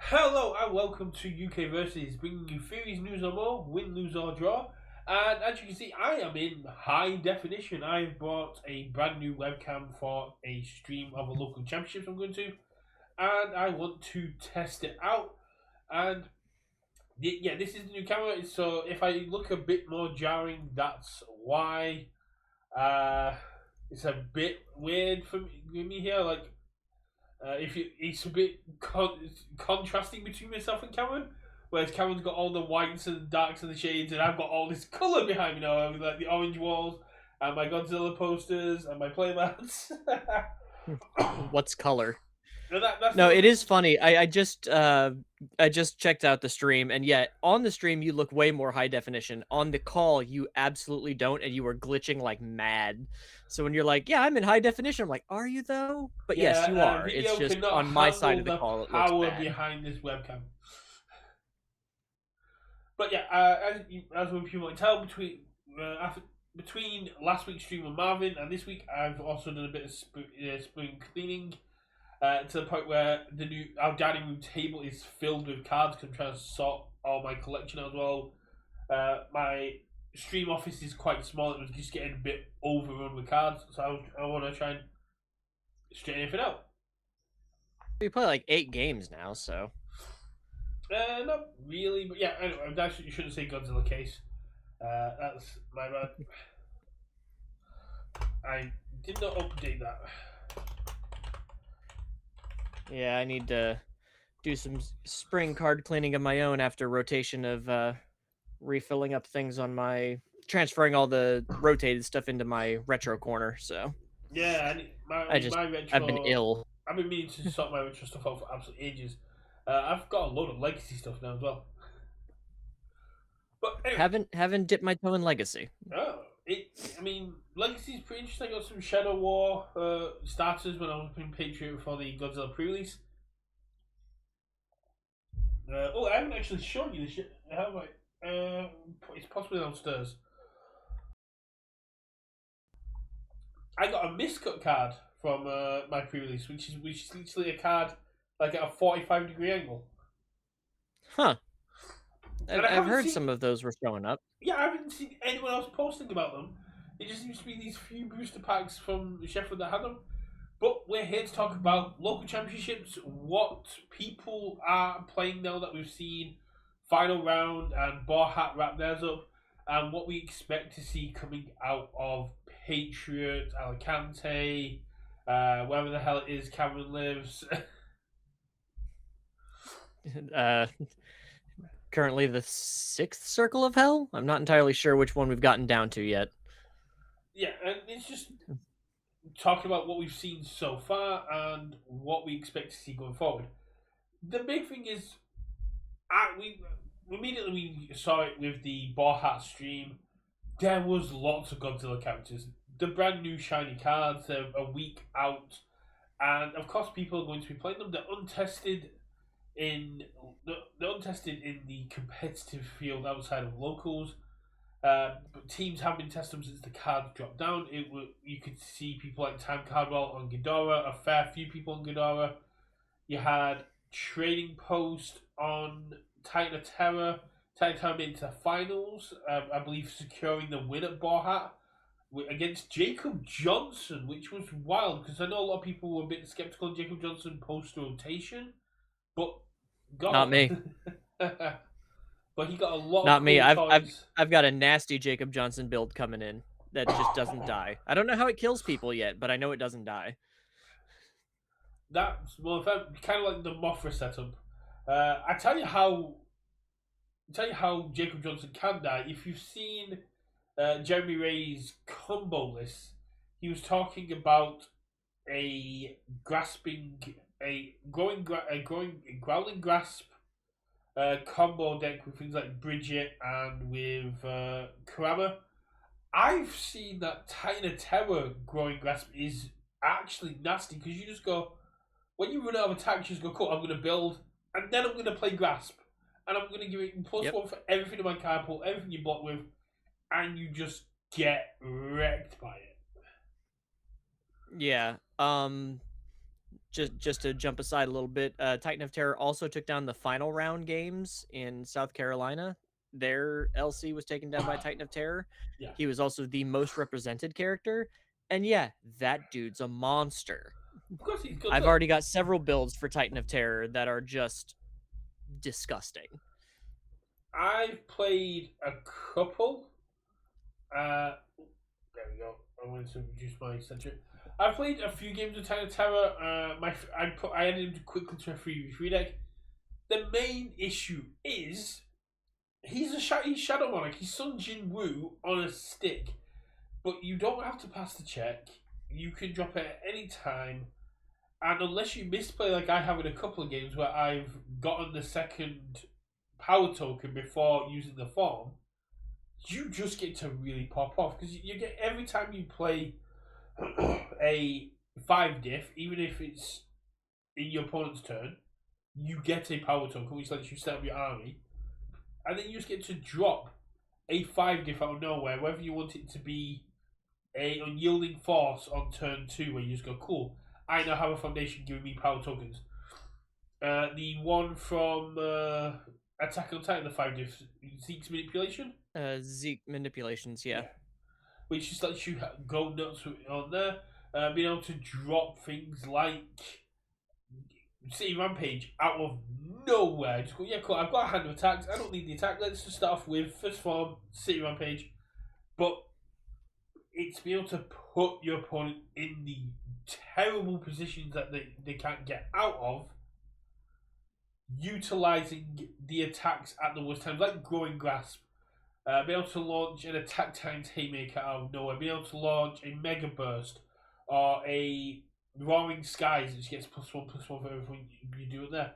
Hello and welcome to Universus, bringing you theories, news or more, win, lose or draw. And as you can see, I am in high definition. I've bought a brand new webcam for a stream of a local championships I'm going to, and I want to test it out. And yeah, this is the new camera. So if I look a bit more jarring, that's why. Uh, it's a bit weird for me here. Like if you, it's a bit contrasting between myself and Cameron. Whereas Cameron's got all the whites and darks and the shades, and I've got all this colour behind me now, with like the orange walls and my Godzilla posters and my playmats. What's color? That's No, not. it is funny. I just checked out the stream, and yet on the stream you look way more high definition. On the call, you absolutely don't, and you were glitching like mad. So when you're like, "Yeah, I'm in high definition," I'm like, "Are you though?" But yes, you Yeah, are. It's video just cannot on my side handle of the the call, it looks power bad. behind this webcam. But yeah, as when people might tell, between last week's stream with Marvin and this week, I've also done a bit of spring cleaning. To the point where our dining room table is filled with cards because I'm trying to sort all my collection as well. My stream office is quite small; it was just getting a bit overrun with cards, so I want to try and straighten everything out. We play like 8 games now, so Not really, but yeah. Anyway, you shouldn't say Godzilla case. That's my bad. I did not update that. yeah, I need to do some spring card cleaning of my own after rotation of refilling up things on my transferring all the rotated stuff into my retro corner. So Yeah, my I've been retro. ill. I've been meaning to sort my retro stuff out for absolute ages. I've got a load of legacy stuff now as well. But anyway, Haven't dipped my toe in Legacy. oh, I mean, legacy is pretty interesting. I got some Shadow War starters when I was playing Patriot for the Godzilla pre-release. I haven't actually shown you this shit, have I? It's possibly downstairs. I got a miscut card from my pre-release, which is literally a card like at a 45-degree angle. Huh. And I I've haven't heard seen, some of those were showing up. yeah, I haven't seen anyone else posting about them. It just seems to be these few booster packs from Sheffield that had them. But we're here to talk about local championships, what people are playing now that we've seen final round and Barhat wrap theirs up, and what we expect to see coming out of Patriot, Alicante, wherever the hell it is Cameron lives. uh, Currently the 6th circle of hell. I'm not entirely sure which one we've gotten down to yet. Yeah, and it's just talking about what we've seen so far and what we expect to see going forward. The big thing is, we immediately we saw it with the Barhat stream. There was lots of Godzilla characters. The brand new shiny cards, they're a week out, and of course people are going to be playing them. They're untested in they're untested in the competitive field outside of locals. But teams have been testing them since the cards dropped down. You could see people like Time Cardwell on Ghidorah, a fair few people on Ghidorah. You had Trading Post on Titan of Terror. Titan of Terror made it to the finals, I believe, securing the win at Barhat against Jacob Johnson, which was wild because I know a lot of people were a bit skeptical of Jacob Johnson post rotation, but Not God, me. but he got a lot of Not me. cool I've toys. I've got a nasty Jacob Johnson build coming in that just doesn't die. I don't know how it kills people yet, but I know it doesn't die. That's well, kind of like the Mothra setup. I tell you how Jacob Johnson can die. If you've seen Jeremy Ray's combo list, he was talking about a grasping, a growling grasp combo deck with things like Bridget and with Kurama. I've seen that Titan of Terror growing grasp is actually nasty because you just go when you run out of attacks, you just go, cool, I'm going to build, and then I'm going to play Grasp. And I'm going to give it plus Yep. one for everything in my card pool, everything you block with, and you just get wrecked by it. Yeah. just to jump aside a little bit, Titan of Terror also took down the Final Round games in South Carolina. Their LC was taken down by Titan of Terror. Yeah, He was also the most represented character, and yeah, that dude's a monster. of course he's good. I've already got several builds for Titan of Terror that are just disgusting. I've played a couple. There we go. I wanted to reduce my center. I've played a few games of Titan of Terror. I added him quickly to a 3v3 deck. The main issue is he's Shadow Monarch. He's Sun Jin Woo on a stick, but you don't have to pass the check. You can drop it at any time, and unless you misplay like I have in a couple of games where I've gotten the second power token before using the form, you just get to really pop off because you get every time you play a 5 diff, even if it's in your opponent's turn, you get a power token which lets you set up your army, and then you just get to drop a 5 diff out of nowhere, whether you want it to be a unyielding force on turn 2 where you just go, cool, I now have a foundation giving me power tokens. The one from Attack on Titan, the 5 diff, Zeke's Manipulation. Zeke manipulations, yeah. Which just lets you go nuts on there. Being able to drop things like City Rampage out of nowhere. Just go, yeah, cool, I've got a hand of attacks. I don't need the attack. Let's just start off with first form, City Rampage. But it's being able to put your opponent in the terrible positions that they can't get out of, utilizing the attacks at the worst times, like Growing Grasp. Be able to launch an attack times Haymaker out of nowhere. Be able to launch a Mega Burst or a Roaring Skies, which gets +1/+1 for everything you do in there.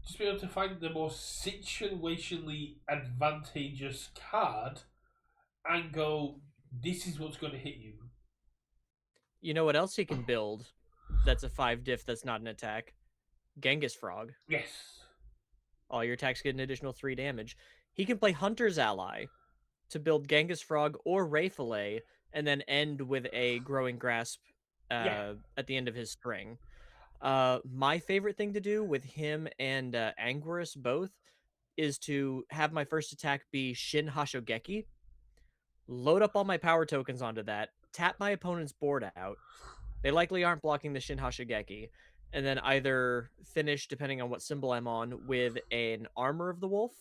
Just be able to find the most situationally advantageous card and go, this is what's going to hit you. You know what else he can build that's a 5 diff that's not an attack? Genghis Frog. Yes. All your attacks get an additional 3 damage. He can play Hunter's Ally to build Genghis Frog or Ray Fillet, and then end with a Growing Grasp at the end of his string. My favorite thing to do with him and Anguirus both is to have my first attack be Shin Hashogeki, load up all my power tokens onto that, tap my opponent's board out. They likely aren't blocking the Shin Hashogeki, and then either finish, depending on what symbol I'm on, with an Armor of the Wolf,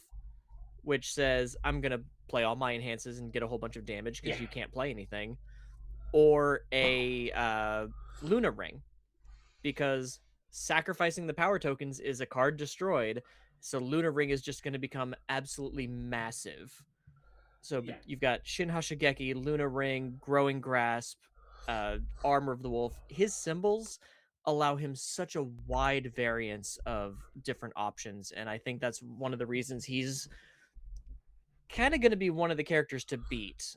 which says I'm going to play all my enhances and get a whole bunch of damage because you can't play anything, or a Luna Ring, because sacrificing the power tokens is a card destroyed, so Luna Ring is just going to become absolutely massive. So you've got Shin Hashigeki, Luna Ring, Growing Grasp, Armor of the Wolf. His symbols allow him such a wide variance of different options, and I think that's one of the reasons he's kind of going to be one of the characters to beat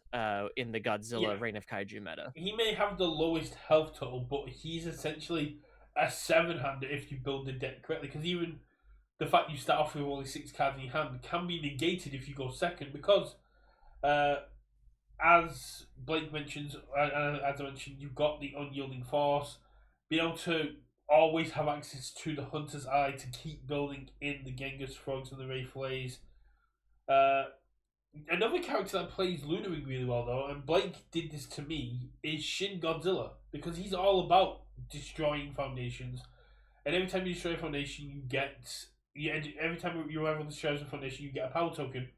in the Godzilla Reign of Kaiju meta. He may have the lowest health total, but he's essentially a 7-hander if you build the deck correctly, because even the fact you start off with only 6 cards in your hand can be negated if you go second, because as Blake mentions, as I mentioned, you've got the unyielding force. Be able to always have access to the Hunter's Eye to keep building in the Genghis Frogs and the Ray Fillets. Another character that plays Luna Ring really well, though, and Blake did this to me, is Shin Godzilla, because he's all about destroying foundations. And every time you destroy a foundation, every time you ever destroy a foundation, you get a power token.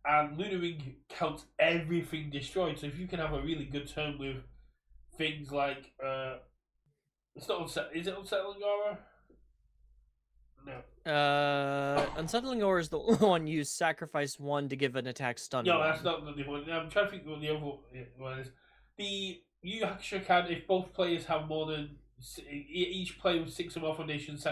And Luna Ring counts everything destroyed. So if you can have a really good turn with things like it's not is it Unsettling Aura? No. Unsettling Aura is the one you sacrifice 1 to give an attack stun. No, that's not the one. I'm trying to think what the other one is. The Yu Hakusho card, if both players have more than each player with 6 or more foundations.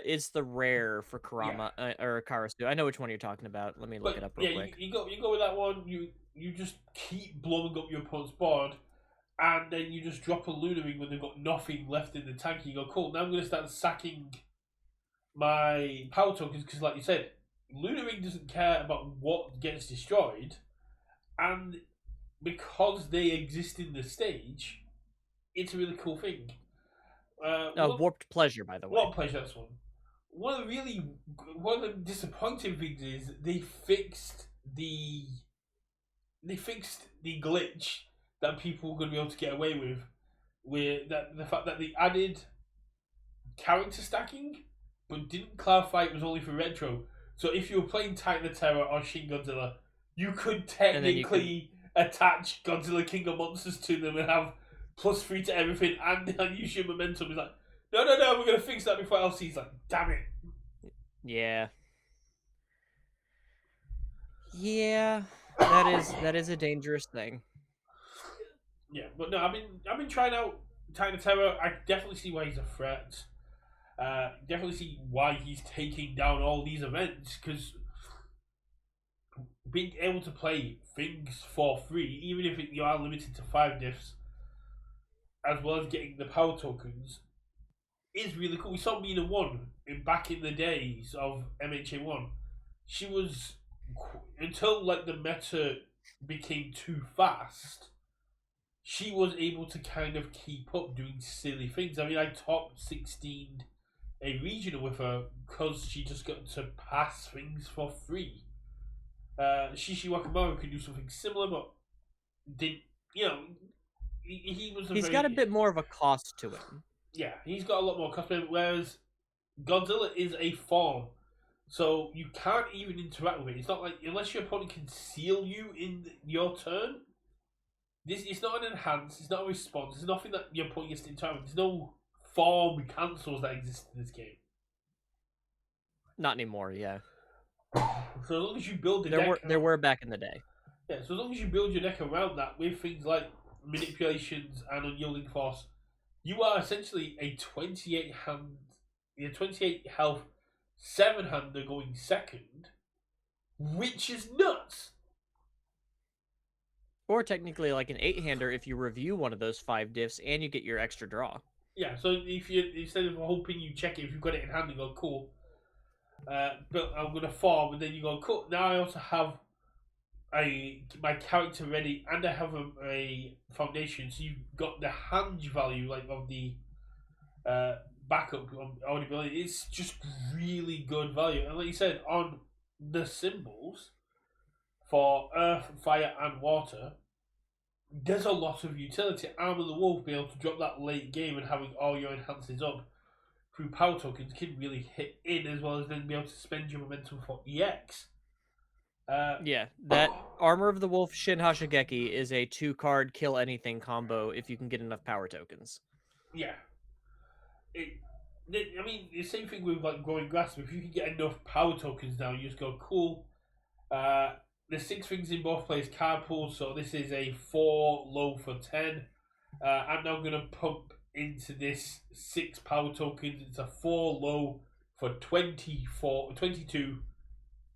It's the rare for Kurama or Karasu. I know which one you're talking about. Let me look it up real quick. You go with that one. You just keep blowing up your opponent's board, and then you just drop a Luna Ring when they've got nothing left in the tank. You go, cool. Now I'm going to start sacking my power tokens because, like you said, Luna Ring doesn't care about what gets destroyed, and because they exist in the stage, it's a really cool thing. One, Warped Pleasure, by the way. what pleasure that's one. One of the disappointing things is the they fixed the glitch that people were going to be able to get away with that the fact that they added character stacking, but didn't clarify it was only for retro. So if you were playing Titan of Terror or Shin Godzilla, you could And then you could technically attach Godzilla King of Monsters to them and have +3 to everything and use your momentum. It's like, no, no, no, we're going to fix that before LC's like, damn it. yeah. Yeah. That is a dangerous thing. Yeah, but no, I've been trying out Titan of Terror. I definitely see why he's a threat. Definitely see why he's taking down all these events because being able to play things for free, even if you are limited to 5 diffs, as well as getting the power tokens, is really cool. We saw Mina One back in the days of MHA One. She was until like the meta became too fast. She was able to kind of keep up doing silly things. I mean, I top 16 a regional with her because she just got to pass things for free. Shishi Wakamaru could do something similar, but did you know he was a He's got a very bit more of a cost to him. yeah he's got a lot more cosplay. Whereas Godzilla is a form, so you can't even interact with it. It's not like unless your opponent can seal you in your turn. This it's not an enhance. It's not a response. There's nothing that your opponent gets to interact with. There's no form cancels that exist in this game. Not anymore, yeah. So as long as you build the There deck, were back in the day. yeah. So as long as you build your deck around that with things like manipulations and unyielding force, you are essentially a 28 health 7-hander going second, which is nuts. Or technically like an 8-hander if you review one of those 5 diffs and you get your extra draw. Yeah. So if you instead of hoping you check it if you've got it in hand, you go cool. But I'm gonna farm, and then you go cool. Now I also have my character ready, and I have a foundation. So you've got the hand value like of the backup already built. It's just really good value, and like you said, on the symbols for earth, fire, and water, there's a lot of utility. Arm of the Wolf being able to drop that late game and having all your enhances up through power tokens can really hit in as well as then be able to spend your momentum for EX. Yeah, that Armor of the Wolf Shin Hashigeki is a 2-card kill anything combo if you can get enough power tokens. Yeah. I mean, the same thing with like growing grass. If you can get enough power tokens now, you just go cool. There's 6 things in both players' card pools, so this is a 4 low for 10. I'm now gonna pump into this 6 power tokens. It's a 4 low for 22.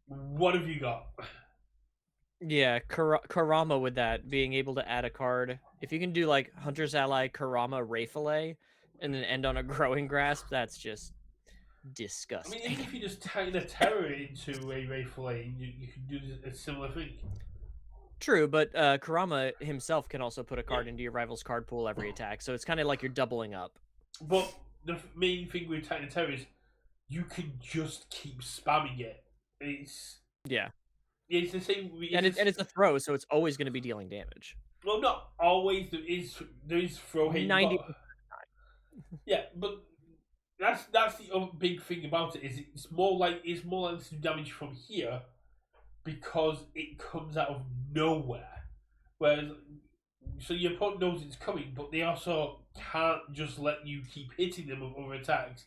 What have you got? Yeah, Karama with that, being able to add a card. If you can do like Hunter's Ally, Karama, Rayfile, and then end on a Growing Grasp, that's just I mean, disgusting. even if you just tighten a terror into a Rayful Lane, you can do a similar thing. True, but Karama himself can also put a card into your rival's card pool every attack, so it's kind of like you're doubling up. But the main thing with Titan Terror is you can just keep spamming it. Yeah, It's the same. and it's a throw, so it's always going to be dealing damage. Well, not always. There is throw hate. 90. Yeah, but that's the other big thing about it is it's more likely to do damage from here because it comes out of nowhere. Whereas, so your opponent knows it's coming, but they also can't just let you keep hitting them with other attacks.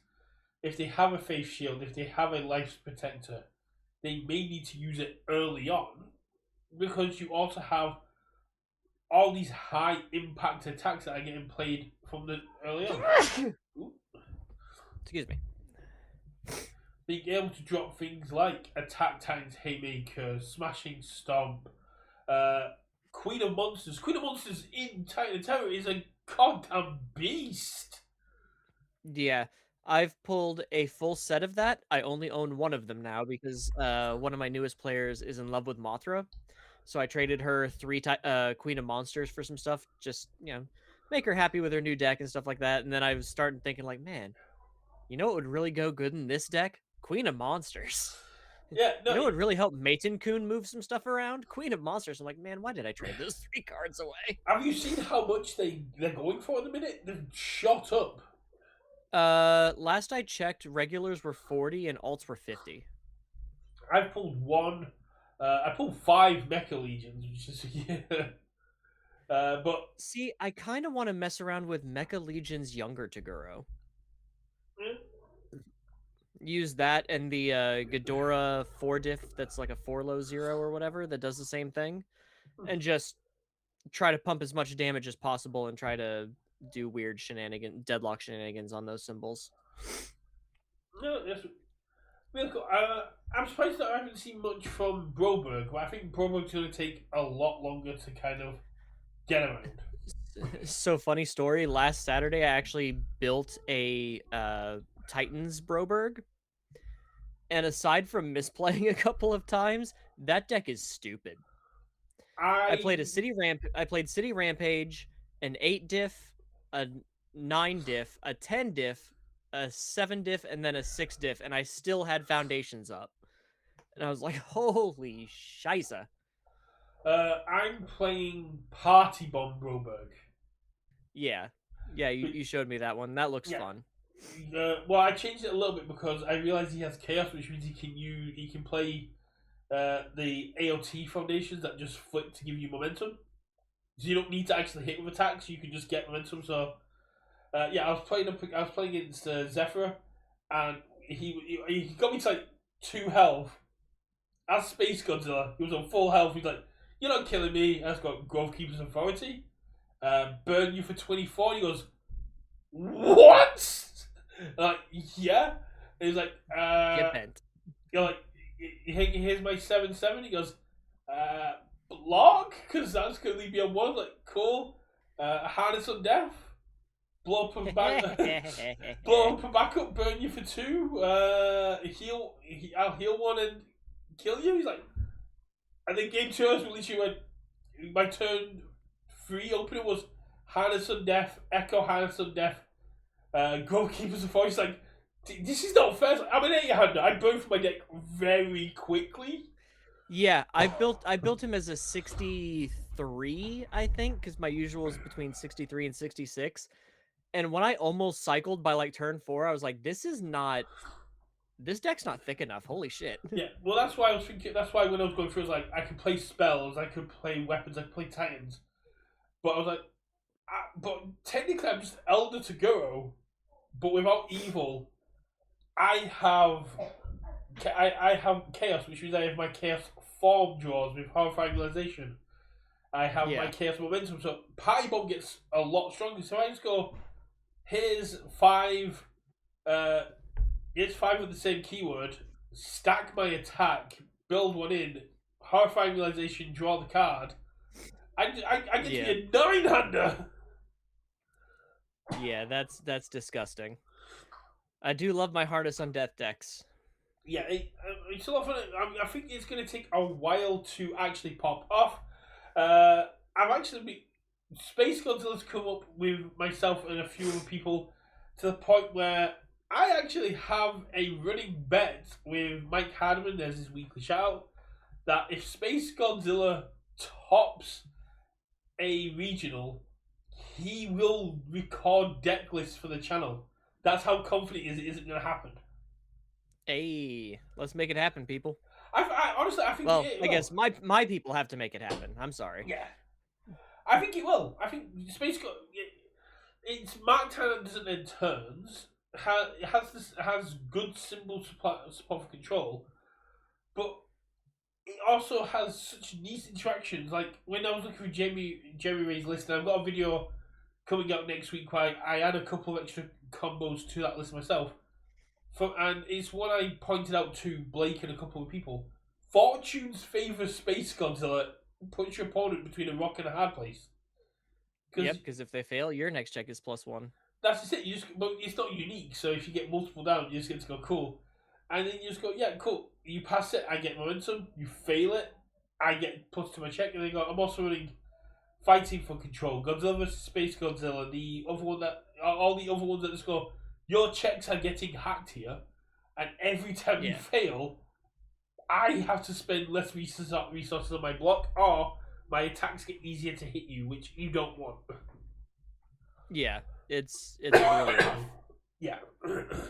If they have a Faith Shield, if they have a Life Protector, they may need to use it early on because you also have all these high impact attacks that are getting played from the early on. Excuse me. Being able to drop things like Attack Titan's Haymaker, Smashing Stomp, Queen of Monsters. Queen of Monsters in Titan of Terror is a goddamn beast. Yeah, I've pulled a full set of that. I only own one of them now because one of my newest players is in love with Mothra. So I traded her 3 Queen of Monsters for some stuff. Just, make her happy with her new deck and stuff like that. And then I was starting thinking like, man, you know what would really go good in this deck? Queen of Monsters. Yeah, You no. know what would really help Maton Kun move some stuff around? Queen of Monsters. I'm like, man, why did I trade those 3 cards away? Have you seen how much they're going for in the minute? They've shot up. Last I checked, regulars were 40 and alts were 50. I've pulled one. I pulled 5 Mecha Legions, which is yeah. But See, I kind of want to mess around with Mecha Legion's younger Toguro. Use that and the Ghidorah 4-diff that's like a 4-low 0 or whatever that does the same thing. And just try to pump as much damage as possible and try to do weird deadlock shenanigans on those symbols. no, that's really cool. I'm surprised that I haven't seen much from Broberg, but I think Broberg's going to take a lot longer to kind of get around. So funny story. Last Saturday, I actually built a Titans Broberg, and aside from misplaying a couple of times, that deck is stupid. I played City Rampage, an 8-diff, a 9-diff, a 10-diff, a 7-diff, and then a 6-diff, and I still had foundations up. And I was like, holy scheisse. I'm playing Party Bomb Broberg. Yeah. Yeah, you showed me that one. That looks fun. Well, I changed it a little bit because I realized he has chaos, which means he can play the AOT foundations that just flick to give you momentum. So you don't need to actually hit with attacks; you can just get momentum. So, I was playing against Zephyr, and he got me to like 2 health. As Space Godzilla, he was on full health. He's like, "You're not killing me." I've got Grove Keeper's Authority. Burn you for 24. He goes, "What?" I'm like, yeah. And he's like, Get bent. You're like, here's my 7/7. He goes, block? Because that's going to leave me on 1. Like, cool. Harness on death. Blow up and back. Blow up and back up. Burn you for 2. I'll heal 1 and kill you. He's like, and then game 2, I was literally went, my turn 3 opener was Harness on death, Echo Harness on death, Goalkeeper's Voice. Like, this is not fair. I'm an 8-hander. I burn through my deck very quickly. Yeah, I built him as a 63, I think, because my usual is between 63 and 66. And when I almost cycled by like turn 4, I was like, this deck's not thick enough. Holy shit. Yeah, well, that's why I was thinking. That's why when I was going through, I was like, I could play spells, I could play weapons, I could play titans. But I was like, but technically, I'm just Elder Toguro, but without evil. I have chaos, which means I have my chaos form draws with horrifying realization. I have my chaos momentum, so Party Bomb gets a lot stronger. So I just go, here's 5. Here's 5 with the same keyword. Stack my attack, build 1 in, horrifying realization, draw the card. I get to be a 9-hander. Yeah, that's disgusting. I do love my Harness on Death decks. Yeah, it's a lot of fun. I think it's going to take a while to actually pop off. I've actually Space Godzilla's come up with myself and a few other people to the point where I actually have a running bet with Mike Hardiman. There's his weekly shout that if Space Godzilla tops a regional, he will record deck lists for the channel. That's how confident he is it isn't going to happen. Hey, let's make it happen, people. I honestly, I think. Well, I guess my people have to make it happen. I'm sorry. Yeah, I think it will. I think Space it's marked how it doesn't end turns. It has good symbol support for control, but it also has such neat interactions. Like when I was looking through Jeremy Ray's list, and I've got a video coming out next week where I add a couple of extra combos to that list myself. And it's what I pointed out to Blake and a couple of people. Fortune's favour Space Godzilla puts your opponent between a rock and a hard place. Yep, because if they fail, your next check is +1. That's just it. But it's not unique. So if you get multiple down, you just get to go cool, and then you just go cool. You pass it, I get momentum. You fail it, I get plus to my check, and then I'm also running fighting for control. Godzilla versus Space Godzilla, the other one that all the other ones at the score. Your checks are getting hacked here, and every time you Yeah. fail, I have to spend less resources on my block, or my attacks get easier to hit you, which you don't want. Yeah. It's really rough. Yeah.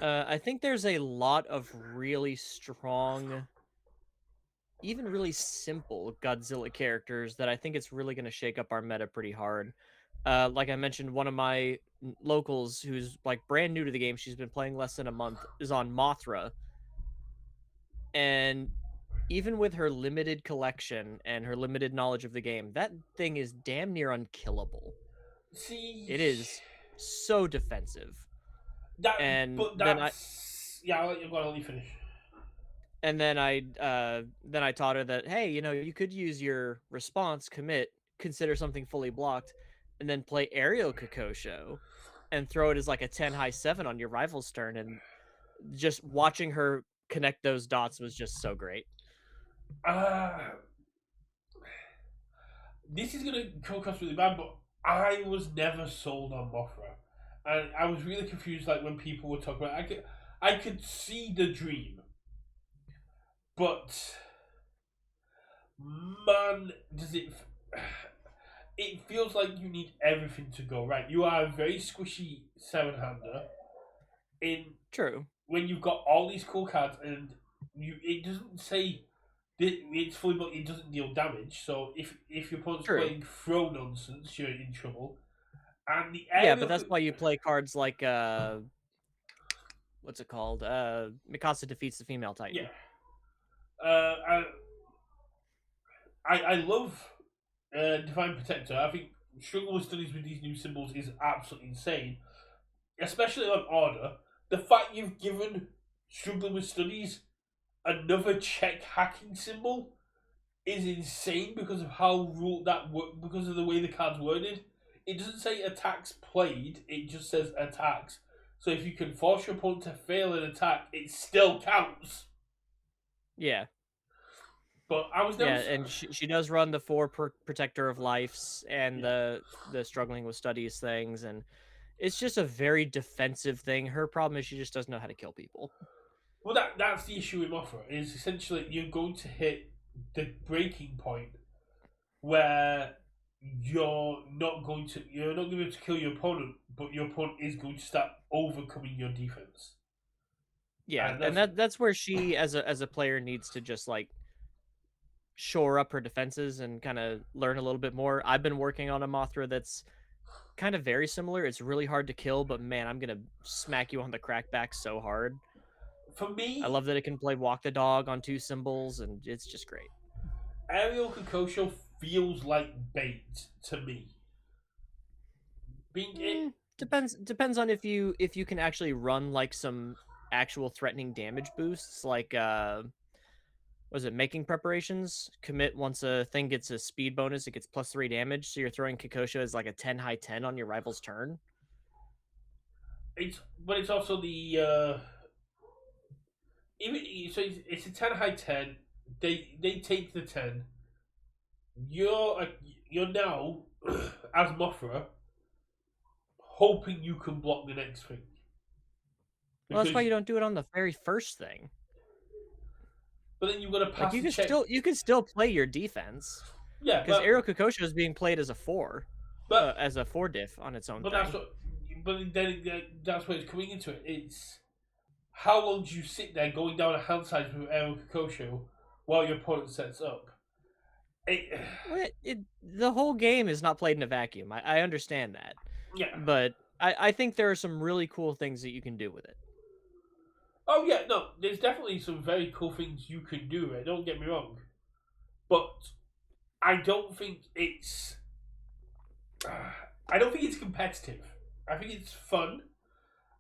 I think there's a lot of really strong, even really simple Godzilla characters that I think it's really going to shake up our meta pretty hard. Like I mentioned, one of my locals who's like brand new to the game, she's been playing less than a month, is on Mothra. And even with her limited collection and her limited knowledge of the game, that thing is damn near unkillable. See, It is so defensive. that, And but then that's yeah. I'll let you go. I'll let you finish. then I taught her that, hey, you could use your response commit, consider something fully blocked, and then play aerial Kokosho and throw it as like a 10 high 7 on your rival's turn. And just watching her connect those dots was just so great. Uh, this is gonna come across really bad, but I was never sold on Mothra, and I was really confused. Like when people were talking about, I could see the dream, but man, does it? It feels like you need everything to go right. You are a very squishy seven-hander in True. when you've got all these cool cards, and it doesn't say it's fully but it doesn't deal damage. So if your opponent's True. playing throw nonsense, you're in trouble. And the Yeah, but aerial, that's why you play cards like what's it called? Mikasa defeats the female yeah, titan. uh, I love Divine Protector. I think struggling with studies with these new symbols is absolutely insane, especially on order. The fact you've given struggling with studies another check hacking symbol is insane because of how because of the way the card's worded. It doesn't say attacks played; it just says attacks. So if you can force your opponent to fail an attack, it still counts. Yeah. But I was never. Yeah, and she does run the four protector of lives and Yeah. the struggling with studies things, and it's just a very defensive thing. Her problem is she just doesn't know how to kill people. Well, that's the issue with Mothra is essentially you're going to hit the breaking point where you're not going to be able to kill your opponent, but your opponent is going to start overcoming your defense. Yeah, And and that's that's where she as a player needs to just like shore up her defenses and kind of learn a little bit more. I've been working on a Mothra that's kind of very similar. It's really hard to kill, but man, I'm gonna smack you on the crackback so hard. for I me. love that it can play walk the dog on two symbols, and it's just great. Ariel Kokosho feels like bait to me. Being it, Depends on if you can actually run like some actual threatening damage boosts, like was it making preparations? Commit once a thing gets a speed bonus, it gets +3 damage. So you're throwing Kokosho as like a 10 high 10 on your rival's turn. but it's also the even so it's a 10 high 10. They take the 10. You're now as Mothra hoping you can block the next thing Well, that's why because you don't do it on the very first thing. but then you've got to Like pass the check. you can still play your defense Yeah, because Aero Kokosho is being played as a 4, but as a 4 diff on its own but thing. that's where it's coming into it. It's how long do you sit there going down a hand size with Aaron Kokosho while your opponent sets up? It, The whole game is not played in a vacuum. I understand that, yeah. but I think there are some really cool things that you can do with it. Oh yeah, no. There's definitely some very cool things you can do. Right? Don't get me wrong, but I don't think it's. I don't think it's competitive. I think it's fun.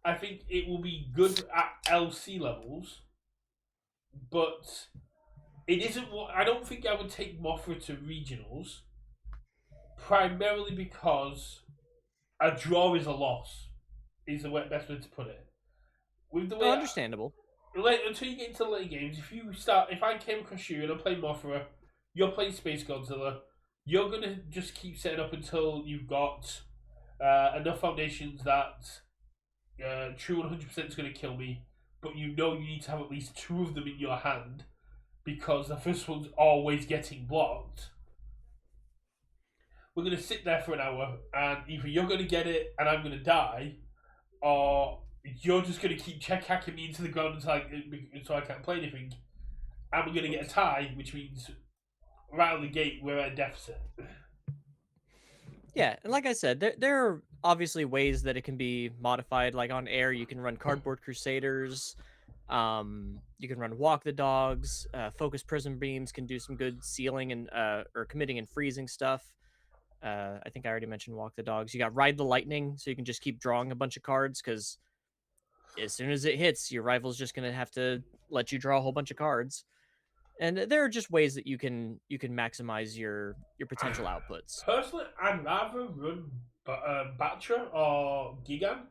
I think it will be good at LC levels, but it isn't what I don't think I would take Mothra to regionals, primarily because a draw is a loss. Is the best way to put it. With the way Understandable. until you get into the late games, if I came across you and I'm playing Mothra, you're playing Space Godzilla, you're gonna just keep setting up until you've got enough foundations that true 100% is gonna kill me, but you know you need to have at least two of them in your hand because the first one's always getting blocked. We're gonna sit there for an hour, and either you're gonna get it and I'm gonna die, or you're just gonna keep check hacking me into the ground until I can't play anything, and we're gonna get a tie, which means right out of the gate we're at a deficit. Yeah, and like I said, there are obviously ways that it can be modified. Like on air, you can run Cardboard Crusaders. You can run Walk the Dogs. Focus Prism Beams can do some good sealing and or committing and freezing stuff. I think I already mentioned Walk the Dogs. You got Ride the Lightning, so you can just keep drawing a bunch of cards because as soon as it hits, your rival's just gonna have to let you draw a whole bunch of cards. And there are just ways that you can maximize your potential outputs. Personally, I'd rather run Batra or Gigan,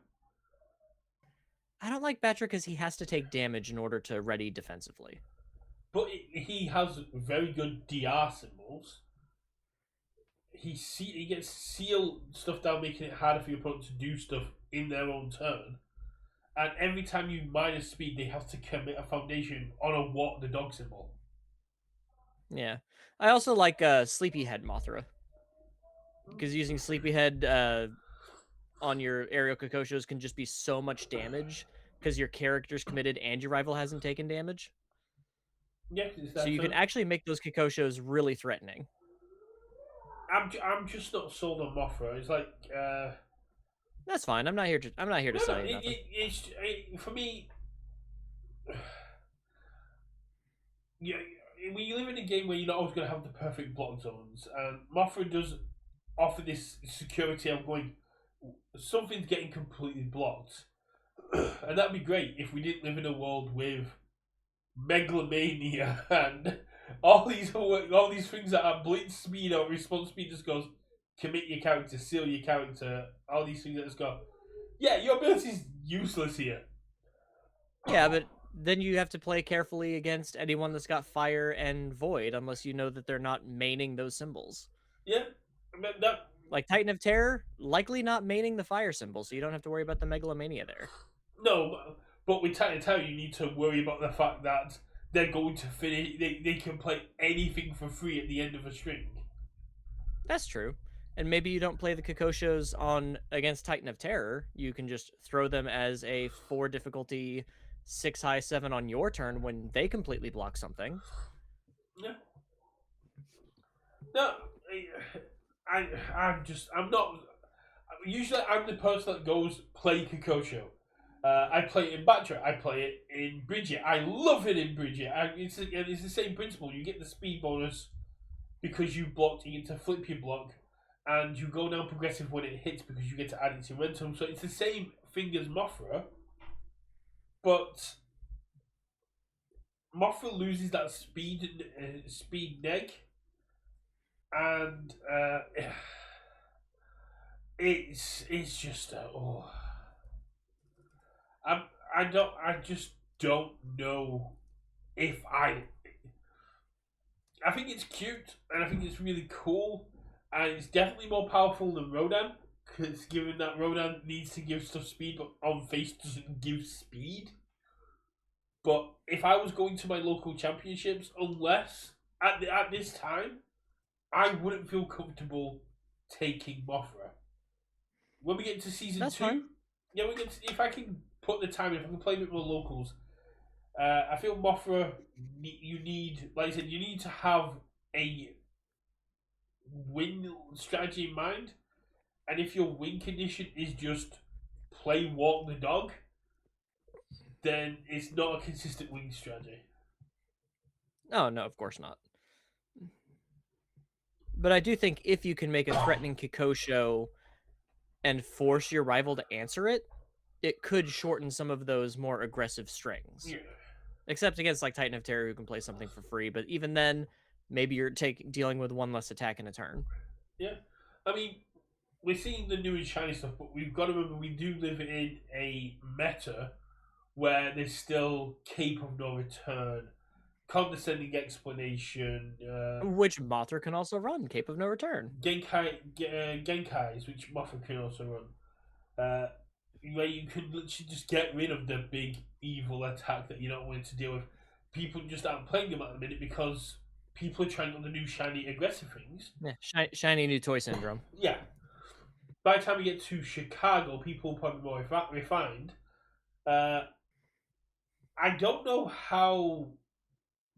I don't like Batra because he has to take damage in order to ready defensively. but he has very good DR symbols. He gets seal stuff down, making it harder for your opponent to do stuff in their own turn. And every time you minus speed, they have to commit a foundation on a walk the dog symbol. Yeah. I also like Sleepyhead Mothra because using Sleepyhead on your aerial Kokoshos can just be so much damage because your character's committed and your rival hasn't taken damage. Yeah, it's So that you can turn. actually make those Kokoshos really threatening. I'm just not sold on Mothra. It's like That's fine. I'm not here to no, sell you nothing. for me. Yeah, when you live in a game where you're not always going to have the perfect block zones, and Mothra does offer this security of going, something's getting completely blocked, and that'd be great if we didn't live in a world with megalomania and all these things that are blitz speed or response speed just goes commit your character, seal your character, all these things that just go, yeah, your ability's useless here. Yeah, but then you have to play carefully against anyone that's got fire and void unless you know that they're not maining those symbols. Yeah, I mean, that Like Titan of Terror, likely not maining the fire symbol, so you don't have to worry about the megalomania there. no, but with Titan Tower, you need to worry about the fact that they're going to finish. They can play anything for free at the end of a string. That's true. And maybe you don't play the Kokoshos on against Titan of Terror. You can just throw them as a 4 difficulty 6 high 7 on your turn when they completely block something. Yeah. No, I'm not. Usually, I'm the person that goes play Kokosho. I play it in Batra. I play it in Bridget. I love it in Bridget. It's the same principle. You get the speed bonus because you blocked. You get to flip your block, and you go down progressive when it hits because you get to add it to momentum. So it's the same thing as Mothra, but Mothra loses that speed neg, and it's just oh. I I just don't know if I think it's cute and I think it's really cool and it's definitely more powerful than Rodan because given that Rodan needs to give stuff speed but on face doesn't give speed. But if I was going to my local championships, unless at this time, I wouldn't feel comfortable taking Mothra. When we get to season That's fine. two, yeah, if I can put the time in, if I can play a bit more locals, I feel Mothra. You need, like I said, you need to have a win strategy in mind, and if your win condition is just play walk the dog, then it's not a consistent win strategy. Oh, no, of course not. But I do think if you can make a threatening Kokosho and force your rival to answer it, it could shorten some of those more aggressive strings. Yeah, Except against like Titan of Terror who can play something for free, but even then, maybe you're dealing with one less attack in a turn. yeah. I mean, we're seeing the new and shiny stuff, but we've got to remember we do live in a meta where there's still Cape of No Return condescending explanation. Which Mothra can also run, Cape of No Return. Genkais, which Mothra can also run. Where you can literally just get rid of the big evil attack that you don't want to deal with. People just aren't playing them at the minute because people are trying on the new shiny aggressive things. Yeah, shiny new toy syndrome. Yeah. By the time we get to Chicago, people will probably be more refined. I don't know how.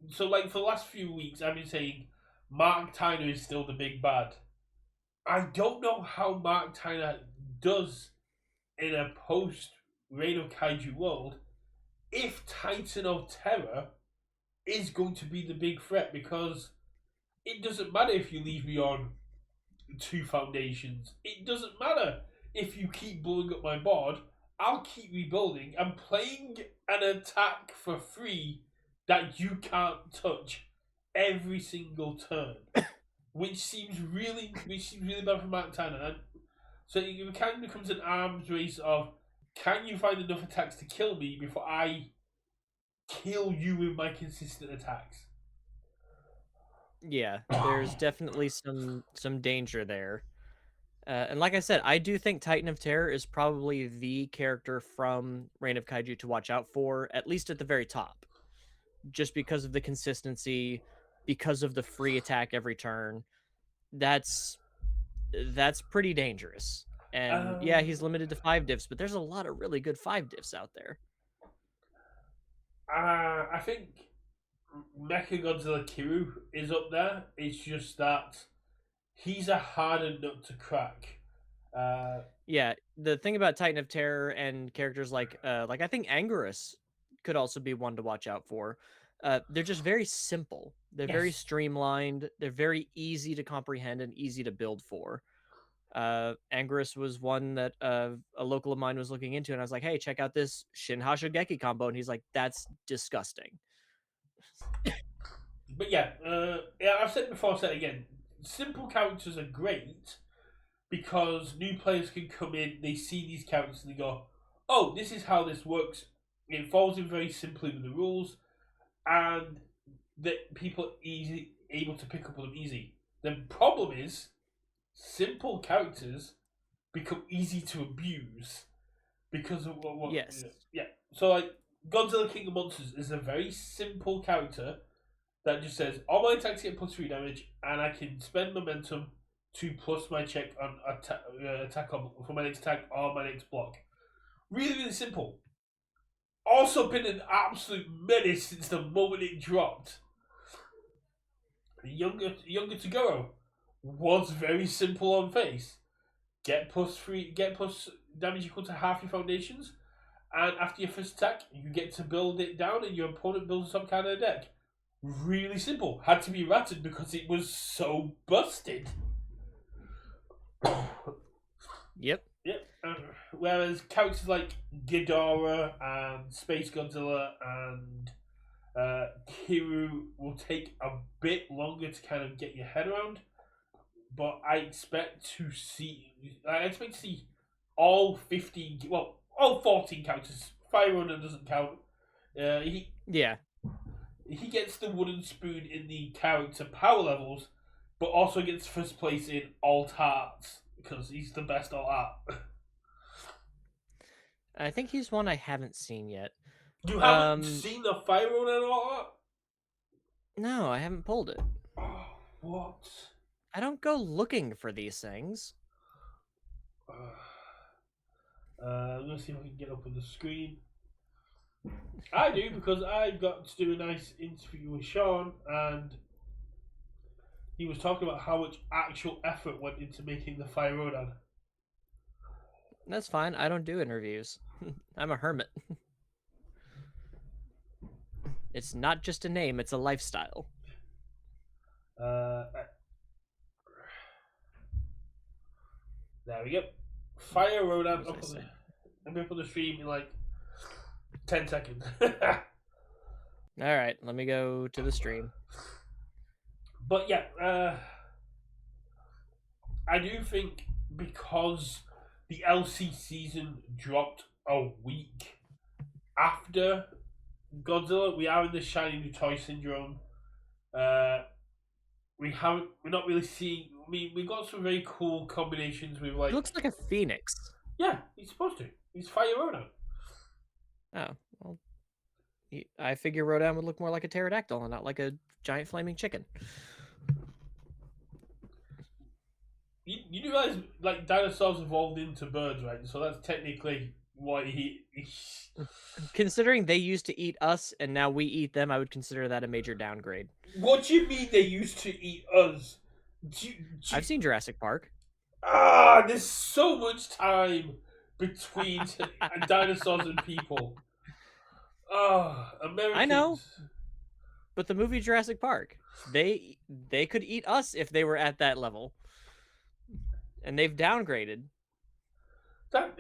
So, like, for the last few weeks, I've been saying Mark Tyner is still the big bad. I don't know how Mark Tyner does in a post Reign of Kaiju world if Titan of Terror is going to be the big threat, because it doesn't matter if you leave me on 2 foundations. It doesn't matter if you keep blowing up my board. I'll keep rebuilding. I'm playing an attack for free that you can't touch every single turn, which seems really bad for Mark Tanner. So it kind of becomes an arms race of, can you find enough attacks to kill me before I kill you with my consistent attacks? Yeah, there's definitely some danger there. And like I said, I do think Titan of Terror is probably the character from Reign of Kaiju to watch out for, at least at the very top, just because of the consistency, because of the free attack every turn. That's that's pretty dangerous. And yeah, Um, he's limited to 5 diffs, but there's a lot of really good 5 diffs out there. I think Mechagodzilla Kiryu is up there. It's just that he's a harder nut to crack. Uh, Yeah, the thing about Titan of Terror and characters like I think Angerus could also be one to watch out for. They're just very simple. They're very yes. streamlined. They're very easy to comprehend and easy to build for. Angerus was one that a local of mine was looking into, and I was like, "Hey, check out this Shin Hashigeki combo," and he's like, "That's disgusting." But yeah, I've said it before, I'll say it again. Simple characters are great because new players can come in, they see these characters, and they go, "Oh, this is how this works." It falls in very simply with the rules, and that people are easy able to pick up on them easy. The problem is simple characters become easy to abuse because of what Yes. yeah. So like Godzilla King of Monsters is a very simple character that just says all my attacks get +3 damage, and I can spend momentum to plus my check on attack for my next attack or my next block. Really simple. Also been an absolute menace since the moment it dropped. Younger Toguro was very simple on face. Get plus damage equal to half your foundations, and after your first attack, you get to build it down, and your opponent builds some kind of deck. Really simple. Had to be ratted because it was so busted. Yep. Yep. Whereas characters like Ghidorah and Space Godzilla and Kiru will take a bit longer to kind of get your head around, but I expect to see all 15, well, all 14 characters. Fire Runner doesn't count. Yeah. He gets the wooden spoon in the character power levels, but also gets first place in alt arts because he's the best alt art. I think he's one I haven't seen yet. You haven't seen the Fire Runner alt art? No, I haven't pulled it. Oh, what? I don't go looking for these things. I'm gonna see if I can get up on the screen. I do because I got to do a nice interview with Sean, and he was talking about how much actual effort went into making the Fire Rodan. That's fine. I don't do interviews. I'm a hermit. It's not just a name, it's a lifestyle. There we go. Fire Rodan up on I'm gonna put the stream in like 10 seconds. Alright, let me go to the stream. But yeah, I do think because the LC season dropped a week after Godzilla, we are in the shiny new toy syndrome. Uh, we're not really seeing. I mean, we got some very cool combinations with He looks like, like a phoenix. yeah, he's supposed to. He's Fire Ronan. Oh, well, I figure Rodan would look more like a pterodactyl and not like a giant flaming chicken. You do realize like dinosaurs evolved into birds, right? So that's technically what he. Considering they used to eat us and now we eat them, I would consider that a major downgrade. What do you mean they used to eat us? Do I've seen Jurassic Park. there's so much time between dinosaurs and people. Ah, I know, Americans. but the movie Jurassic Park, they could eat us if they were at that level, and they've downgraded. That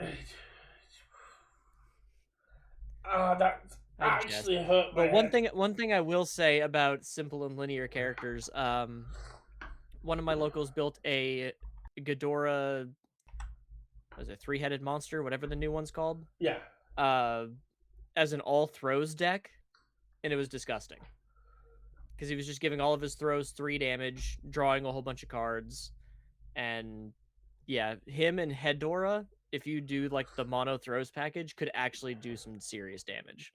that I jest. actually hurt my But one head. thing I will say about simple and linear characters, one of my locals built a Ghidorah, was it three-headed monster, whatever the new one's called, Yeah. uh, as an all throws deck, and it was disgusting because he was just giving all of his throws 3 damage, drawing a whole bunch of cards, and yeah, him and Hedora, if you do like the mono throws package, could actually do some serious damage.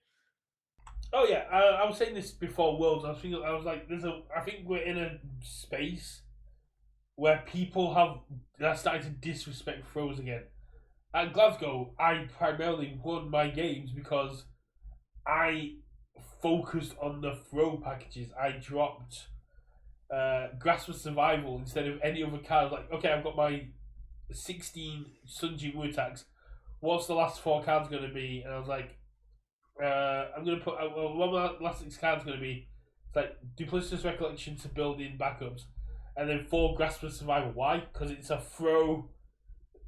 Oh yeah. I was saying this before Worlds. I was like, I think we're in a space where people they're starting to disrespect throws again. At Glasgow, I primarily won my games because I focused on the throw packages. I dropped Grasp of Survival instead of any other cards. Like, okay, I've got my 16 Sun Wu attacks. What's the last 4 cards going to be? And I was like, I'm going to put, what are the last 6 cards going to be? It's like Duplicitous Recollection to build in backups. And then 4 Grasp of Survival. Why? Because it's a throw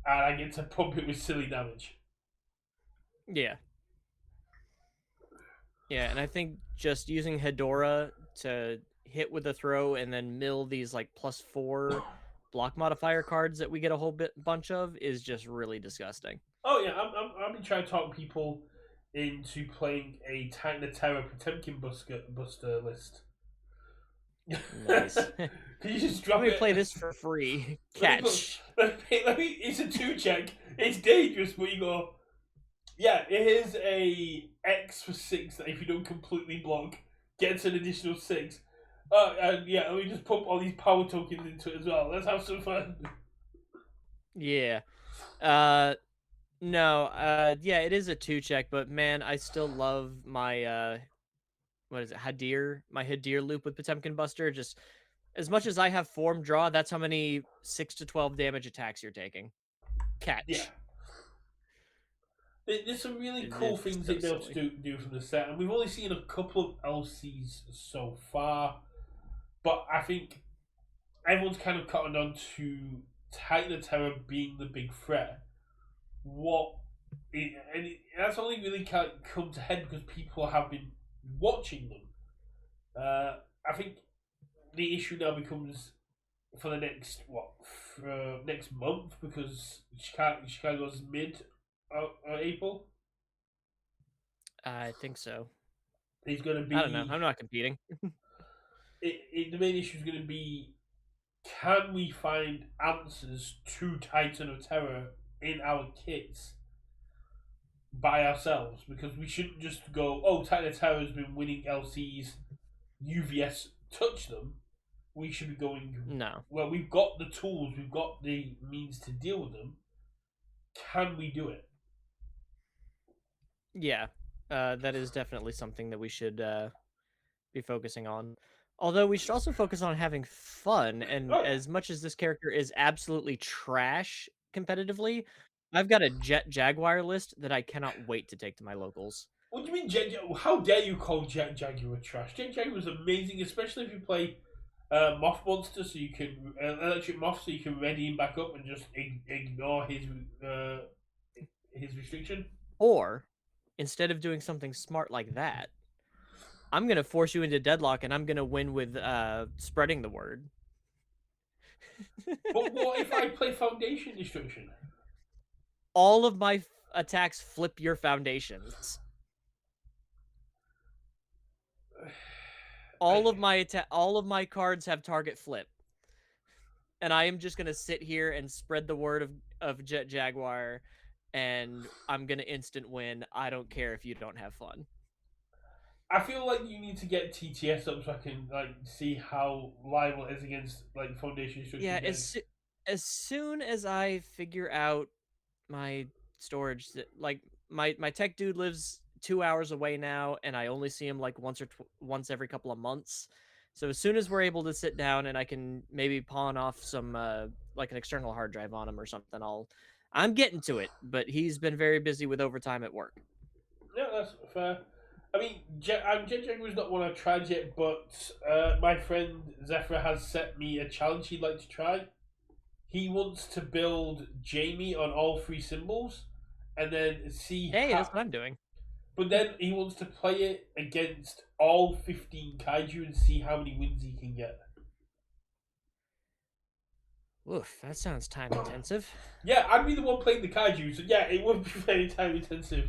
and I get to pump it with silly damage. Yeah. Yeah, and I think just using Hedora to hit with a throw and then mill these like +4 block modifier cards that we get a whole bunch of is just really disgusting. Oh yeah, I've been trying to talk people into playing a Titan of Terror Potemkin Buster list. Nice. Can you just Let drop me it? play this for free. Let me go. Catch. Let me. It's a 2 check. It's dangerous, but you go. Yeah, it is a X for 6 that if you don't completely block, gets an additional 6. And yeah, let me just pump all these power tokens into it as well. Let's have some fun. Yeah. No, yeah, it is a 2 check, but man, I still love my what is it, Hadir? My Hadir loop with Potemkin Buster. Just as much as I have form draw, that's how many 6 to 12 damage attacks you're taking. Yeah. Catch. There's some really cool It's things so they've been able to silly. do from the set, and we've only seen a couple of LCs so far. But I think everyone's kind of cottoned on to Titan of Terror being the big threat. That's only really come to head because people have been watching them. I think the issue now becomes for the next next month because Chicago's mid April. I think so. He's going to I don't know. be I'm not competing. the main issue is going to be can we find answers to Titan of Terror in our kits by ourselves? Because we shouldn't just go, oh, Titan of Terror has been winning LCs, UVS touch them. We should be going, No. well, we've got the tools, we've got the means to deal with them. Can we do it? Yeah. That is definitely something that we should be focusing on. Although we should also focus on having fun, and Oh, yeah. as much as this character is absolutely trash competitively, I've got a Jet Jaguar list that I cannot wait to take to my locals. What do you mean, how dare you call Jet Jaguar trash? Jet Jaguar was amazing, especially if you play Moth Monster, so you can Electric Moth, so you can ready him back up and just ignore his restriction. Or instead of doing something smart like that, I'm gonna force you into deadlock, and I'm gonna win with spreading the word. But what if I play Foundation Destruction? All of my attacks flip your foundations. all of my cards have target flip, and I am just gonna sit here and spread the word of Jet Jaguar, and I'm gonna instant win. I don't care if you don't have fun. I feel like you need to get TTS up so I can like see how liable it is against like foundation Yeah, structured decks. as soon as I figure out my storage, like my tech dude lives 2 hours away now, and I only see him like once every couple of months. So as soon as we're able to sit down and I can maybe pawn off some like an external hard drive on him or something, I'm getting to it. But he's been very busy with overtime at work. Yeah, that's fair. I mean, Jet Jaguar's not one I've tried yet, but my friend Zephyr has set me a challenge he'd like to try. He wants to build Jamie on all three symbols, and then see Hey, how. that's what I'm doing. But then he wants to play it against all 15 kaiju and see how many wins he can get. Oof, that sounds time intensive. Yeah, I'd be the one playing the kaiju, so yeah, it would be very time intensive.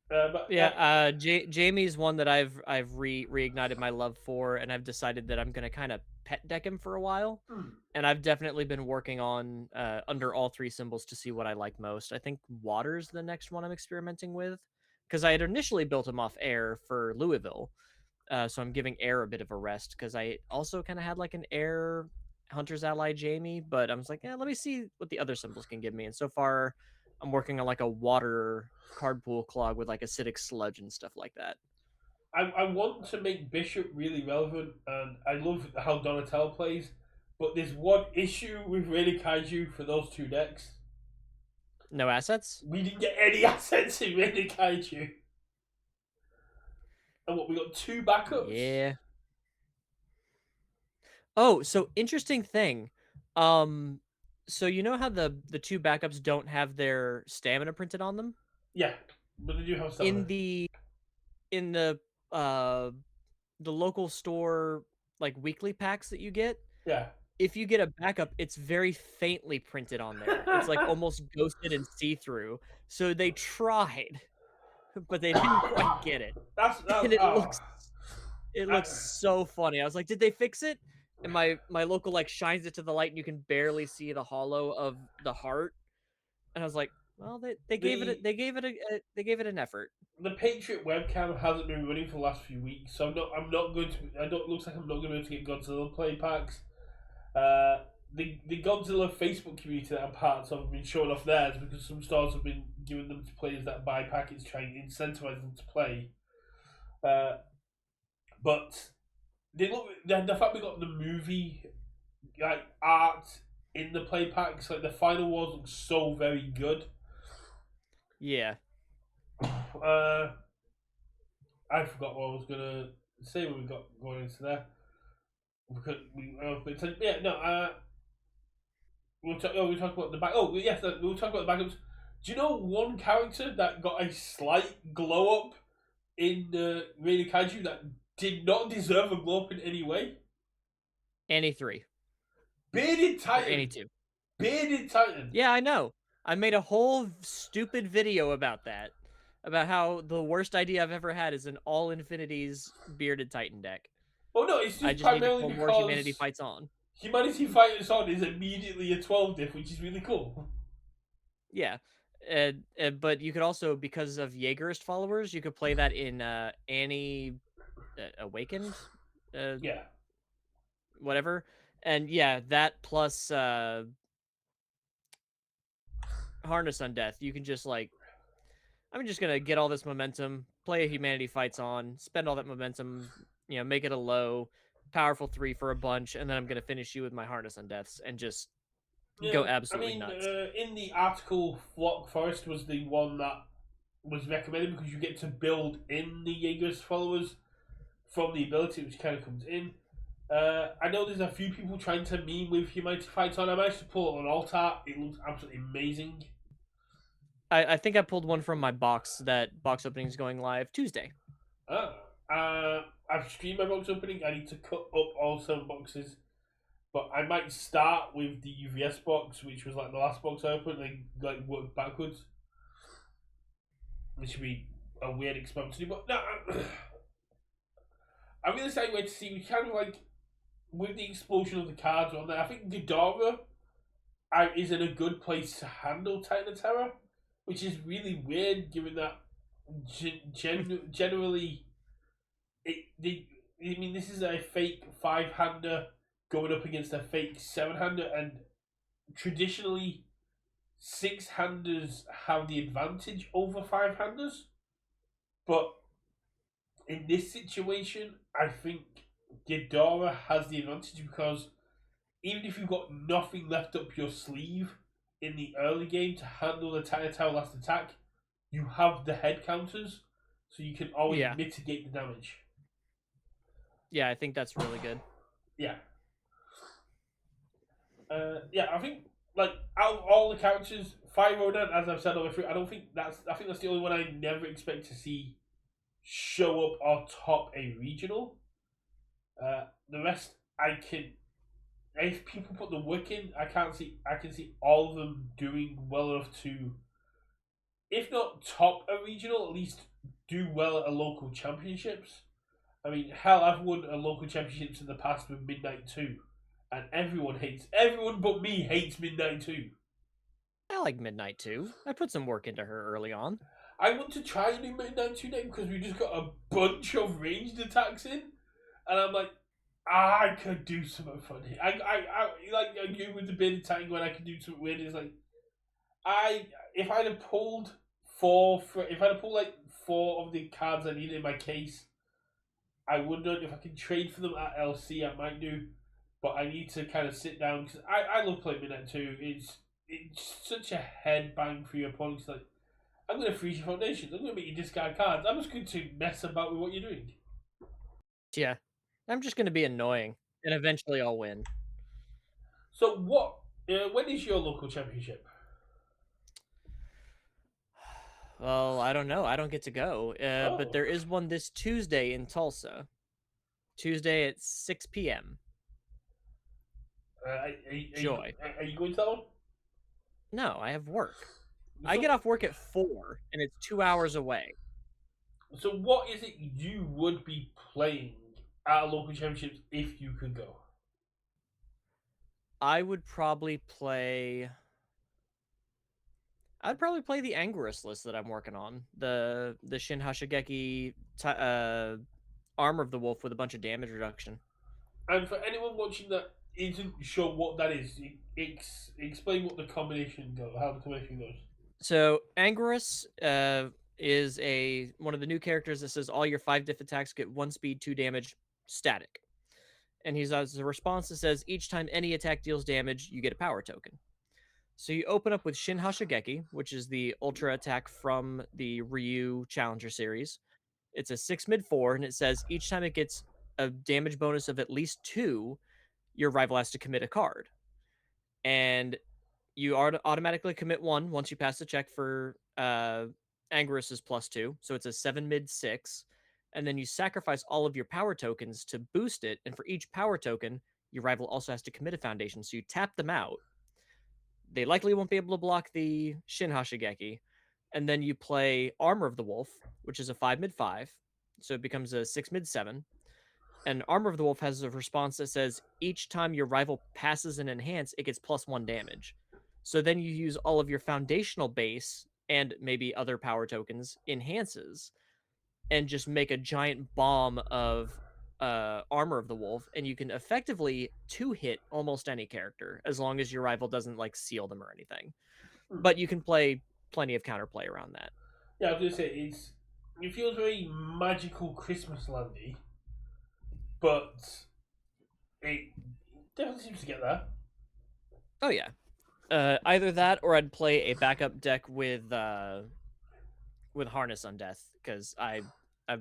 But Yeah, Jamie's one that I've reignited my love for, and I've decided that I'm gonna kind of pet deck him for a while. hmm, And I've definitely been working on under all three symbols to see what I like most. I think water's the next one I'm experimenting with because I had initially built him off air for Louisville, so I'm giving air a bit of a rest because I also kind of had like an air hunter's ally Jamie, but I was like, yeah, let me see what the other symbols can give me. And so far, I'm working on like a water card pool clog with like acidic sludge and stuff like that. I want to make Bishop really relevant, and I love how Donatello plays, but there's one issue with Rainy Kaiju for those two decks. No assets? We didn't get any assets in Rainy Kaiju. And what, we got two backups? Yeah. Oh, so interesting thing. Um, so you know how the two backups don't have their stamina printed on them? Yeah, but they do have In stamina. the in uh the local store like weekly packs that you get, Yeah. if you get a backup, it's very faintly printed on there. It's like almost ghosted and see-through. So they tried, but they didn't quite get it. That's And it I, looks so funny. I was like, "Did they fix it?" And my local, like, shines it to the light, and you can barely see the hollow of the heart, and I was like, "Well, they gave it a the they gave it an effort." the Patriot webcam hasn't been running for the last few weeks, so I'm not going to. I don't. Looks like I'm not going to be able to get Godzilla play packs. The Godzilla Facebook community that I'm part of have been showing off theirs because some stores have been giving them to players that buy packets, trying to incentivize them to play. Uh, but they look the fact we got the movie like art in the play packs, like the final wars look so very good. Yeah. Uh, I forgot what I was gonna say when we got going into there. Because yeah, no, we talk about the back. Oh, yes, we'll talk about the backups. Do you know one character that got a slight glow up in Rainy Kaiju that did not deserve a glow up in any way? Annie 3 Bearded or Annie Titan. 2. Bearded Titan. Yeah, I know. I made a whole stupid video about that, about how the worst idea I've ever had is an all infinities bearded titan deck. Oh no, it's I just just need to primarily pull more humanity because fights on. Humanity Fighters on is immediately a 12 diff, which is really cool. Yeah. But you could also, because of Jaegerist followers, you could play that in Annie Awakened, uh, Yeah. whatever. And yeah, that plus Harness on Death. You can just like, I'm just gonna get all this momentum, play a Humanity Fights on, spend all that momentum, make it a low, powerful 3 for a bunch, and then I'm gonna finish you with my Harness on Deaths and just Yeah, go I absolutely mean, nuts. in the article, Flock Forest was the one that was recommended because you get to build in the Jaeger's followers from the ability, which kind of comes in. I know there's a few people trying to meme with Humanity Fights on. I managed to pull it on Altar. It looks absolutely amazing. I think I pulled one from my box. That box opening is going live Tuesday. Uh, I've streamed my box opening. I need to cut up all 7 boxes. But I might start with the UVS box, which was like the last box I opened, and like work backwards. Which would be a weird experiment to do, but no. I'm really excited to see. We kind of like with the explosion of the cards on there. I think Ghidorah is in a good place to handle Titan of Terror, which is really weird given that generally I mean, this is a fake five-hander going up against a fake seven-hander, and traditionally, six-handers have the advantage over five-handers. But in this situation, I think Ghidorah has the advantage because even if you've got nothing left up your sleeve in the early game to handle the Titan last attack, you have the head counters, so you can always Yeah. mitigate the damage. Yeah, I think that's really good. Yeah. Yeah, I think like out of all the characters, Fire Rodan, as I've said over through, I think that's the only one I never expect to see show up or top a regional. The rest I can, if people put the work in, I can see all of them doing well enough to, if not top a regional, at least do well at a local championships. I mean, hell, I've won a local championships in the past with Midnight 2, and everyone but me hates Midnight 2. I like Midnight too. I put some work into her early on. I want to try a new Midnight 2 deck because we just got a bunch of ranged attacks in, and I'm like, I could do something funny. I like you with the bid attacking when I could do something weird. Is like, if I'd have pulled if I'd have pulled like four of the cards I needed in my case, I wouldn't. If I can trade for them at LC, I might do. But I need to kind of sit down because I love playing Midnight 2. It's such a head bang for your opponents. Like, I'm going to freeze your foundations. I'm going to make you discard cards. I'm just going to mess about with what you're doing. Yeah. I'm just gonna be annoying, and eventually I'll win. So what? When is your local championship? Well, I don't know. I don't get to go. But Oh, there is one this Tuesday in Tulsa. Tuesday at 6 p.m. Joy. are you going to that one? No, I have work. I So get off work at 4, and it's 2 hours away. so what is it you would be playing at a local championships if you could go? I would probably play. I'd probably play the Anguirus list that I'm working on. The Shin Hashigeki Armor of the Wolf with a bunch of damage reduction. And for anyone watching that isn't sure what that is, explain what the combination goes, how the combination goes. So Anguirus is one of the new characters that says all your 5 diff attacks get 1 speed, 2 damage, static. And he has a response that says each time any attack deals damage, you get a power token. So you open up with Shin Hashigeki, which is the ultra attack from the Ryu Challenger series. It's a 6 mid 4, and it says each time it gets a damage bonus of at least 2, your rival has to commit a card. And you automatically commit 1 once you pass the check for Anguirus' +2. So it's a 7 mid 6. And then you sacrifice all of your power tokens to boost it. And for each power token, your rival also has to commit a foundation. So you tap them out. They likely won't be able to block the Shin Hashigeki. And then you play Armor of the Wolf, which is a 5 mid 5. So it becomes a 6 mid 7. And Armor of the Wolf has a response that says each time your rival passes an enhance, it gets +1 damage. So then you use all of your foundational base and maybe other power tokens, enhances, and just make a giant bomb of Armor of the Wolf, and you can effectively 2-hit almost any character as long as your rival doesn't like seal them or anything. Hmm. But you can play plenty of counterplay around that. Yeah, I was gonna say it feels very magical Christmas landy, but it definitely seems to get there. Oh yeah. Either that or I'd play a backup deck with Harness on Death, because I've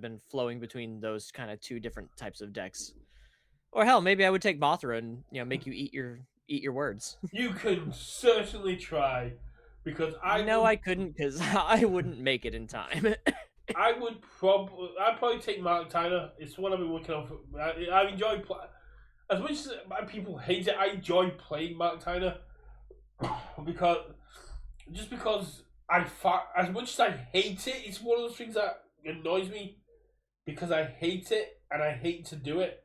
been flowing between those kind of 2 different types of decks. Or hell, maybe I would take Mothra and make you eat your words. You can certainly try, because No, I couldn't, because I wouldn't make it in time. I'd probably take Mark Tyler. It's one I've been working on. I enjoy as much as people hate it. I enjoy playing Mark Tyler because as much as I hate it, it's one of those things that annoys me because I hate it. and I hate to do it,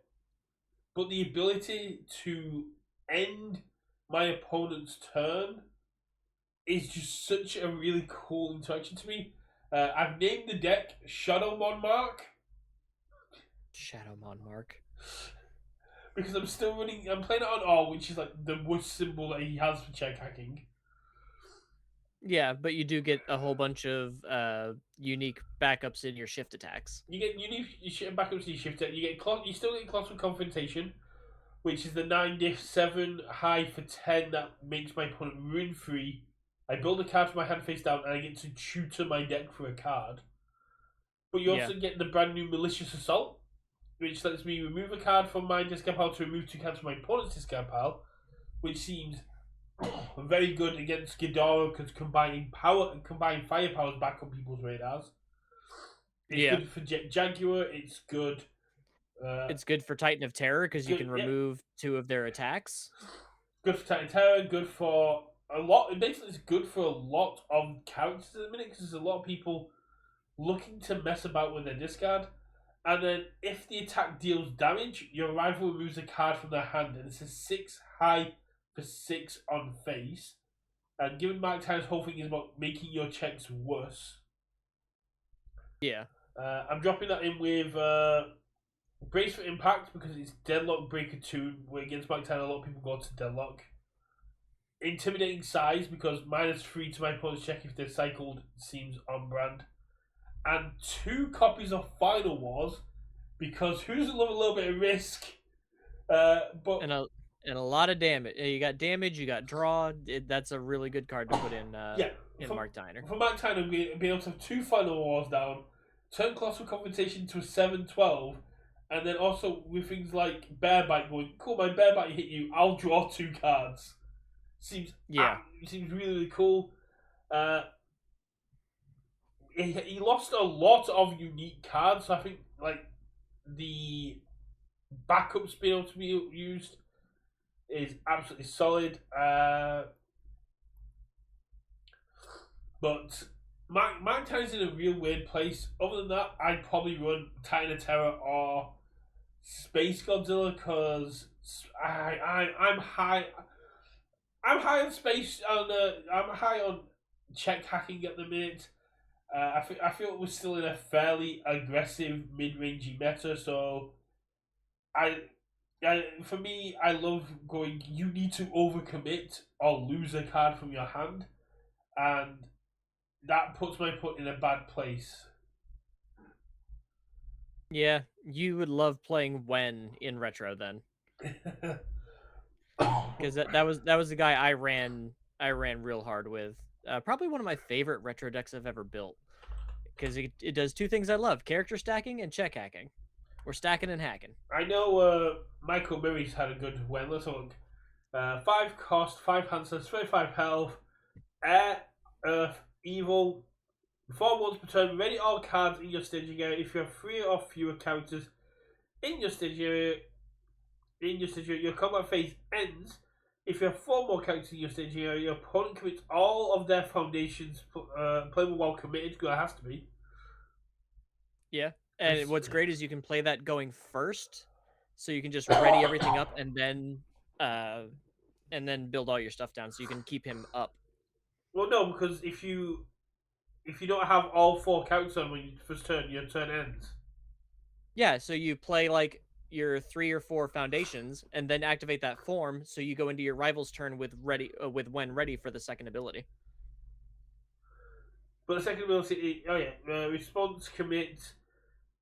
but the ability to end my opponent's turn is just such a really cool interaction to me. I've named the deck Shadow Monarch Shadow Monarch. because I'm still running. I'm playing it on all, which is like the worst symbol that he has for check hacking. Yeah, but you do get a whole bunch of unique backups in your shift attacks. You need you shit back up to your shifter. You still get colossal confrontation, which is the 9-7 high for 10 that makes my opponent ruin free. I build a card from my hand face down and I get to tutor my deck for a card. But you Yeah. also get the brand new Malicious Assault, which lets me remove a card from my discard pile to remove 2 cards from my opponent's discard pile, which seems very good against Ghidorah because combining firepower back on people's radars. It's Yeah. good for Jaguar. It's good. It's good for Titan of Terror because you Good. can Yeah. remove 2 of their attacks. Good for Titan Terror. Good for a lot. Basically, it's good for a lot of characters at the minute because there's a lot of people looking to mess about with their discard. And then, if the attack deals damage, your rival removes a card from their hand, and it's a 6 high for 6 on face. And given Mark Time's whole thing is about making your checks worse, Yeah. I'm dropping that in with Brace for Impact because it's Deadlock Breaker 2, where against Mark Time, a lot of people go to Deadlock. Intimidating Size because -3 to my opponent's check if they're cycled seems on brand. And 2 copies of Final Wars because who doesn't love a little bit of risk? But And a lot of damage. You got damage, you got draw. That's a really good card to put yeah, in for, Mark Diner. for Mark Tyner being able to have 2 Final Wars down, turn Colossal Confrontation to a 7-12, and then also with things like Bear Bite going, cool, my Bear Bite hit you, I'll draw 2 cards. Seems seems really, really cool. He lost a lot of unique cards. So I think like the backups being able to be used is absolutely solid. But Mike Titan's in a real weird place. Other than that, I'd probably run Titan of Terror or Space Godzilla because I'm high. I'm high on space on I'm high on check hacking at the minute. I feel we're still in a fairly aggressive mid-rangey meta, so for me, I love going. You need to overcommit or lose a card from your hand, and that puts my foot in a bad place. Yeah, you would love playing Wen in retro then, because that was the guy I ran real hard with. Probably one of my favorite retro decks I've ever built because it does 2 things I love: character stacking and check hacking, or stacking and hacking. I know Michael Murray's had a good win. Let's look. 5 cost, 5 Hansons, 25 health, Air, Earth, Evil. 4 months per turn, ready all cards in your staging area. If you have 3 or fewer characters in your staging area, your combat phase ends. If you have 4 more characters in your staging area, your opponent commits all of their foundations, playable while committed, because it has to be. Yeah, and what's great is you can play that going first, so you can just ready everything up uh, and then build all your stuff down, so you can keep him up. Well, no, because if you don't have all 4 characters on when you first turn, your turn ends. Yeah, so you play like your 3 or 4 foundations, and then activate that form, so you go into your rival's turn with when ready for the second ability. But the second ability, response commit.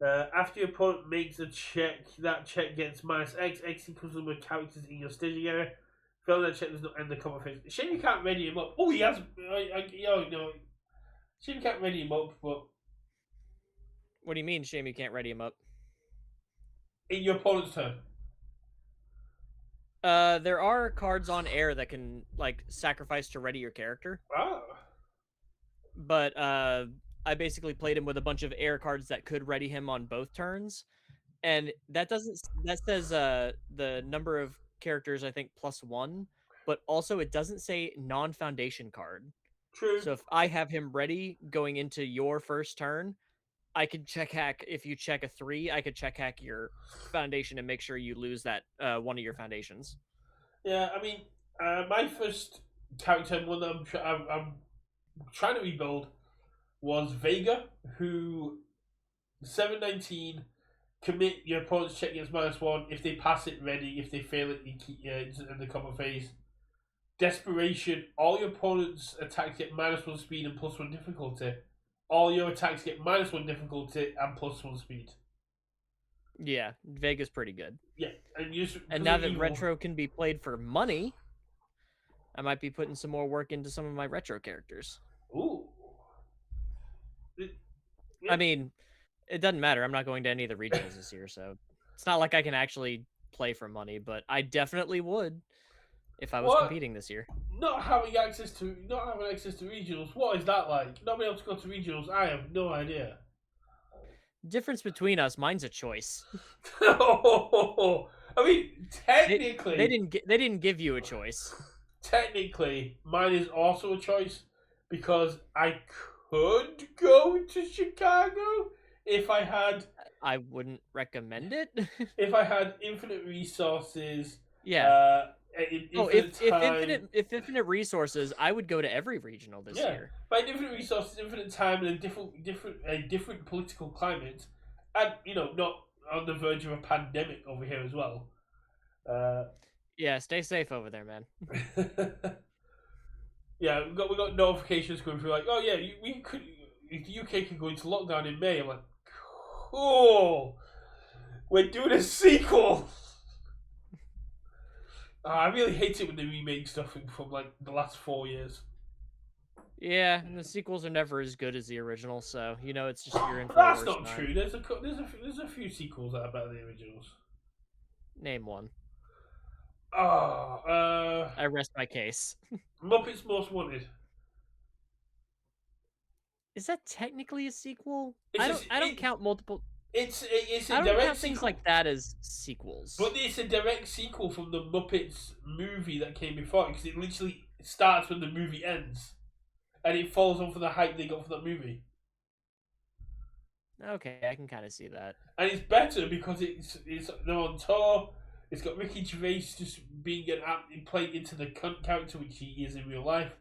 After your opponent makes a check, that check gets -X. X equals the number of characters in your staging area. Failing that check does not end the combat phase. Shame you can't ready him up. Oh, he has. Shame you can't ready him up, but What do you mean, shame you can't ready him up? in your opponent's turn. There are cards on air that can like sacrifice to ready your character, Ah, but I basically played him with a bunch of air cards that could ready him on both turns, and that says the number of characters I think +1, but also it doesn't say non-foundation card. true. So if I have him ready going into your first turn, I could check hack if you check a 3, I could check hack your foundation and make sure you lose that one of your foundations. Yeah, I mean, my first character, one that I'm trying to rebuild, was Vega, who 719 commit your opponent's check gets -1. If they pass it, ready. If they fail it, you keep in the common phase. Desperation, all your opponent's attacks get -1 speed and +1 difficulty. All your attacks get -1 difficulty and +1 speed. Yeah, Vega's pretty good. Yeah, and you And because now of that evil. retro can be played for money, I might be putting some more work into some of my retro characters. Ooh. I mean, it doesn't matter. I'm not going to any of the regionals this year, so it's not like I can actually play for money, but I definitely would if I was What? competing this year. Not having access to regionals. What is that like? Not being able to go to regionals. I have no idea. Difference between us, mine's a choice. I mean, They didn't give you a choice. technically, mine is also a choice because I could go to Chicago if I had I wouldn't recommend it. if I had infinite resources. Yeah. Infinite time. If infinite resources, I would go to every regional this Yeah, year. by infinite resources, infinite time, and a different political climate, and not on the verge of a pandemic over here as well. Yeah, stay safe over there, man. Yeah, we got notifications going through like, oh yeah, we could the UK could go into lockdown in May. I'm like, cool, we're doing a sequel. I really hate it when they remake stuff from like the last 4 years. Yeah, and the sequels are never as good as the original, so it's just you're in for a That's worse not time. true. There's a few sequels that are better than the originals. Name one. I rest my case. Muppets Most Wanted. Is that technically a sequel? It's I don't count multiple. it's I a don't direct count things sequel, like that as sequels. but it's a direct sequel from the Muppets movie that came before because it literally starts when the movie ends, and it falls on for the hype they got for that movie. Okay, I can kind of see that. And it's better because they're on tour. It's got Ricky Gervais just being playing into the cunt character which he is in real life.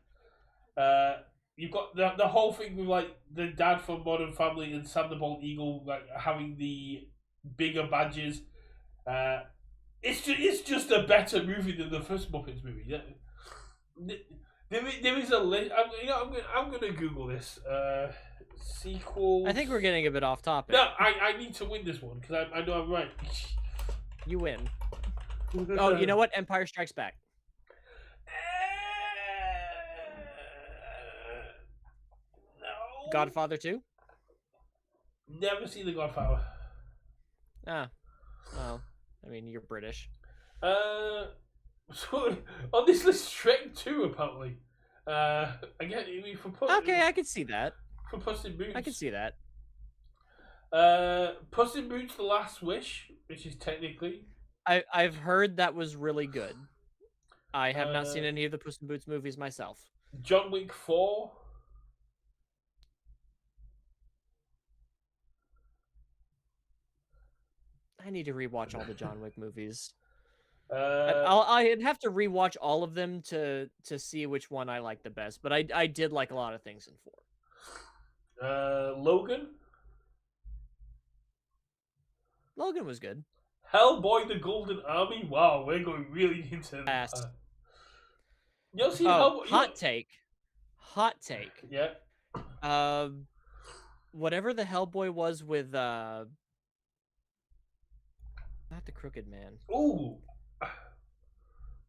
You've got the whole thing with like the dad from Modern Family and Sam the Bald Eagle like having the bigger badges. It's just a better movie than the first Muppets movie. Yeah. There is a list. I'm gonna Google this. Sequels. I think we're getting a bit off topic. No, I need to win this one because I know I'm right. You win. Oh, you know what? Empire Strikes Back. No. Godfather 2? Never seen The Godfather. Ah. Well, I mean, you're British. So on this list, Shrek 2 apparently. Again, Okay, I can see that. For Puss in Boots. I can see that. Puss in Boots: The Last Wish, which is technically. I've heard that was really good. I have not seen any of the Puss in Boots movies myself. John Wick 4. I need to rewatch all the John Wick movies. Uh, I'd have to rewatch all of them to see which one I like the best. But I did like a lot of things in 4. Logan. Logan was good. Hellboy: The Golden Army. Wow, we're going really into Fast. You'll see Hellboy. Hot take. Yeah. Whatever the Hellboy was with not the Crooked Man. Ooh.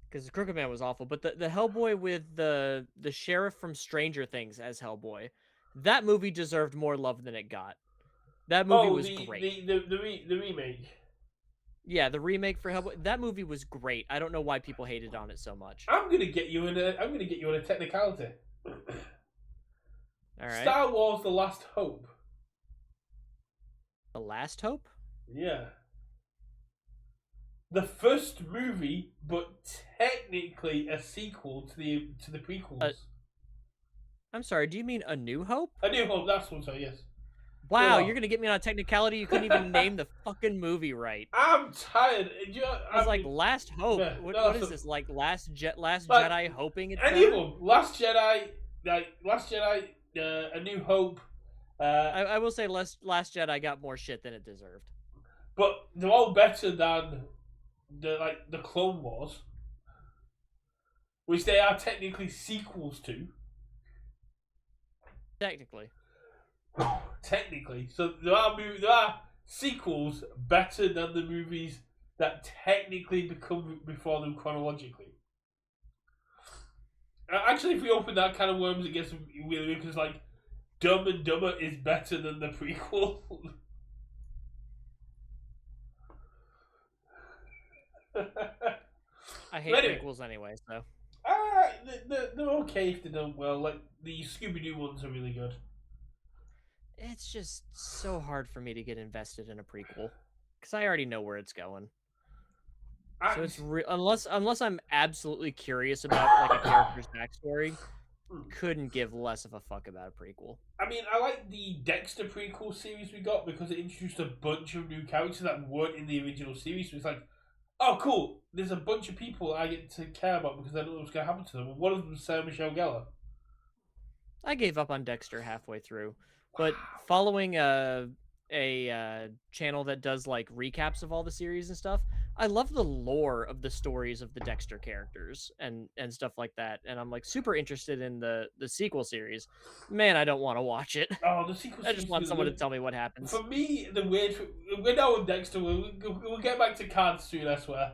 Because the Crooked Man was awful, but the Hellboy with the sheriff from Stranger Things as Hellboy, that movie deserved more love than it got. That movie was great. The remake. Yeah, the remake for Hellboy. That movie was great. I don't know why people hated on it so much. I'm gonna get you in a technicality. All right. Star Wars: The Last Hope. The Last Hope? Yeah. The first movie, but technically a sequel to the prequels. I'm sorry. Do you mean A New Hope? A New Hope. That's one. Sorry, yes. Wow, you're Oh, gonna get me on a technicality you couldn't even name the fucking movie right. I'm tired. I was I like, mean, Last Hope. no, What no, is so, this? Like Last like Jedi hoping it's any of better? them. Last Jedi, A New Hope, uh, I will say Last Jedi got more shit than it deserved. but they're all better than the Clone Wars, which they are technically sequels to. Technically. Technically, so there are sequels better than the movies that technically become before them chronologically. Actually, if we open that kind of worms, it gets really weird because like Dumb and Dumber is better than the prequel. I hate Anyway, prequels anyway, so they're okay if they done well. Like the Scooby Doo ones are really good. it's just so hard for me to get invested in a prequel because I already know where it's going. I, So it's unless I'm absolutely curious about like a character's backstory, couldn't give less of a fuck about a prequel. I mean, I like the Dexter prequel series we got because it introduced a bunch of new characters that weren't in the original series. So it's like, oh, cool. There's a bunch of people I get to care about because I don't know what's going to happen to them. And one of them is Sarah Michelle Gellar. I gave up on Dexter halfway through, but following a channel that does like recaps of all the series and stuff, I love the lore of the stories of the Dexter characters and stuff like that. And I'm like super interested in the sequel series. Man, I don't want to watch it. Oh, the sequel I just series is want really someone to good. tell me what happens. For me, we're now with Dexter. We'll get back to cards soon, I swear.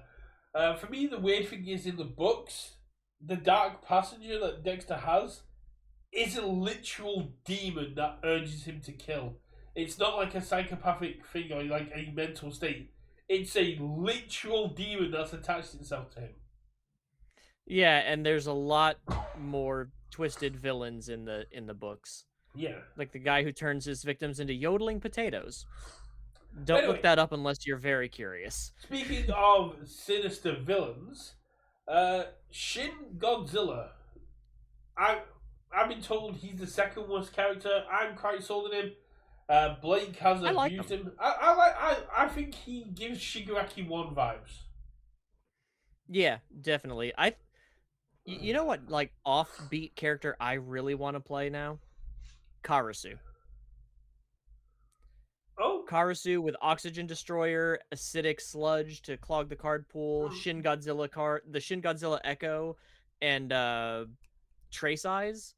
For me, the weird thing is in the books, the dark passenger that Dexter has is a literal demon that urges him to kill. It's not like a psychopathic thing or like a mental state. It's a literal demon that's attached itself to him. Yeah, and there's a lot more twisted villains in the books. Yeah. Like the guy who turns his victims into yodeling potatoes. Don't look Anyway, that up unless you're very curious. speaking of sinister villains, Shin Godzilla. I've been told he's the second worst character. I'm quite sold on him. Blake has I like abused him. him. I think he gives Shigaraki 1 vibes. Yeah, definitely. You know what like offbeat character I really want to play now? Karasu. Oh, Karasu with Oxygen Destroyer, Acidic Sludge to clog the card pool, the Shin Godzilla Echo, and Trace Eyes.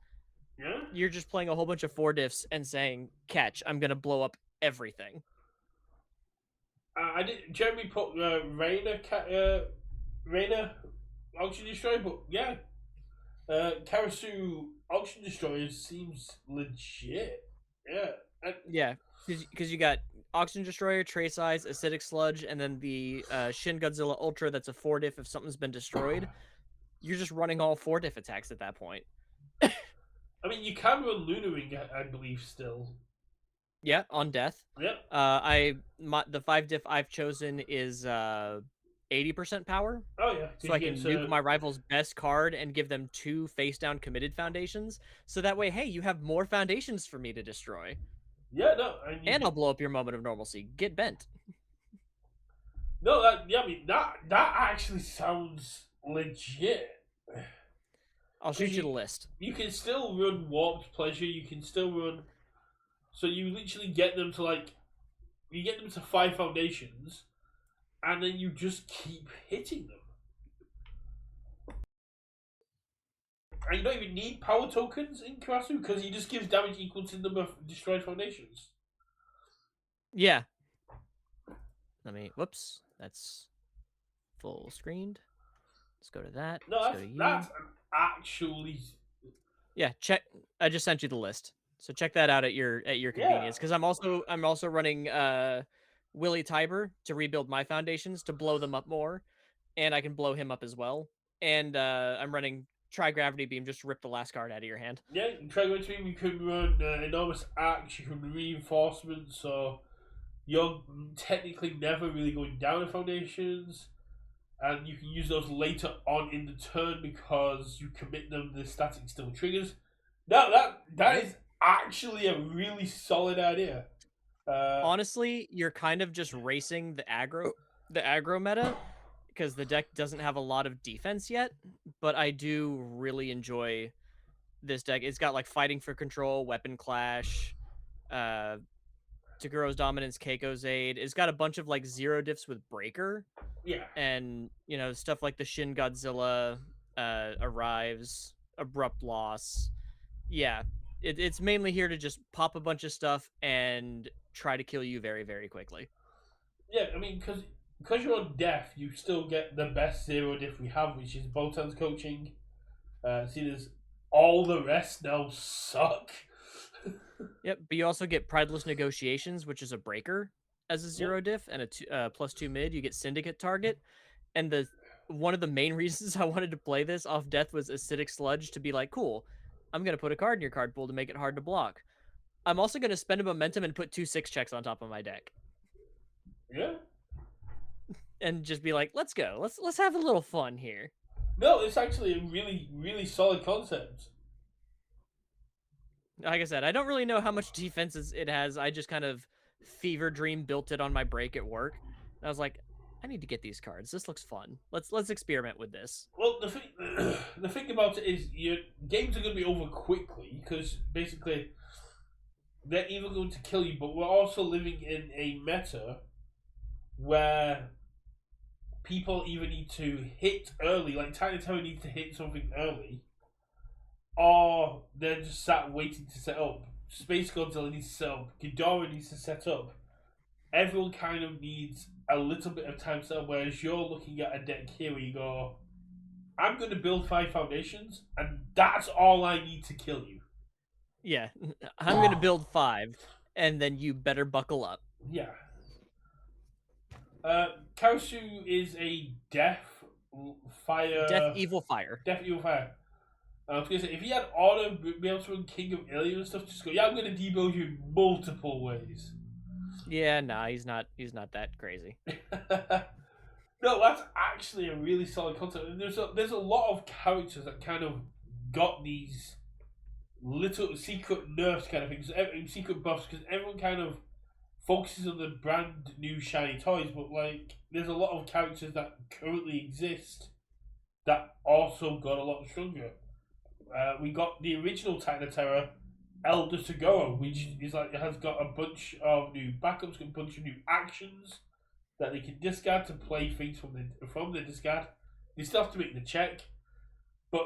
yeah. You're just playing a whole bunch of 4-diffs and saying, "Catch, I'm gonna blow up everything." I did. Jeremy put Rainer Oxygen Destroyer, but yeah, Karasu Oxygen Destroyer seems legit. Yeah. Yeah, because you got Oxygen Destroyer, Trace Eyes, Acidic Sludge, and then the Shin Godzilla Ultra that's a 4-diff if something's been destroyed. You're just running all 4-diff attacks at that point. I mean, you can run Lunar Ring, I believe, still. Yeah, on death. Yep. The 5-diff I've chosen is 80% power. Oh yeah. So I can nuke my rival's best card and give them 2 face-down committed foundations. So that way, hey, you have more foundations for me to destroy. Yeah, no. And I'll blow up your moment of normalcy. Get bent. No, I mean that actually sounds legit. I'll shoot you the list. You can still run Warped Pleasure. You can still run. So you literally get them to you get them to 5 foundations, and then you just keep hitting them. And you don't even need power tokens in Karasu because he just gives damage equal to the number of destroyed foundations. Yeah. Whoops, that's full screened. Let's go to that. No, that's actually. Yeah, check. I just sent you the list, so check that out at your convenience. Because I'm also running Willie Tiber to rebuild my foundations to blow them up more, and I can blow him up as well. And I'm running Tri-Gravity Beam just to rip the last card out of your hand. Yeah, Tri-Gravity Beam, you can run Enormous Axe, you can Reinforcement, so you're technically never really going down in foundations, and you can use those later on in the turn because you commit them, the static still triggers. Now that is actually a really solid idea. Honestly, you're kind of just racing the aggro meta because the deck doesn't have a lot of defense yet, but I do really enjoy this deck. It's got like fighting for control, weapon clash, uh Taguro's dominance, Keiko's aid. It's got a bunch of like zero diffs with breaker yeah, and stuff like the Shin Godzilla arrives, abrupt loss. Yeah. It's mainly here to just pop a bunch of stuff and try to kill you very, very quickly. yeah. I mean, because you're on deaf, you still get the best zero diff we have, which is Botan's coaching. See, there's all the rest now suck. Yep, but you also get Prideless Negotiations, which is a breaker as a Yep. zero diff and a +2 mid. You get Syndicate target, and the one of the main reasons I wanted to play this off death was Acidic Sludge to be like, cool. I'm gonna put a card in your card pool to make it hard to block. I'm also gonna spend a momentum and put 2 6 checks on top of my deck, Yeah. and just be like, let's go. Let's have a little fun here. No, it's actually a really, really solid concept. Like I said, I don't really know how much defenses it has. I just kind of fever dream built it on my break at work. And I was like, I need to get these cards. This looks fun. Let's experiment with this. Well, the thing, the thing about it is, your games are going to be over quickly because basically they're either going to kill you, but we're also living in a meta where people either need to hit early, like Tiny Tower needs to hit something early, or they're just sat waiting to set up. Space Godzilla needs to set up. Ghidorah needs to set up. Everyone kind of needs a little bit of time to set up, whereas you're looking at a deck here where you go, I'm going to build 5 foundations, and that's all I need to kill you. Yeah, I'm gonna build 5, and then you better buckle up. Yeah. Karasu is a deaf Death, fire. evil, fire. Deaf evil fire. I was gonna say, if he had auto be able to run King of Ilium and stuff, just go, yeah, I'm gonna debuild you in multiple ways. Yeah, nah, he's not. He's not that crazy. No, that's actually a really solid concept. And there's a lot of characters that kind of got these little secret nerfs kind of things, secret buffs, because everyone kind of focuses on the brand new shiny toys, but like there's a lot of characters that currently exist that also got a lot stronger. We got the original Terror, Elder Segura, which is like has got a bunch of new backups, got a bunch of new actions that they can discard to play things from the discard. They still have to make the check, but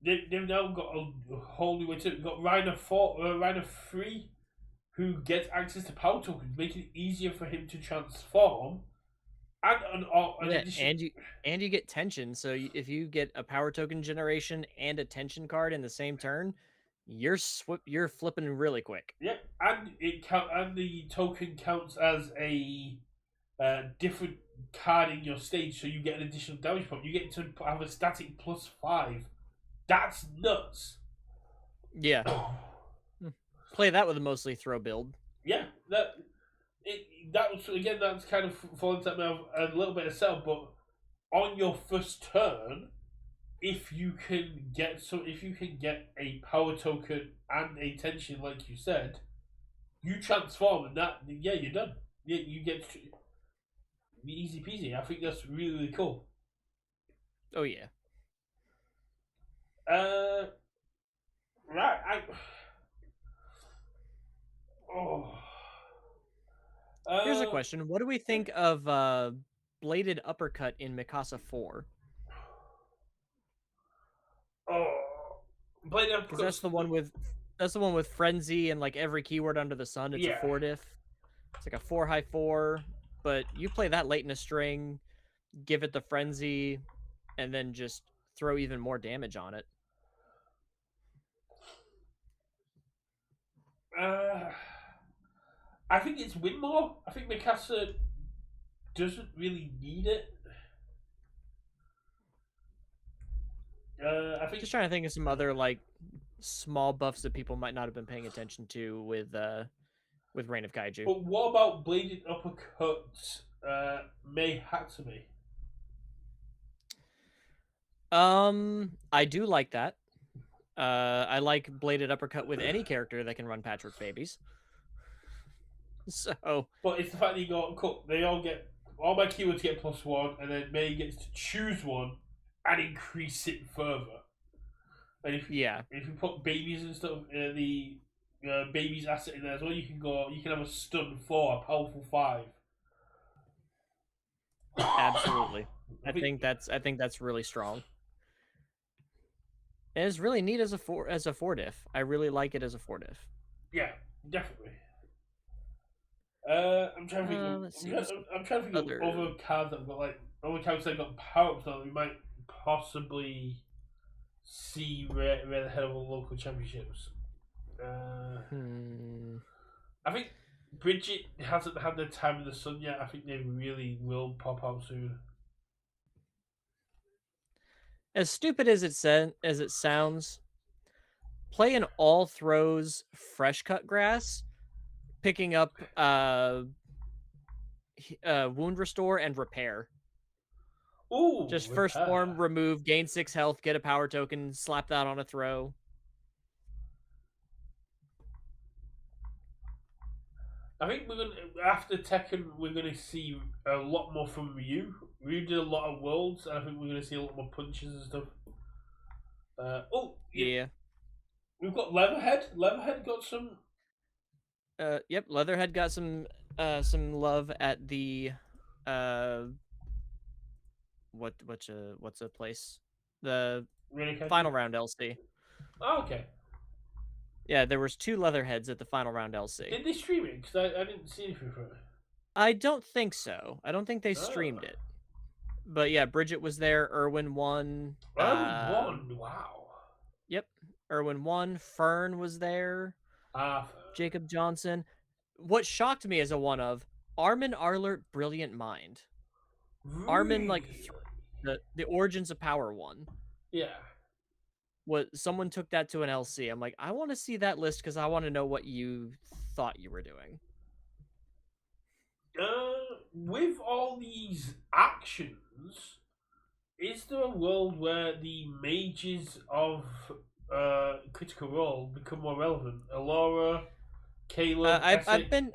they've now got a whole new way to it. We've got Rhino 3, who gets access to power tokens, making it easier for him to transform. And an Yeah, addition, and you get tension. So if you get a power token generation and a tension card in the same turn, you're flipping really quick. yeah, and and the token counts as a different card in your stage, so you get an additional damage point. You get to have a static +5. That's nuts. Yeah. Play that with a mostly throw build. Yeah, that was again. That's kind of falling into a little bit of sell, but on your first turn, if you can get a power token and a tension, like you said, you transform, and that you're done. Yeah, you get easy peasy. I think that's really really cool. Oh yeah. Uh, right. Oh. Here's a Uh. question. What do we think of bladed uppercut in Mikasa 4? Oh. Blade Because that's uppercuts. the one with frenzy and like every keyword under the sun. It's a Yeah. 4 diff. It's like a 4/4, but you play that late in a string, give it the frenzy, and then just throw even more damage on it. Uh. I think it's win more. I think Mikasa doesn't really need it. I think. Just trying to think of some other like small buffs that people might not have been paying attention to with Reign of Kaiju. But what about bladed uppercuts? Mei Hatsumi. I do like that. I like bladed uppercut with any character that can run patchwork babies. So But it's the fact that you got cut. They all get all my keywords get +1, and then May gets to choose one and increase it further. And yeah, if you put babies and stuff, the babies asset in there as well, you can go. You can have a stun 4, a powerful 5. absolutely. I think I think that's really strong. And it's really neat as a four diff. I really like it as a four diff. yeah, definitely. I'm trying to think. Let's see what's I'm trying to think of other. other cards that have got like other cards that have got power ups that we might possibly see rear the head of local championships. Uh, Hmm. I think Bridget hasn't had the time in the sun yet. I think they really will pop out soon. As stupid as as it sounds, play an all throws fresh cut grass, picking up wound restore and repair. Ooh, Just first form, repair. remove, gain 6 health, get a power token, slap that on a throw. I think we're gonna after Tekken we're gonna see a lot more from Ryu. Ryu did a lot of worlds, and I think we're gonna see a lot more punches and stuff. Oh, yeah, Yeah. we've got Leatherhead. Leatherhead got some. Yep, Leatherhead got some love at the uh what's a place? The Really final catchy. round LC. Oh, okay. Yeah, there was 2 Leatherheads at the final round LC. Did they stream it? Because I didn't see anything from it. I don't think so. I don't think they streamed Oh. it. But yeah, Bridget was there, Irwin won. Irwin won. Wow. Yep, Irwin won. Fern was there. Ah, Jacob Johnson. What shocked me as a one of Armin Arlert, Brilliant Mind. Armin like really? the Origins of Power one. Yeah. What someone took that to an LC. I'm like, I want to see that list because I want to know what you thought you were doing. With all these actions, is there a world where the mages of Critical Role become more relevant? Alora, Caleb, Essex.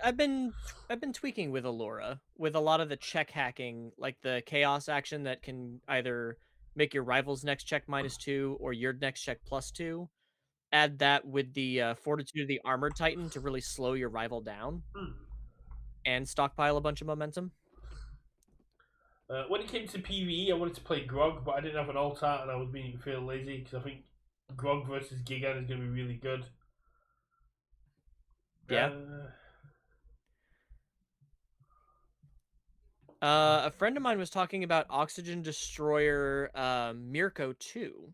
I've been tweaking with Allura with a lot of the check hacking, like the chaos action that can either make your rival's next check -2 or your next check +2. Add that with the fortitude of the armored titan to really slow your rival down Hmm. and stockpile a bunch of momentum. When it came to PvE, I wanted to play Grog, but I didn't have an altar, and I was being feeling lazy because I think Grog versus Gigan is going to be really good. Yeah. Uh, A friend of mine was talking about Oxygen Destroyer Mirko 2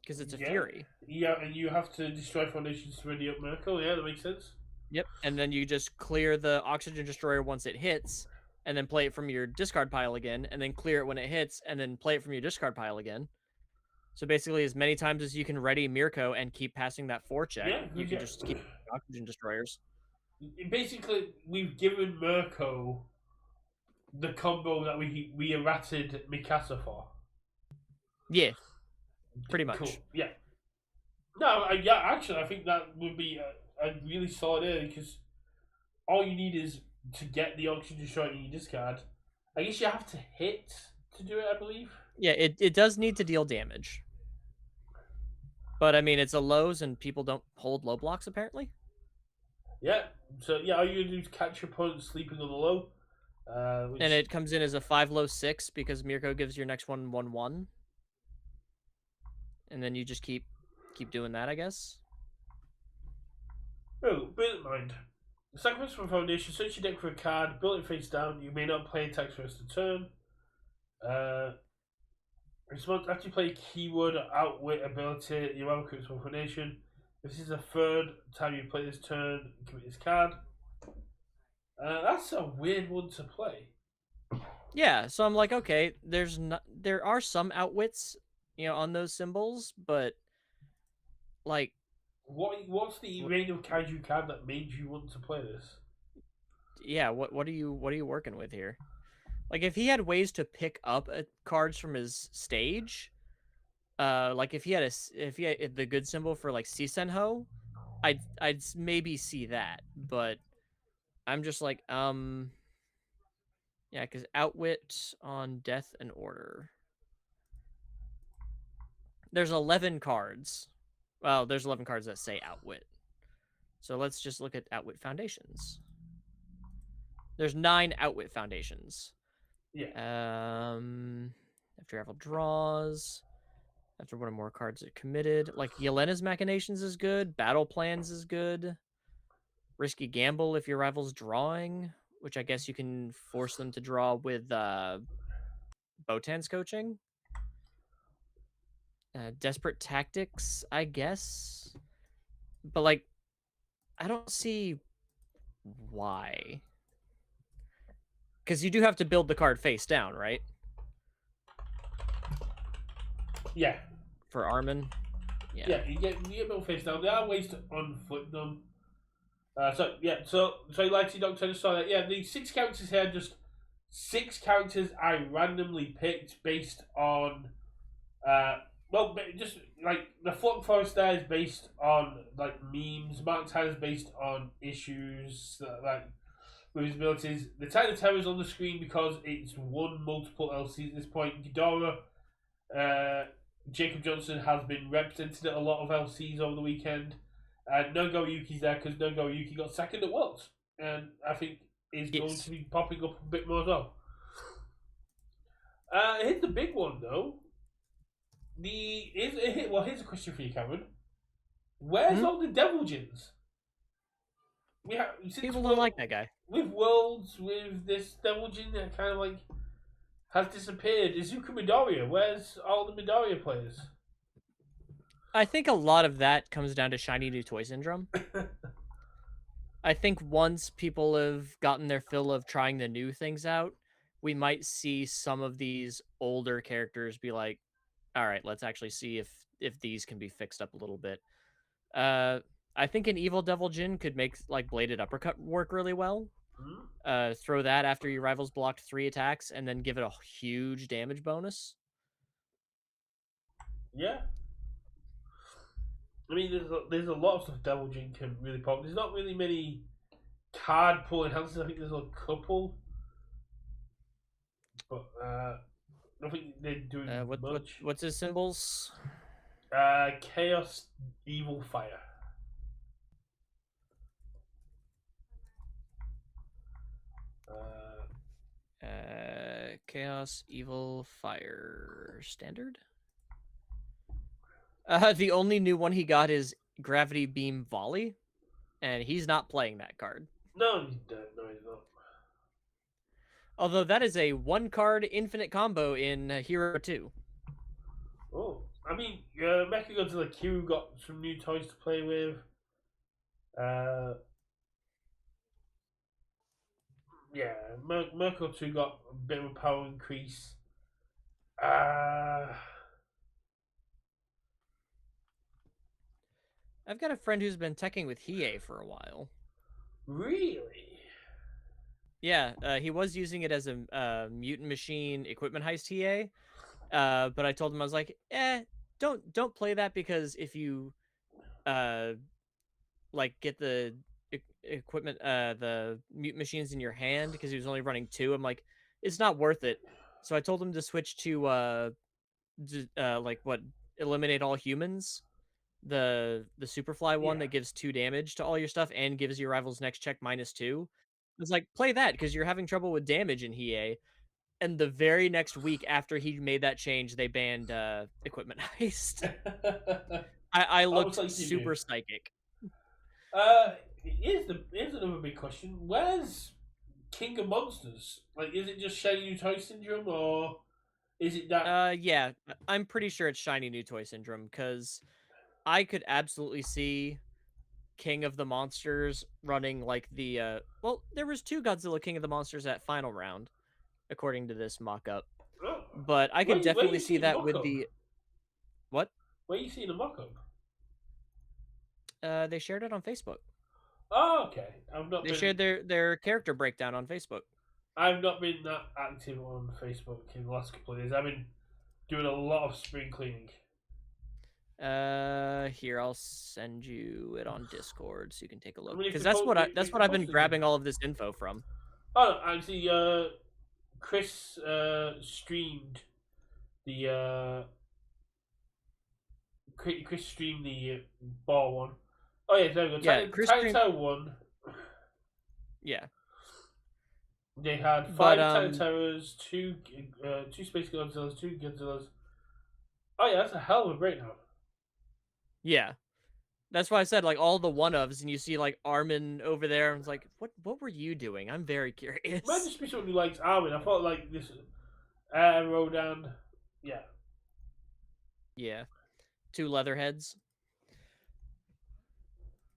because it's a yeah, Fury. yeah, and you have to destroy foundations to ready up Miracle. Yeah, that makes sense. Yep, and then you just clear the Oxygen Destroyer once it hits, and then play it from your discard pile again, and then clear it when it hits, and then play it from your discard pile again. So basically, as many times as you can ready Mirko and keep passing that 4 check, Yeah, you because can just keep Oxygen Destroyers. basically we've given Mirko the combo that we errated Mikasa for. Yeah, pretty much. Cool. Yeah. No, yeah. Actually, I think that would be a really solid area because all you need is to get the oxygen destroyer in your discard. I guess you have to hit to do it. I believe. Yeah, it does need to deal damage. But I mean, it's a lows and people don't hold low blocks apparently. Yeah. So yeah, all you do is catch your opponent sleeping on the low. And Which it comes in as a 5 low 6 because Mirko gives your next one 1/1. And then you just keep doing that, I guess. oh, bear in mind. Sacrifice from Foundation. Search your deck for a card. Build it face down. You may not play attacks for the rest of the turn. Response after you play keyword or outwit ability, you have a quick foundation. If this is the third time you play this turn, commit this card. That's a weird one to play. Yeah, so I'm like, okay, there are some outwits, on those symbols, but like, What's the Reign of Kaiju card that made you want to play this? yeah, what are you working with here? Like, if he had ways to pick up cards from his stage, like if he had the good symbol for like Sisenho, I'd maybe see that, but I'm just like, yeah, because outwit on death and order. There's 11 cards. Well, there's 11 cards that say outwit. So let's just look at outwit foundations. There's 9 outwit foundations. Yeah. After travel draws. After one or more cards are committed. Like Yelena's Machinations is good. Battle Plans is good. Risky Gamble if your rival's drawing, which I guess you can force them to draw with Botan's coaching. Desperate Tactics, I guess. But like, I don't see why. Because you do have to build the card face down, right? Yeah. For Armin. Yeah. Yeah, you get middle face down. There are ways to unflip them. So like you Doctor just saw that. Yeah, the 6 characters here are just 6 characters I randomly picked based on just like the Flock Forest there is based on like memes. Mark Tyler's based on issues like with his abilities. The Titan Terror is on the screen because it's won multiple LCs at this point. Ghidorah, uh, Jacob Johnson has been represented at a lot of LCs over the weekend. Nogo Yuki's there because Nogo Yuki got second at Worlds, and I think is going to Yes. be popping up a bit more as well. Here's the big one though. Here's a question for you, Cameron. Where's Hmm? all the Devil Gins? We have since People don't like that guy. with Worlds with this Devil Gin that kind of like has disappeared. Izuku Midoriya, where's all the Midoriya players? I think a lot of that comes down to shiny new toy syndrome. I think once people have gotten their fill of trying the new things out, we might see some of these older characters be like, all right, let's actually see if these can be fixed up a little bit. Uh, I think an Evil Devil Jin could make like Bladed Uppercut work really well. Hmm? Throw that after your rivals blocked 3 attacks, and then give it a huge damage bonus. Yeah. I mean, there's a lot of stuff Devil Jin can really pop. There's not really many card pulling enhancers. I think there's a couple, but I think they're doing much. What's his symbols? Chaos, Evil, Fire. Uh, Chaos, Evil, Fire, Standard. The only new one he got is Gravity Beam Volley, and he's not playing that card. no, he's dead. No, he's not. Although that is a 1-card infinite combo in Hero 2. Oh, I mean, Mecha Godzilla Q got some new toys to play with. Uh, yeah, Merkel 2 got a bit of a power increase. Uh, I've got a friend who's been teching with Hiei for a while. really? Yeah, he was using it as a mutant machine equipment heist Hiei. But I told him, I was like, don't play that, because if you like get the equipment, the mutant machines in your hand, because he was only running 2, I'm like, it's not worth it. So I told him to switch to like what, eliminate all humans, the Superfly one Yeah. that gives 2 damage to all your stuff and gives your rival's next check -2. I was like, play that because you're having trouble with damage in Hiei. And the very next week after he made that change, they banned equipment heist. I Almost looked like you do. super psychic. Here's another big question. Where's King of Monsters? Like, is it just shiny new toy syndrome, or is it that? Yeah, I'm pretty sure it's shiny new toy syndrome, because I could absolutely see King of the Monsters running like the well, there was 2 Godzilla King of the Monsters at final round, according to this mock-up. Oh, But I could where definitely you see seeing the that mock with up? the what? Where you seeing the mock up? They shared it on Facebook. Oh, okay. They shared their character breakdown on Facebook. I've not been that active on Facebook in the last couple of days. I've been doing a lot of spring cleaning. Here I'll send you it on Discord so you can take a I look mean, because that's what we that's can what I've post been it again. grabbing all of this info from. Oh, actually, Chris streamed the Chris streamed the ball one. Oh yeah, there we go. Yeah, Chris Tiny stream. Tower one. Yeah, They had but 5 Titanosaurs, two Space Godzillas, two Godzillas. Oh yeah, that's a hell of a breakdown. yeah. That's why I said like all the one ofs, and you see like Armin over there, and it's like, what were you doing? I'm very Might curious. just be someone who likes Armin. I thought like this, Rodan. Yeah, Yeah, two leatherheads.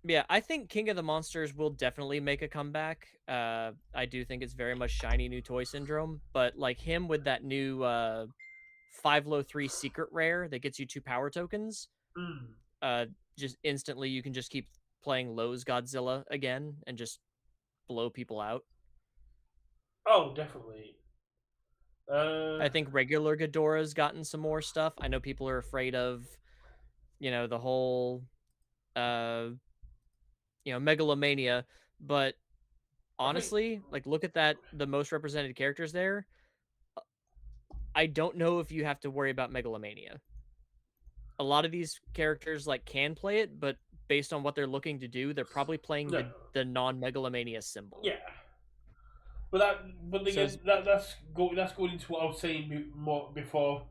Yeah, I think King of the Monsters will definitely make a comeback. I do think it's very much shiny new toy syndrome, but like him with that new 5 low 3 secret rare that gets you 2 power tokens, mm. uh, just instantly you can just keep playing Lowe's Godzilla again and just blow people out. Oh, definitely. I think regular Ghidorah's gotten some more stuff. I know people are afraid of, the whole, uh, megalomania, but I think honestly, like look at that, the most represented characters there. I don't know if you have to worry about megalomania. A lot of these characters like can play it, but based on what they're looking to do, they're probably playing no, the non-megalomania symbol. yeah, but So again, that's going into what I was saying more before.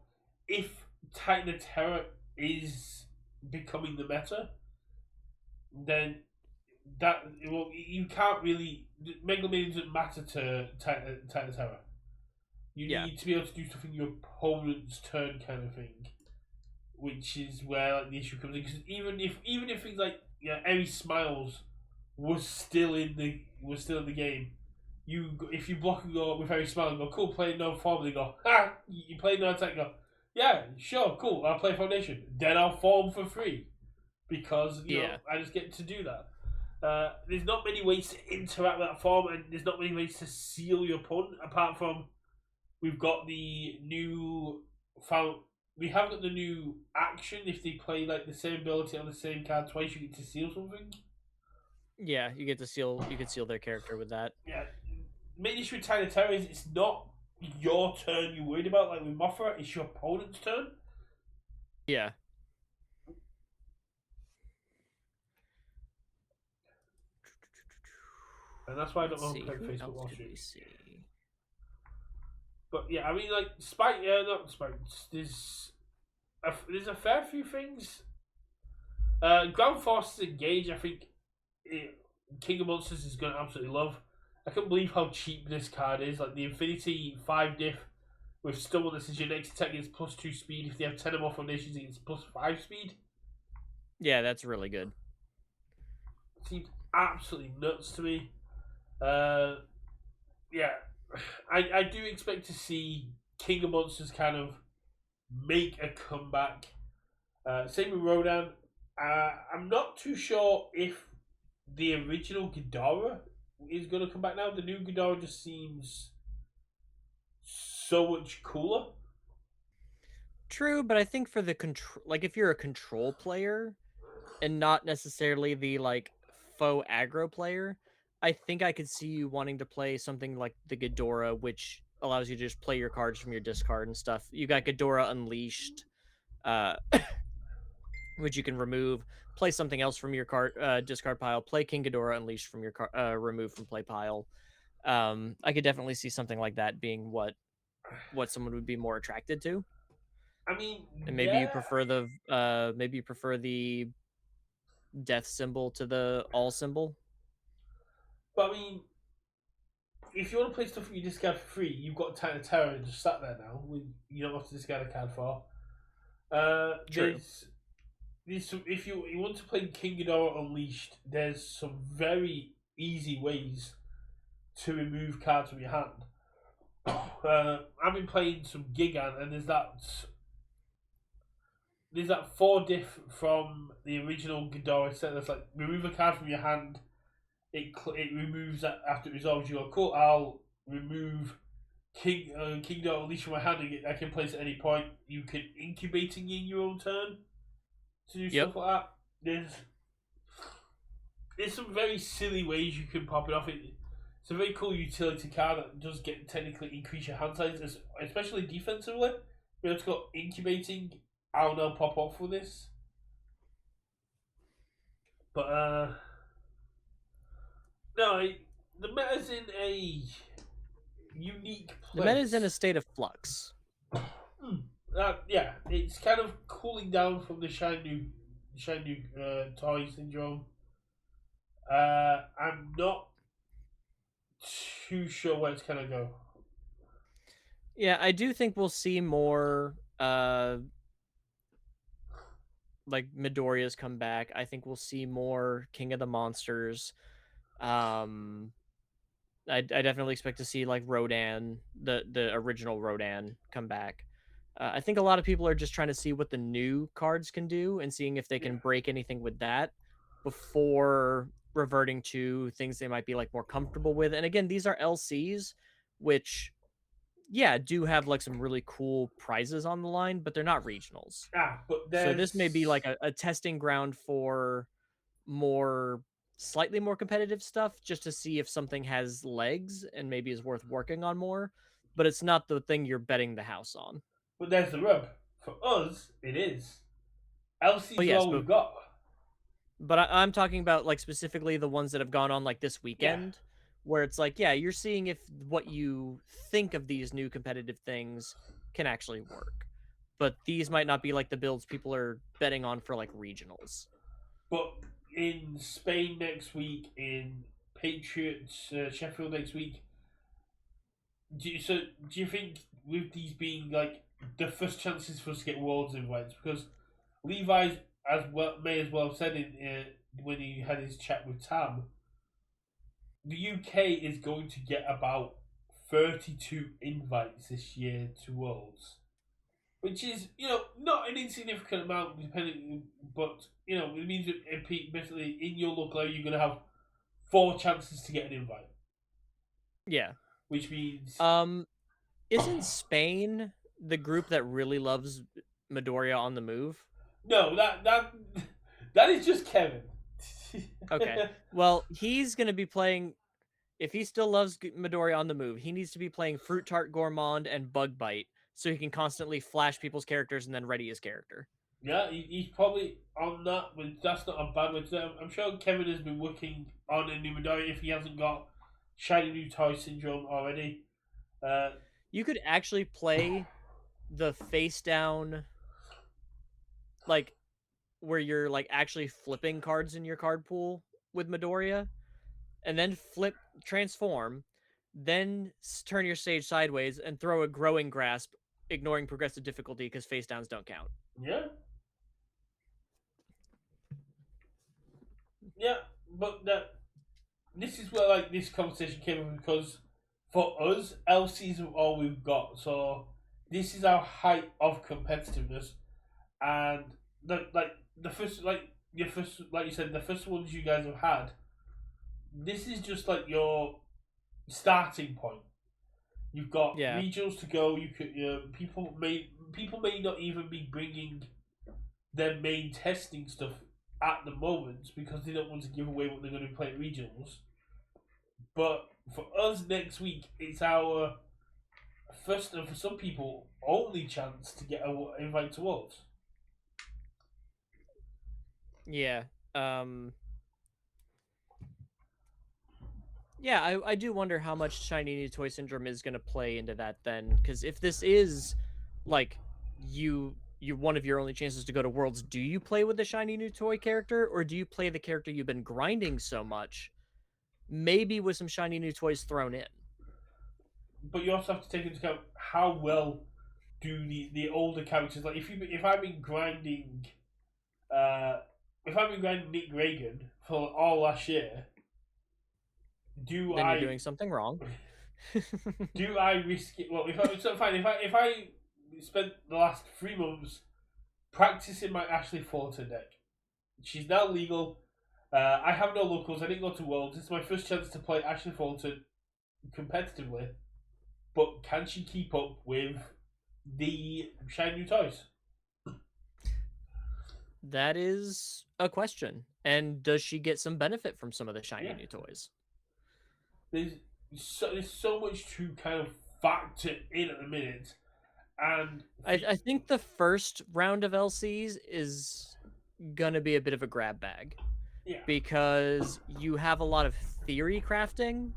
If Titan of Terror is becoming the meta, then you can't really Megalomania doesn't matter to Titan of Terror. You yeah, need to be able to do stuff in your opponent's turn, kind of thing, which is where like the issue comes in. Because even if things like Eri Smiles was still in the game, if you block and go with Eri Smiles and go cool, play no form, they go you play no attack, go yeah sure cool, I'll play Foundation, then I'll form for free because yeah, I just get to do that. There's not many ways to interact with that form, and there's not many ways to seal your opponent apart from we've got the new found. We have got the new action. If they play like the same ability on the same card twice, you get to seal something. yeah. You could seal their character with that. Yeah, main issue with Tiny Terror is it's not your turn you're worried about. Like with Mothra, it's your opponent's turn. Yeah. And that's why I don't Let's know see, play who Facebook else Wall could Street. we see? But yeah, I mean, like Spike. Not Spike. There's a fair few things. Ground Forces Engage. I think King of Monsters is going to absolutely love. I can't believe how cheap this card is. Like the Infinity 5 diff with Stubbornness is your next attack gets +2 speed. If they have 10 or more foundations, it gets +5 speed. Yeah, that's really good. Seems absolutely nuts to me. Yeah, I do expect to see King of Monsters kind of make a comeback. Same with Rodan. I'm not too sure if the original Ghidorah is going to come back now. The new Ghidorah just seems so much cooler. True, but I think for the control, like if you're a control player and not necessarily the like faux aggro player, I think I could see you wanting to play something like the Ghidorah, which allows you to just play your cards from your discard and stuff. You got Ghidorah Unleashed, uh, which you can remove, play something else from your card discard pile, play King Ghidorah Unleashed from your remove from play pile. I could definitely see something like that being what someone would be more attracted to. I mean, And yeah, maybe you prefer the death symbol to the all symbol. but I mean, if you want to play stuff you discard for free, you've got Titan of Terror just sat there now. You don't have to discard a card for. True. There's some, if you want to play King Ghidorah Unleashed, there's some very easy ways to remove cards from your hand. I've been playing some Gigan, and there's that 4 diff from the original Ghidorah set that's like remove a card from your hand. It removes that after it resolves. You go cool. I'll remove King Ghidorah Unleashed from my hand. I can place at any point. You can incubating in your own turn. to do Yep. stuff like that. There's some very silly ways you can pop it off. It's a very cool utility card that does get technically increase your hand size, especially defensively. Be able to go incubating. I'll now pop off for this, but no, the meta's in a unique The meta's in a place. state of flux. Yeah, it's kind of cooling down from the shiny toy syndrome. I'm not too sure where it's gonna go. Yeah, I do think we'll see more like Midoriya's come back. I think we'll see more King of the Monsters. Um I definitely expect to see like Rodan, the original Rodan, come back. I think a lot of people are just trying to see what the new cards can do and seeing if they Yeah. can break anything with that before reverting to things they might be like more comfortable with. And again, these are LCs, which yeah, do have like some really cool prizes on the line, but they're not regionals. But So this may be there's like a testing ground for more slightly more competitive stuff just to see if something has legs and maybe is worth working on more, but it's not the thing you're betting the house on. there's the rub. For us, it is. Oh LCs are yes, all we've got. but I'm talking about like specifically the ones that have gone on like this Yeah. weekend, where it's like, yeah, you're seeing if what you think of these new competitive things can actually work. But these might not be like the builds people are betting on for like regionals. But in Spain next week, in Patriots Sheffield next week, do you think with these being like the first chances for us to get Worlds invites, because Levi's as well may as well have said in when he had his chat with Tam, the UK is going to get about 32 invites this year to Worlds, which is not an insignificant amount depending, but it means that basically in your local area you're going to have 4 chances to get an invite, Yeah. which means Um, isn't Spain the group that really loves Midoriya on the move? no, that is just Kevin. Okay. Well, he's going to be playing. If he still loves Midoriya on the move, he needs to be playing Fruit Tart Gourmand and Bug Bite so he can constantly flash people's characters and then ready his character. Yeah, he's probably on that, but that's not a bad way to do it. I'm sure Kevin has been working on a new Midori if he hasn't got shiny new toy syndrome already. Uh, You could actually play the face down, like where you're like actually flipping cards in your card pool with Midoriya, and then flip transform, then turn your stage sideways and throw a growing grasp, ignoring progressive difficulty because face downs don't count. yeah, yeah, but this is where like this conversation came up because for us, LCs are all we've got. So this is our height of competitiveness, and the first your first like you said the first ones you guys have had. This is just like your starting point. You've got Yeah. regionals to go. You could people may not even be bringing their main testing stuff at the moment because they don't want to give away what they're going to be playing regionals. But for us next week, it's our first and for some people only chance to get an invite to Worlds. Yeah. Yeah, I do wonder how much shiny new toy syndrome is going to play into that then, because if this is like you one of your only chances to go to Worlds, do you play with the shiny new toy character or do you play the character you've been grinding so much, maybe with some shiny new toys thrown in? But you also have to take into account how well do the older characters like if I've been grinding uh if I've been grinding Nick Reagan for all last year, do Then you're I doing something wrong. do I risk it? Well, if I so fine, if I spent the last 3 months practicing my Ashley Fulton deck, she's now legal. I have no locals. I didn't go to Worlds. It's my first chance to play Ashley Fulton competitively. But can she keep up with the shiny new toys? That is a question. And does she get some benefit from some of the shiny Yeah, new toys? there's there's so much to kind of factor in at the minute, and I think the first round of LCs is gonna be a bit of a grab bag yeah, because you have a lot of theory crafting,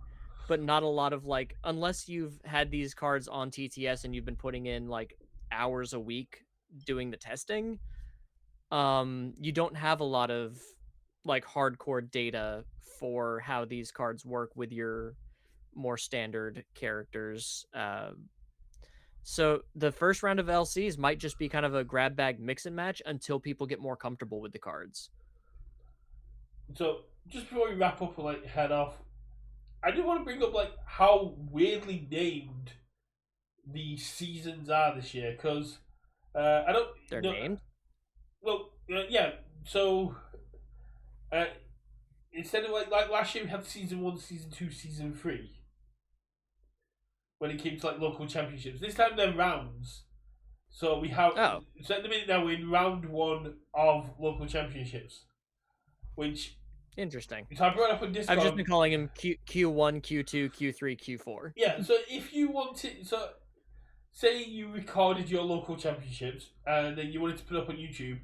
but not a lot of like unless you've had these cards on TTS and you've been putting in like hours a week doing the testing, you don't have a lot of like hardcore data for how these cards work with your more standard characters. So the first round of LCs might just be kind of a grab bag mix and match until people get more comfortable with the cards. so just before we wrap up and like head off, I do want to bring up like how weirdly named the seasons are this year because I don't They're know. named. Well, yeah. So uh, instead of like last year, we had season one, season two, season three when it came to like local championships. This time they're rounds. So we have Oh, so at the minute now we're in round one of local championships, which interesting. so I brought up on I've just Discord. been calling him Q1, Q2, Q3, Q4. Yeah, so if you wanted, so say you recorded your local championships and then you wanted to put up on YouTube,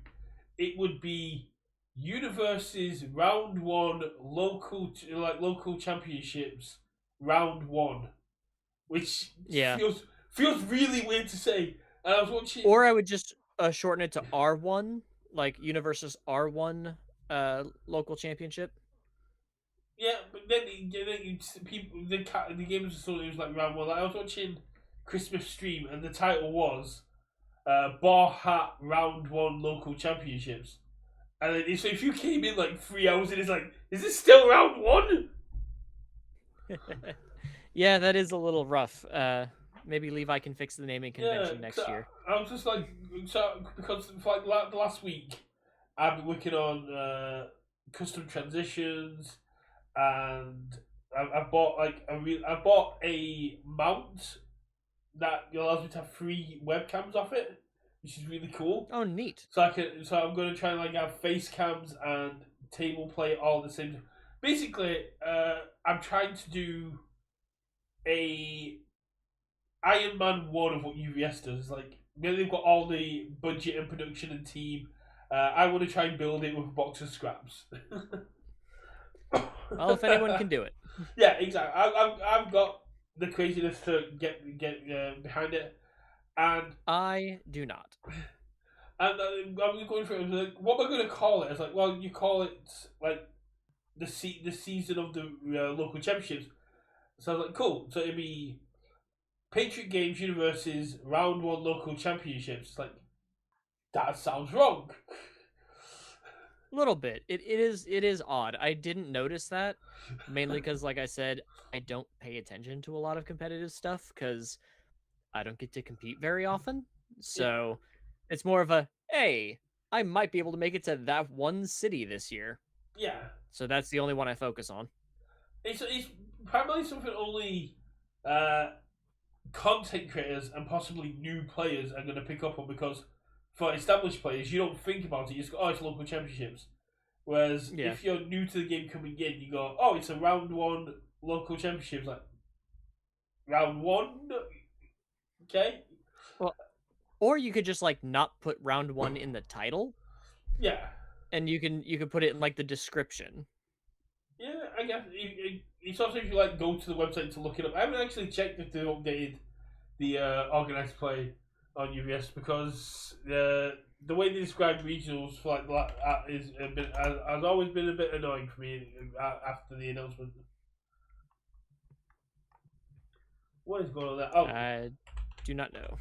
it would be Universus round one local championships round one, which Yeah. feels really weird to say. And I was watching. Or I would just shorten it to R1, like Universus R1 local championship. Yeah, but then people the games are sort of like round one. Like I was watching Christmas stream and the title was Bar Hat Round One Local Championships. And then, so if you came in like 3 hours and it's like, is this still round one? Yeah, that is a little rough. Maybe Levi can fix the naming Yeah, convention next cause year. I was just like, so because for like the last week, I've been working on custom transitions, and I bought like I bought a mount that allows me to have 3 webcams off it, which is really cool. Oh, neat. So I'm gonna try and like have face cams and table play all the same. Basically, I'm trying to do a Iron Man one of what UVS does. Like, they've got all the budget and production and team. I want to try and build it with a box of scraps. Well, if anyone can do it. Yeah, exactly. I've got the craziness to get behind it, and I do not. I'm going through it. Like, what am I going to call it? It's like, well, you call it like the season of the local championships. So I was like, cool. So it'd be Patriot Games Universus Round One Local Championships. It's like, that sounds wrong. A little bit. It is odd. I didn't notice that mainly because, like I said, I don't pay attention to a lot of competitive stuff because I don't get to compete very often. Yeah, So it's more of a hey, I might be able to make it to that one city this year. yeah. So that's the only one I focus on. It's primarily something only uh, content creators and possibly new players are going to pick up on, because for established players, you don't think about it. You just go, oh, it's local championships. Whereas Yeah. if you're new to the game coming in, you go, oh, it's a round one local championships. Like, round one? Okay. Well, or you could just like not put round one in the title, Yeah. and you can put it in like the description. Yeah, I guess. It's also if you like go to the website to look it up. I haven't actually checked if they updated the organized play on UVS, because the way they describe regionals for like is a bit has always been a bit annoying for me after the announcement. What is going on there? Oh, I do not know.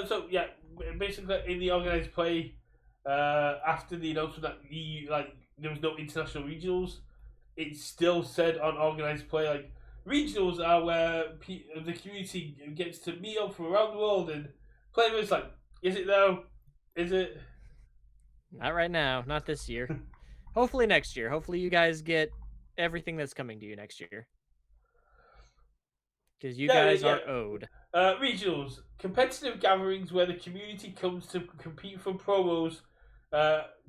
so yeah, basically in the organized play, after the announcement that there was no international regionals, it still said on organized play like regionals are where the community gets to meet up from around the world and play. It's like, is it though? Is it? Not right now. Not this year. Hopefully next year. Hopefully you guys get everything that's coming to you next year. Because you Yeah, guys yeah. are owed. Regionals, competitive gatherings where the community comes to compete for promos,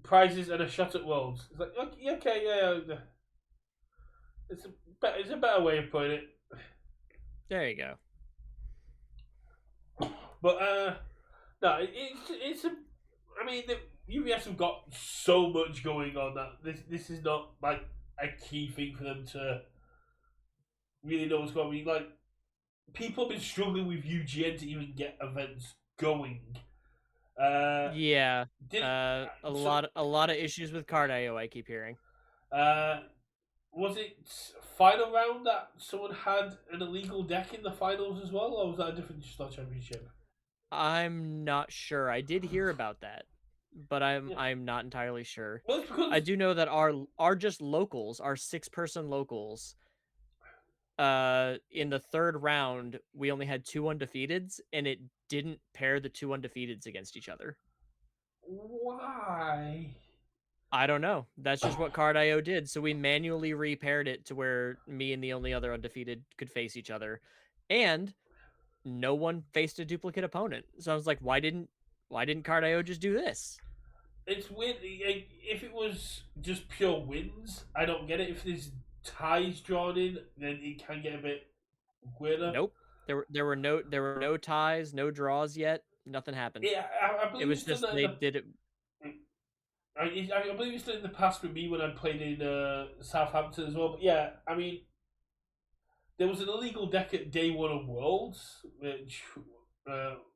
Prizes and a shot at worlds. It's like okay, okay, yeah. It's a better way of putting it. There you go. But no, it's a. I mean, the UVS have got so much going on that this is not like a key thing for them to really know what's going on. I mean, like people have been struggling with UGN to even get events going. Uh, Yeah. did A so? lot of issues with card IO, I keep hearing. Uh, was it final round that someone had an illegal deck in the finals as well, or was that a different Star Championship? I'm not sure. I did hear about that, but I'm Yeah. I'm not entirely sure. Well, it's I because do know that our just locals, our 6-person locals, in the third round, we only had 2 undefeateds, and it didn't pair the 2 undefeateds against each other. why? I don't know. That's just what Card IO did. So we manually repaired it to where me and the only other undefeated could face each other. And no one faced a duplicate opponent. So I was like, why didn't Card IO just do this? It's weird. If it was just pure wins, I don't get it. If there's ties drawn in, then it can get a bit weirder. Nope. There were no ties, no draws yet. Nothing happened. Yeah, I It believe was it's done just that in they the. did it. I believe it's done in the past with me when I played in Southampton as well. But yeah, I mean, there was an illegal deck at day one of Worlds, which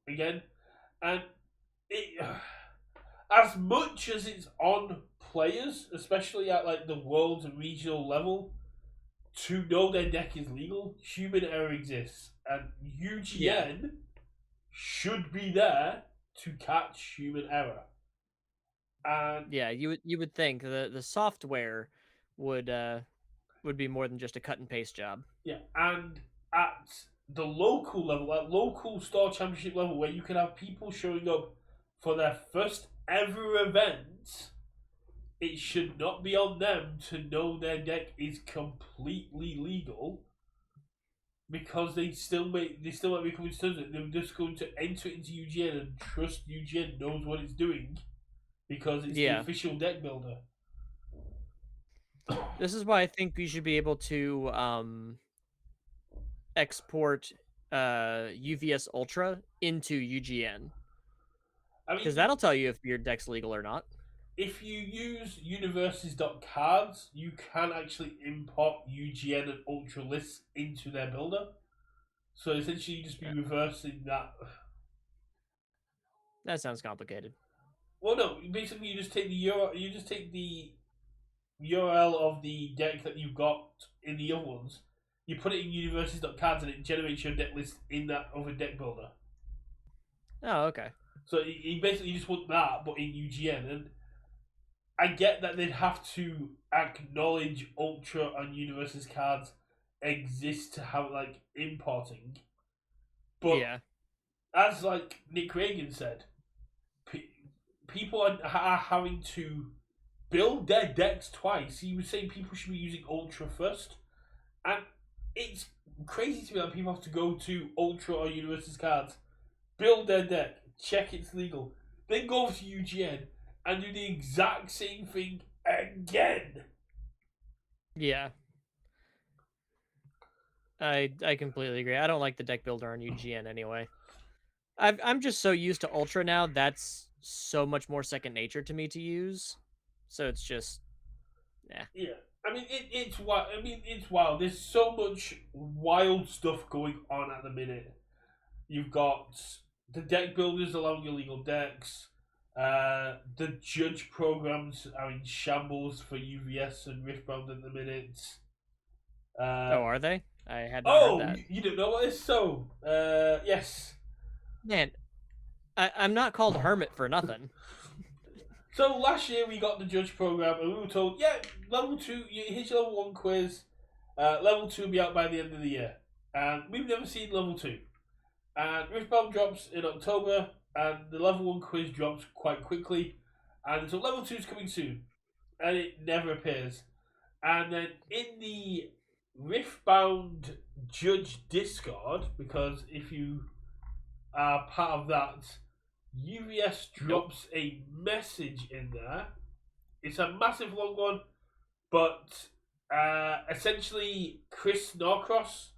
again, and it as much as it's on players, especially at like the Worlds and regional level, to know their deck is legal, human error exists, and Yeah. UGN should be there to catch human error. And Yeah, you would think the software would uh would be more than just a cut and paste job. yeah, and at the local level, at local Star Championship level, where you can have people showing up for their first ever event, it should not be on them to know their deck is completely legal because they still might be coming to terms with it. They're just going to enter it into UGN and trust UGN knows what it's doing because it's the Yeah. official deck builder. This is why I think we should be able to export UVS Ultra into UGN I because mean, that'll tell you if your deck's legal or not. if you use Universus.cards, you can actually import UGN and Ultra lists into their builder. So essentially, you just be Yeah. reversing that. That sounds complicated. Well, no, basically you just take the URL of the deck that you've got in the other ones. You put it in Universus.cards and it generates your deck list in that other deck builder. Oh, okay. So you basically just want that, but in UGN. And I get that they'd have to acknowledge Ultra and Universus cards exist to have like importing. But Yeah. as like Nick Reagan said, people are having to build their decks twice. He was saying people should be using Ultra first, and it's crazy to me that people have to go to Ultra or Universus cards, build their deck, check it's legal, then go over to UGN and do the exact same thing again. Yeah. I completely agree. I don't like the deck builder on UGN anyway. I'm just so used to Ultra now. That's so much more second nature to me to use. So it's just, yeah. Yeah, I mean it's wild. I mean it's wild. There's so much wild stuff going on at the minute. You've got the deck builders allowing illegal decks. The judge programs are in shambles for UVS and Riftbound at the minute. Uh, Oh, are they? I had not heard oh, that. you don't know what is so? Yes. Man, I'm not called Hermit for nothing. So last year we got the judge program and we were told, yeah, level 2, here's your level 1 quiz. Level 2 will be out by the end of the year. And we've never seen level 2. And Riftbound drops in October, and the level 1 quiz drops quite quickly. And so level 2 is coming soon. And it never appears. And then in the Riftbound Judge Discord, because if you are part of that, UVS Nope. drops a message in there. It's a massive long one, but essentially Chris Norcross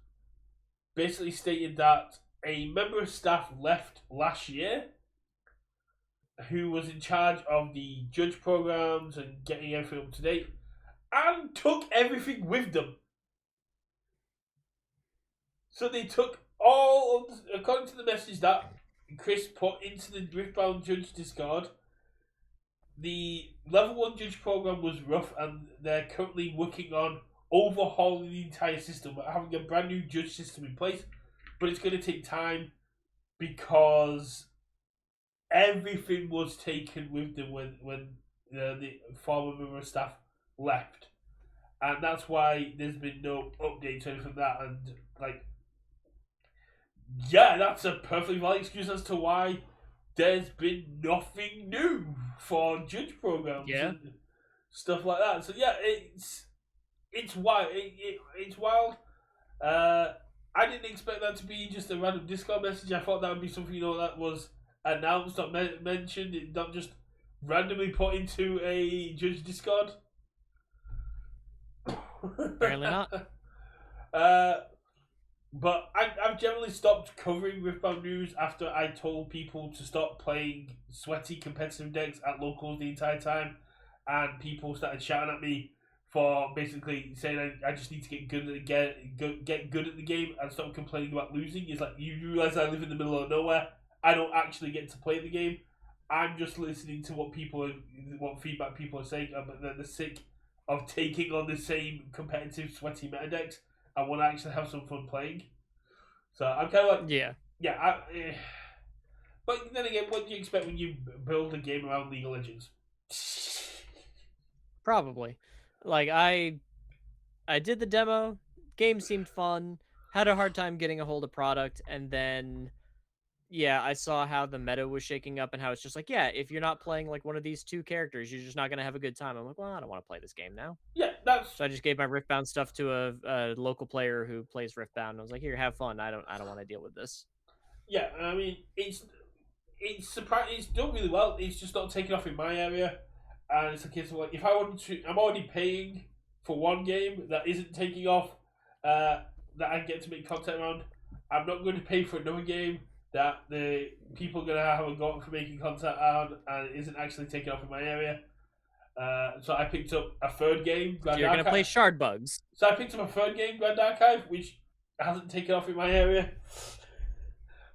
basically stated that a member of staff left last year who was in charge of the judge programs and getting everything up to date and took everything with them. So they took all, according to the message that Chris put into the Riftbound Judge Discord, the level 1 judge program was rough and they're currently working on overhauling the entire system, having a brand new judge system in place. But it's going to take time because everything was taken with them when the former member of staff left. And that's why there's been no updates or anything like that. And, like, yeah, that's a perfectly valid excuse as to why there's been nothing new for judge programs and stuff like that. So yeah, it's wild. It's wild. I didn't expect that to be just a random Discord message. I thought that would be something that was announced or mentioned, not just randomly put into a judge Discord. Apparently not. But I've generally stopped covering Riftbound news after I told people to stop playing sweaty competitive decks at locals the entire time, and people started shouting at me for basically saying I just need to get good at get good at the game and stop complaining about losing. It's like, you realize I live in the middle of nowhere. I don't actually get to play the game. I'm just listening to what feedback people are saying, but they're sick of taking on the same competitive sweaty meta decks. I want to actually have some fun playing. So I'm kind of like, yeah. But then again, what do you expect when you build a game around League of Legends? Probably. Like, I did the demo, game seemed fun, had a hard time getting a hold of product, and then I saw how the meta was shaking up and how it's just like, if you're not playing like one of these two characters, you're just not gonna have a good time. I'm like, well, I don't want to play this game now. Yeah, that's So I just gave my Riftbound stuff to a local player who plays Riftbound. And I was like, here, have fun. I don't want to deal with this. yeah. I mean, it's surprising. It's done really well. It's just not taking off in my area, and it's a case of like, if I wanted to, I'm already paying for one game that isn't taking off, that I get to make content around. I'm not going to pay for another game that the people are going to have a go for making content around and isn't actually taking off in my area. So I picked up a third game, So you're going to play Shard Bugs. So I picked up a third game, Grand Archive, which hasn't taken off in my area.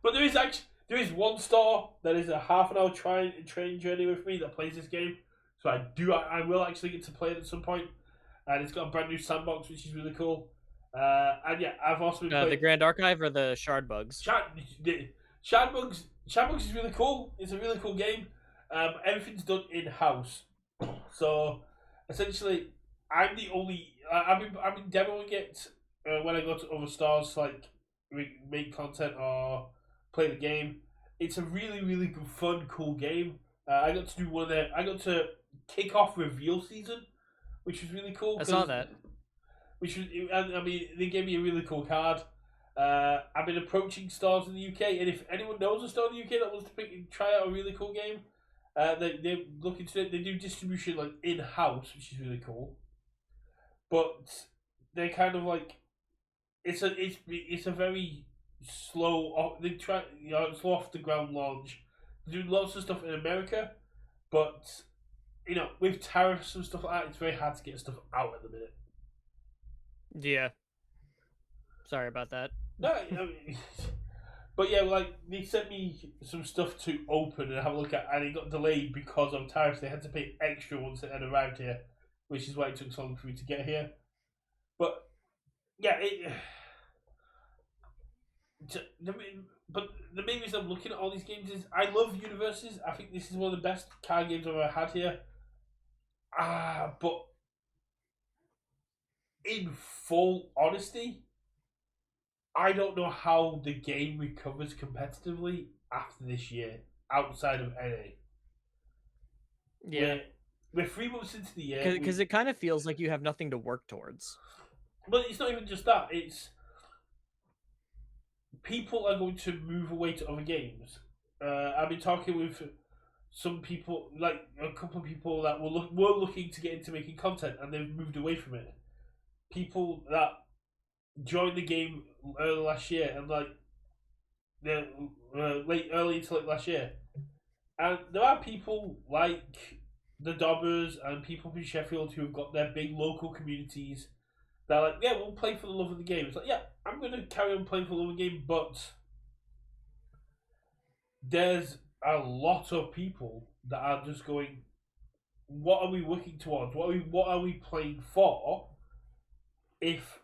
But there is one store that is a half an hour train journey with me that plays this game. So I will actually get to play it at some point. And it's got a brand new sandbox, which is really cool. And yeah, I've also been playing the Grand Archive or the Shard Bugs. Shard Bugs is really cool. It's a really cool game. Everything's done in house. So essentially, I'm the only. I've been demoing it when I go to other stores, like make content or play the game. It's a really really good, fun, cool game. I got to do one of the. I got to kick off reveal season, which was really cool. I saw that. Which was, I mean, they gave me a really cool card. I've been approaching stores in the UK, and if anyone knows a store in the UK that wants to try out a really cool game, they look into it. They do distribution like in house, which is really cool. But they're kind of like it's a very slow. They try slow off the ground launch. They do lots of stuff in America, but with tariffs and stuff like that, it's very hard to get stuff out at the minute. Yeah. Sorry about that. No, I mean, but yeah, like they sent me some stuff to open and have a look at, and it got delayed because of tariffs. They had to pay extra once it had arrived here, which is why it took so long for me to get here. But yeah, but the main reason I'm looking at all these games is I love Universus. I think this is one of the best card games I've ever had here. But in full honesty, I don't know how the game recovers competitively after this year, outside of NA. Yeah. We're 3 months into the year. Because it kind of feels like you have nothing to work towards. But it's not even just that. It's people are going to move away to other games. I've been talking with some people, like a couple of people that were looking to get into making content, and they've moved away from it. People that joined the game early last year, and like the early into like last year, and there are people like the Dobbers and people from Sheffield who have got their big local communities. They're like, yeah, we'll play for the love of the game. It's like, yeah, I'm going to carry on playing for the love of the game, but there's a lot of people that are just going, what are we working towards? What are we playing for? If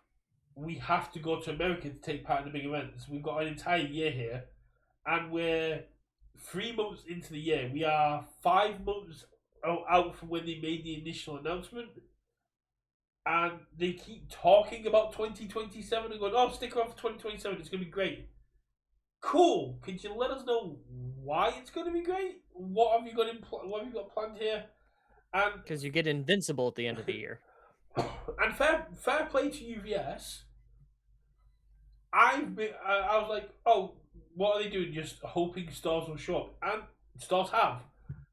we have to go to America to take part in the big events, we've got an entire year here, and we're 3 months into the year. We are 5 months out from when they made the initial announcement, and they keep talking about 2027 and going, "Oh, stick around for 2027. It's going to be great." Cool. Could you let us know why it's going to be great? What have you got what have you got planned here? And Because you get invincible at the end of the year. and fair play to UVS. I was like, oh, what are they doing? Just hoping stores will show up, and stores have.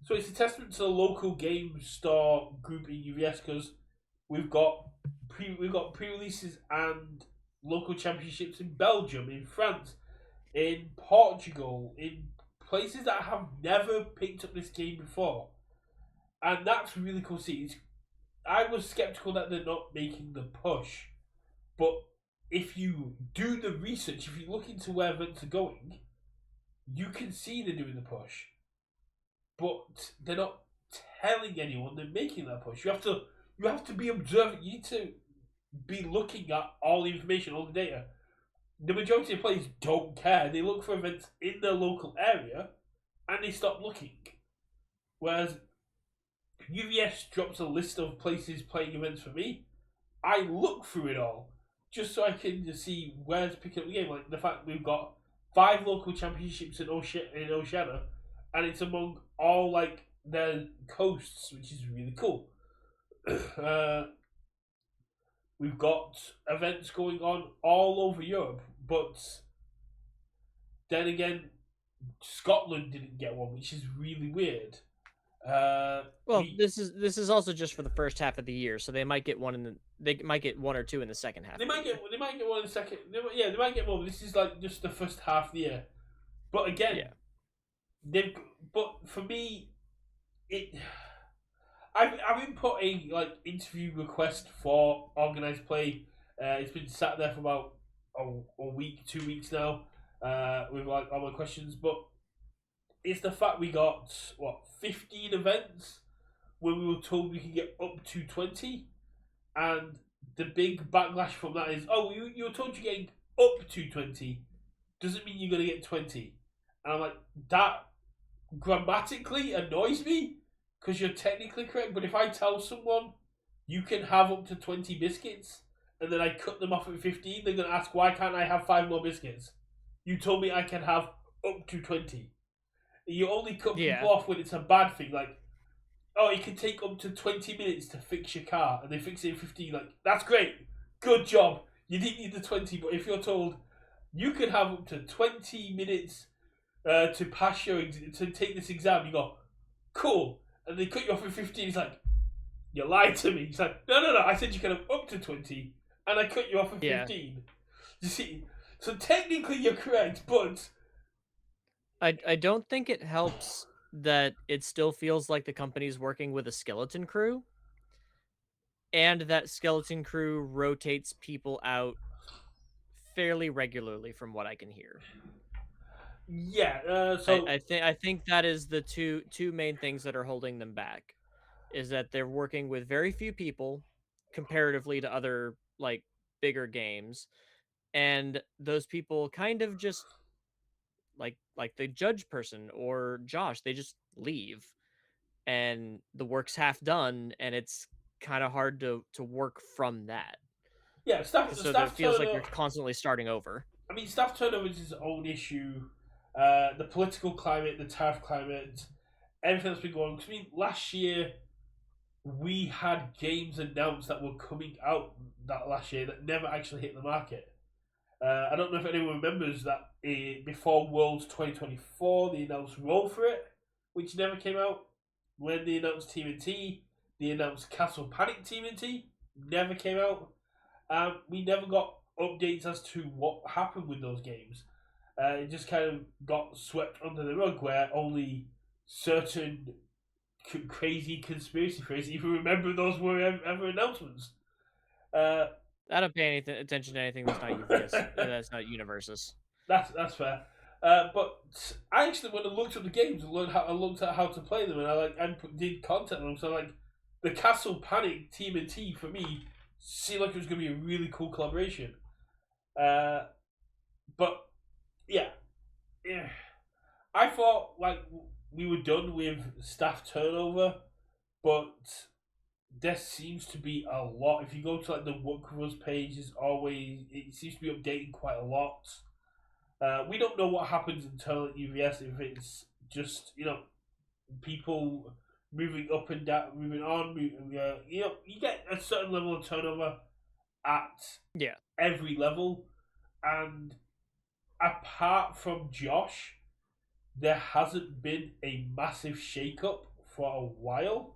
So it's a testament to the local game store group in UVS because we've got pre-releases and local championships in Belgium, in France, in Portugal, in places that have never picked up this game before, and that's really cool to see. I was skeptical that they're not making the push, but if you do the research, if you look into where events are going, you can see they're doing the push, but they're not telling anyone they're making that push. You have to be observant. You need to be looking at all the information, all the data. The majority of players don't care. They look for events in their local area, and they stop looking. Whereas UVS drops a list of places playing events for me. I look through it all just so I can just see where's picking up the game. Like the fact we've got 5 local championships in Oceania, and it's among all like their coasts, which is really cool. We've got events going on all over Europe, but then again, Scotland didn't get one, which is really weird. Well, this is also just for the first half of the year, so they might get they might get one or two in the second half. They might get one in the second. They might get more. But this is like just the first half of the year. But again, Yeah. But for me, it. I've input a like interview request for organized play. It's been sat there for about a week, 2 weeks now, with like all my questions. But it's the fact we got 15 events when we were told we could get up to 20, and the big backlash from that is, oh, you were told you're getting up to 20, doesn't mean you're going to get 20. And I'm like, that grammatically annoys me because you're technically correct, but if I tell someone you can have up to 20 biscuits and then I cut them off at 15, they're going to ask, why can't I have 5 more biscuits? You told me I can have up to 20. You only cut people off when it's a bad thing, like, oh, it can take up to 20 minutes to fix your car, and they fix it in 15. Like, that's great. Good job. You didn't need the 20, but if you're told you can have up to 20 minutes to pass to take this exam, you go, cool. And they cut you off at 15. It's like, you lied to me. It's like, no. I said you can have up to 20, and I cut you off at 15. You see? So technically you're correct, but I don't think it helps that it still feels like the company's working with a skeleton crew, and that skeleton crew rotates people out fairly regularly from what I can hear. yeah. I think that is the two main things that are holding them back, is that they're working with very few people comparatively to other like bigger games, and those people kind of just like the judge person or Josh, they just leave and the work's half done, and it's kind of hard to work from that. Yeah, So that it staff feels like turnover. you're constantly starting over. I mean, staff turnover is its own issue. The political climate, the tariff climate, everything that's been going on. 'Cause, I mean, last year we had games announced that were coming out that last year that never actually hit the market. I don't know if anyone remembers that before Worlds 2024, they announced Roll for It, which never came out. When they announced TMNT, they announced Castle Panic TMNT, never came out. We never got updates as to what happened with those games. It just kind of got swept under the rug, where only certain crazy conspiracy theories even remember those were ever announcements. Uh, I don't pay anything attention to anything that's not UVS. That's not Universus. that's fair. But I actually, when I looked at the games and I looked at how to play them, and I did content them. So like the Castle Panic TMNT for me seemed like it was going to be a really cool collaboration. But yeah, yeah, I thought like we were done with staff turnover, but there seems to be a lot. If you go to like the Workers page, it seems to be updating quite a lot. We don't know what happens internally at UVS, if it's just people moving up and down, moving on. You get a certain level of turnover at Yeah. every level, and apart from Josh, there hasn't been a massive shake-up for a while.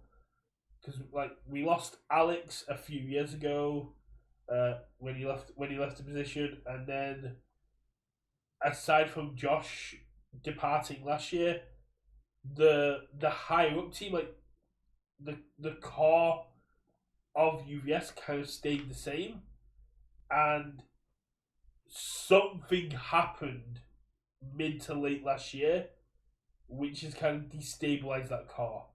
Because like we lost Alex a few years ago, when he left the position, and then aside from Josh departing last year, the higher up team, like the core of UVS, kind of stayed the same, and something happened mid to late last year, which has kind of destabilized that core.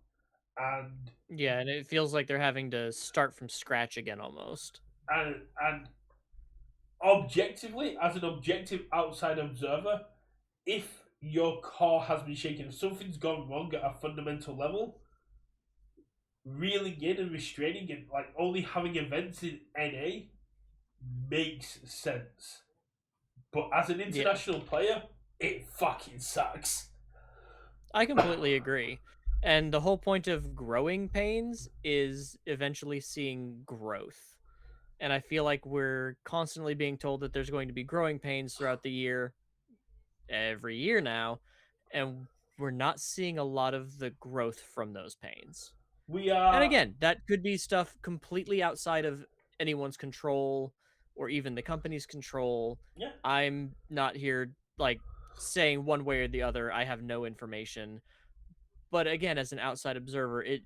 And Yeah, and it feels like they're having to start from scratch again almost. and objectively, as an objective outside observer, if your core has been shaken, if something's gone wrong at a fundamental level, reeling in and restraining and like only having events in NA makes sense. But as an Yeah. international player, it fucking sucks. I completely agree. And the whole point of growing pains is eventually seeing growth. And I feel like we're constantly being told that there's going to be growing pains throughout the year, every year now, and we're not seeing a lot of the growth from those pains. We And are, again, that could be stuff completely outside of anyone's control or even the company's control. yeah, I'm not here like saying one way or the other. I have no information. But again, as an outside observer, it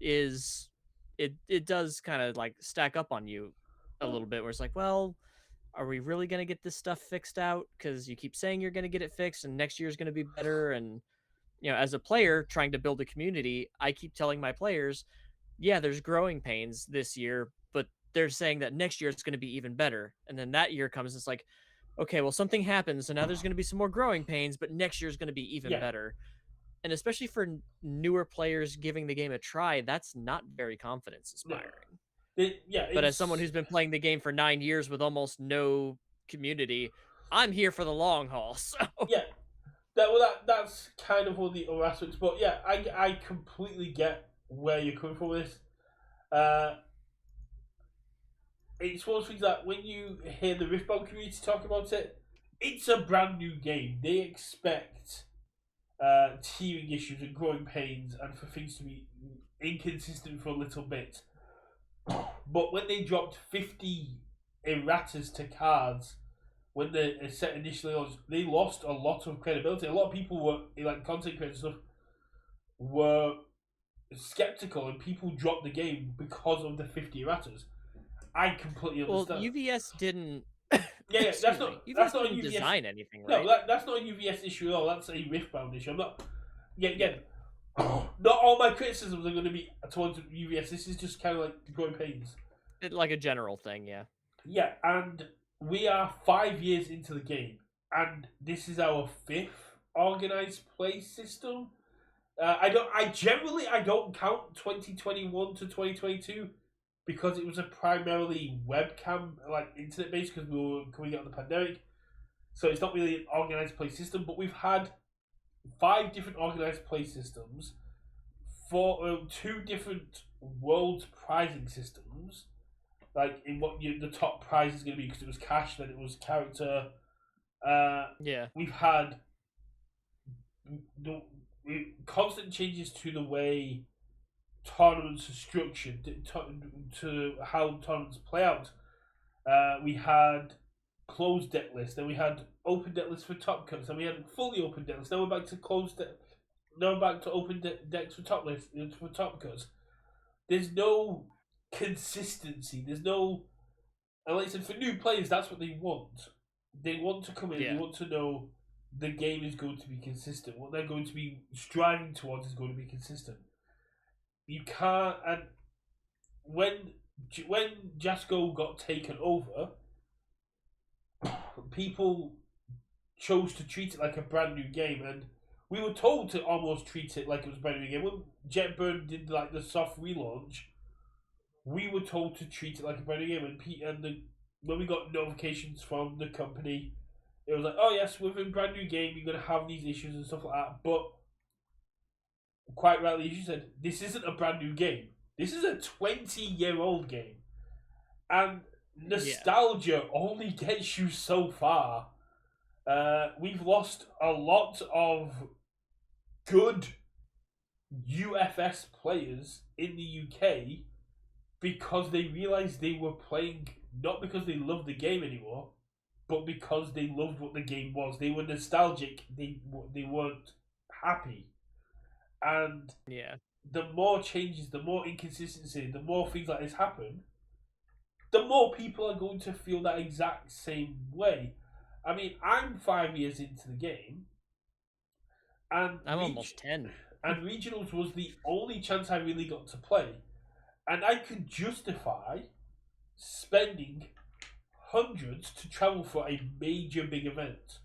does kind of like stack up on you a oh, little bit where it's like, well, are we really going to get this stuff fixed out? Because you keep saying you're going to get it fixed and next year is going to be better. And, as a player trying to build a community, I keep telling my players, yeah, there's growing pains this year, but they're saying that next year it's going to be even better. And then that year comes, it's like, okay, well, something happens. So now there's going to be some more growing pains, but next year is going to be even yeah, better. And especially for newer players giving the game a try, that's not very confidence no, inspiring. yeah, But as someone it's who's been playing the game for 9 years with almost no community, I'm here for the long haul. So yeah. That's kind of all the other aspects, but yeah, I completely get where you're coming from with this. Uh, it's one of those things that when you hear the Riftbound community talk about it, it's a brand new game. They expect teething issues and growing pains and for things to be inconsistent for a little bit. But when they dropped 50 erratas to cards when the set initially launched, they lost a lot of credibility. A lot of people were, like content creators and stuff, were skeptical and people dropped the game because of the 50 erratas. I completely well, understand. UVS didn't Yeah, yeah, excuse me. that's UVS not a didn't UVS. design anything, No, right? that's not a UVS issue at all. That's a Riftbound issue. I'm not. Yeah, Yeah. again, not all my criticisms are going to be towards UVS. This is just kind of like growing pains. Like a general thing, yeah. Yeah, and we are 5 years into the game, and this is our fifth organized play system. I don't count 2021 to 2022 because it was a primarily webcam, like internet based, because we were coming out of the pandemic. So it's not really an organized play system, but we've had 5 different organized play systems, for 2 different world prizing systems. Like in what the top prize is going to be, because it was cash, then it was character, Yeah. We've had the constant changes to the way tournaments are structured, to how tournaments play out. We had closed deck lists, then we had open deck lists for top cuts, then we had fully open deck lists. Now we're back to closed deck. Now we're back to open decks for top lists for top cuts. There's no consistency. There's no, and like I said, for new players, that's what they want. They want to come in. They Yeah. want to know the game is going to be consistent. What they're going to be striving towards is going to be consistent. You can't, and when Jasco got taken over, people chose to treat it like a brand new game, and we were told to almost treat it like it was a brand new game. When Jetburn did like the soft relaunch, we were told to treat it like a brand new game, when we got notifications from the company, it was like, oh yes, with a brand new game, you're gonna have these issues and stuff like that. But quite rightly, as you said, this isn't a brand new game. This is a 20-year-old game, and Yeah. nostalgia only gets you so far. We've lost a lot of good UFS players in the UK because they realized they were playing not because they loved the game anymore, but because they loved what the game was. They were nostalgic. They weren't happy, and Yeah. the more changes, the more inconsistency, the more things like this happen, the more people are going to feel that exact same way. I mean, I'm 5 years into the game, and I'm almost 10. regionals was the only chance I really got to play, and I could justify spending hundreds to travel for a major big event.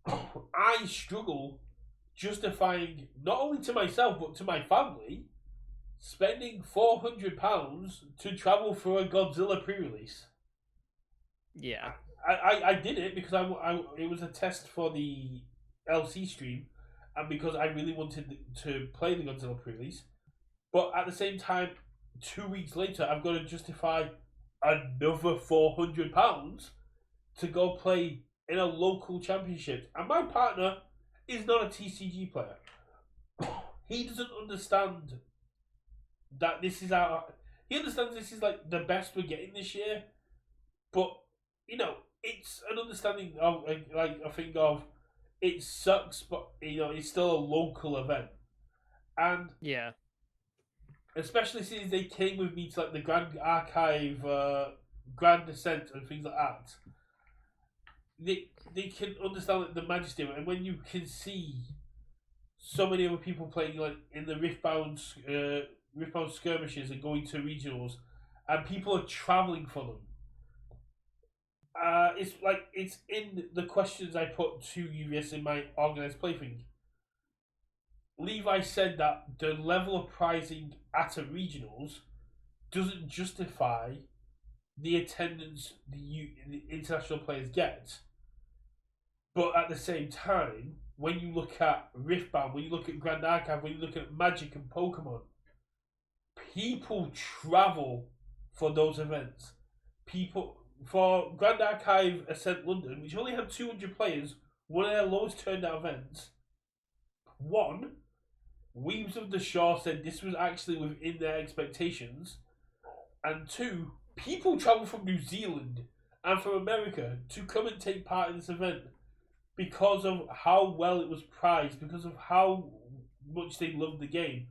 I struggle justifying not only to myself but to my family spending £400 to travel for a Godzilla pre-release. Yeah. I did it because it was a test for the LC stream, and because I really wanted to play the Godzilla pre-release. But at the same time, 2 weeks later, I've got to justify another £400 to go play in a local championship, and my partner is not a TCG player. He doesn't understand that this is our. He understands this is like the best we're getting this year, but it's an understanding of like a thing of it sucks, but it's still a local event, and Yeah. especially since they came with me to like the Grand Archive, Grand Descent, and things like that. They can understand like, the majesty of it, and when you can see so many other people playing like in the Riftbound skirmishes and going to regionals, and people are traveling for them. It's like it's in the questions I put to UVS in my organized play thing. Levi said that the level of prizing at a regionals doesn't justify the attendance the international players get. But at the same time, when you look at Riftbound, when you look at Grand Archive, when you look at Magic and Pokemon, people travel for those events. People for Grand Archive Ascent London, which only had 200 players, one of their lowest turned out events. One, Weaves of the Shore said this was actually within their expectations, and two, people travel from New Zealand and from America to come and take part in this event because of how well it was prized, because of how much they loved the game.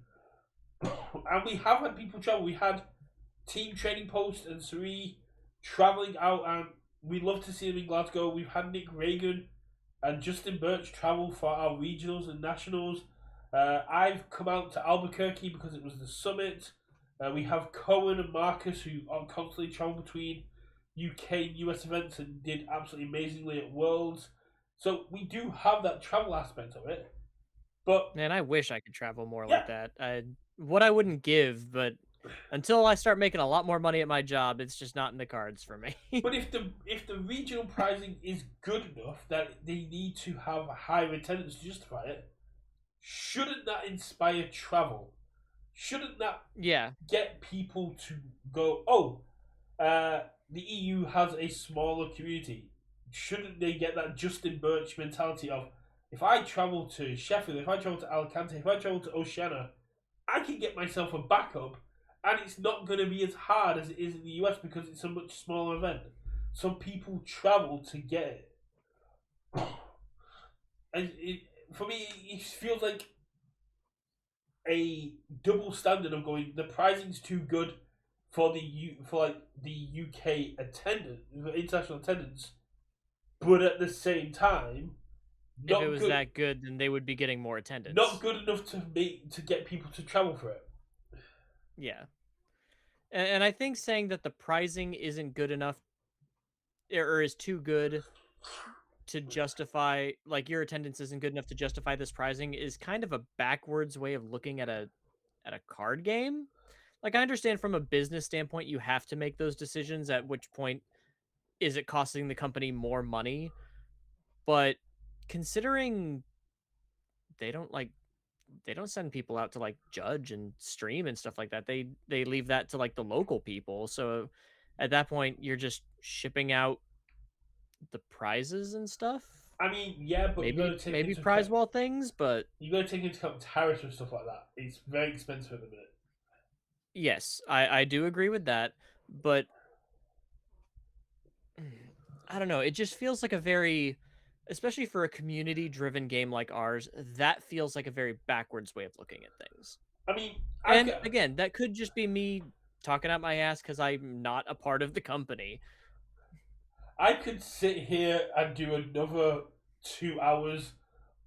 And we have had people travel. We had Team Training Post and Suri traveling out, and we love to see them in Glasgow. We've had Nick Reagan and Justin Birch travel for our regionals and nationals. I've come out to Albuquerque because it was the summit. We have Cohen and Marcus who are constantly travel between UK and US events and did absolutely amazingly at Worlds. So we do have that travel aspect of it. But Man, I wish I could travel more yeah, like that. What I wouldn't give, but until I start making a lot more money at my job, it's just not in the cards for me. but if the regional pricing is good enough that they need to have a higher attendance to justify it, shouldn't that inspire travel? Shouldn't that Yeah. get people to go? Oh, the EU has a smaller community. shouldn't they get that Justin Birch mentality of, if I travel to Sheffield, if I travel to Alicante, if I travel to Oceana, I can get myself a backup, and it's not going to be as hard as it is in the US because it's a much smaller event. So people travel to get it. And for me, it feels like a double standard of going, the pricing's too good for the UK attendance, international attendance, but at the same time, If it not was good, that good, then they would be getting more not attendance. good enough to get people to travel for it. Yeah. And I think saying that the pricing isn't good enough or is too good to justify, like, your attendance isn't good enough to justify this pricing is kind of a backwards way of looking at a card game. Like, I understand from a business standpoint you have to make those decisions, at which point is it costing the company more money, but considering they don't like they don't send people out to like judge and stream and stuff like that. They leave that to like the local people. So at that point you're just shipping out the prizes and stuff. I mean, yeah, but Maybe prize wall things, but you got to take into account tariffs and stuff like that. It's very expensive at the minute. yes, I do agree with that, but I don't know, it just feels like a very, especially for a community driven game like ours, that feels like a very backwards way of looking at things. I mean, And again, that could just be me talking out my ass because I'm not a part of the company. I could sit here and do another 2 hours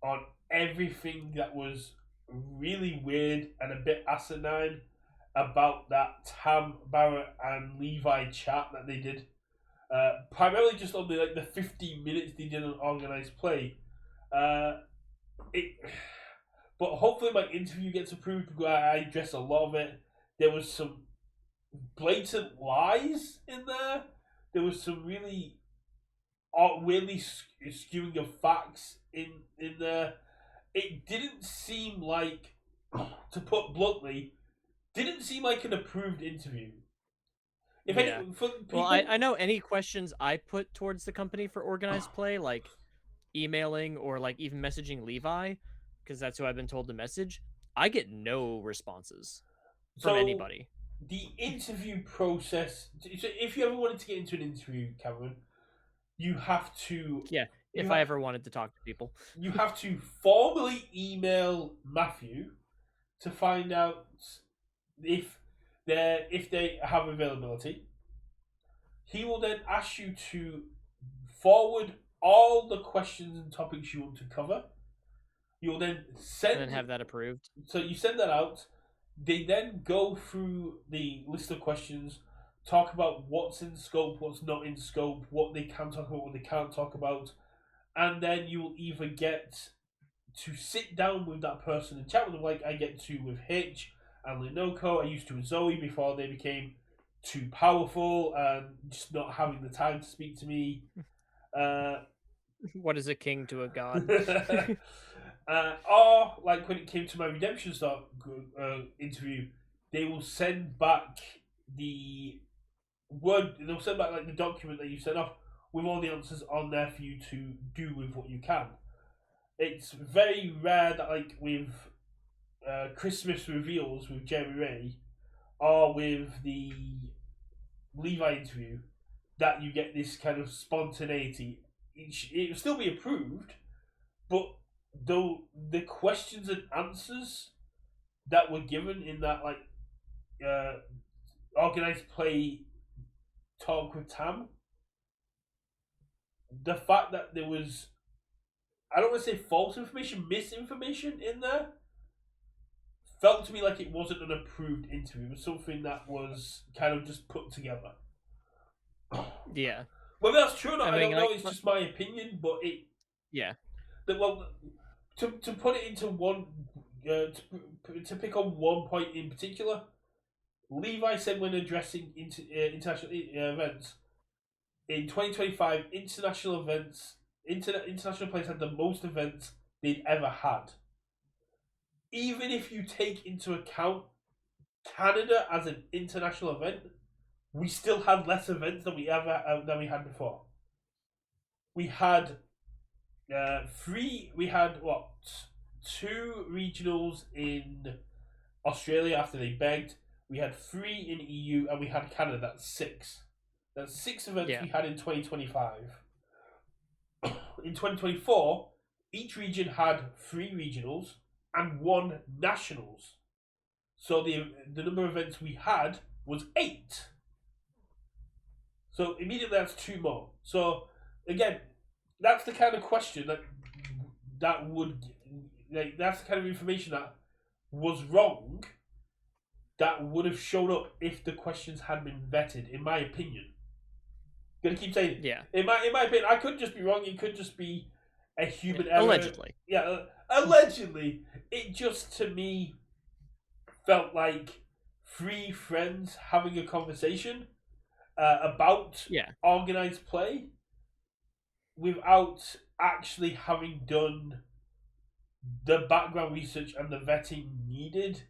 on everything that was really weird and a bit asinine about that Tam Barrett and Levi chat that they did. Primarily just on the 15 minutes they did on organized play. Uh, it, but hopefully my interview gets approved because I addressed a lot of it. There was some blatant lies in there. There was some really weirdly skewing of facts in there. It didn't seem like, to put bluntly, didn't seem like an approved interview. If any, Yeah. for Well, people, I know any questions I put towards the company for organized play, like emailing or like even messaging Levi, because that's who I've been told to message, I get no responses from so anybody. the interview process. So if you ever wanted to get into an interview, Cameron, you have to Yeah, you if I have ever wanted to talk to people. you have to formally email Matthew to find out if they have availability. He will then ask you to forward all the questions and topics you want to cover. You'll then And then send have that approved. so you send that out. They then go through the list of questions, talk about what's in scope, what's not in scope, what they can talk about, what they can't talk about, and then you will either get to sit down with that person and chat with them, like I get to with Hitch and Linoko. I used to with Zoe before they became too powerful and just not having the time to speak to me. Uh, What is a king to a god? or like when it came to my redemption start interview, they will send back the word. They'll send back like the document that you sent off with all the answers on there for you to do with what you can. It's very rare that like with Christmas reveals with Jeremy Ray or with the Levi interview that you get this kind of spontaneity. It'll still be approved, but though the questions and answers that were given in that uh, organized play talk with Tam, the fact that there was, I don't want to say false information, misinformation in there, felt to me like it wasn't an approved interview. It was something that was kind of just put together. Yeah. Whether that's true or not, I I mean, don't know. It's just my opinion, but yeah. well, to put it into one, to pick on one point in particular, Levi said when addressing international events in 2025, international players had the most events they'd ever had. Even if you take into account Canada as an international event, we still had less events than we had before. we had three. We had what? Two regionals in Australia after they begged. We had three in EU, and we had Canada. That's six. That's six events Yeah. we had in 2025. In 2024, each region had three regionals and one nationals. So the number of events we had was eight. So immediately that's two more. So again, that's the kind of question that would like that's the kind of information that was wrong that would have shown up if the questions had been vetted, in my opinion. Gonna keep saying it. Yeah. In my opinion, I could just be wrong. It could just be a Yeah. human error. Allegedly. Yeah, allegedly. It just to me felt like three friends having a conversation about Yeah. organized play without actually having done the background research and the vetting needed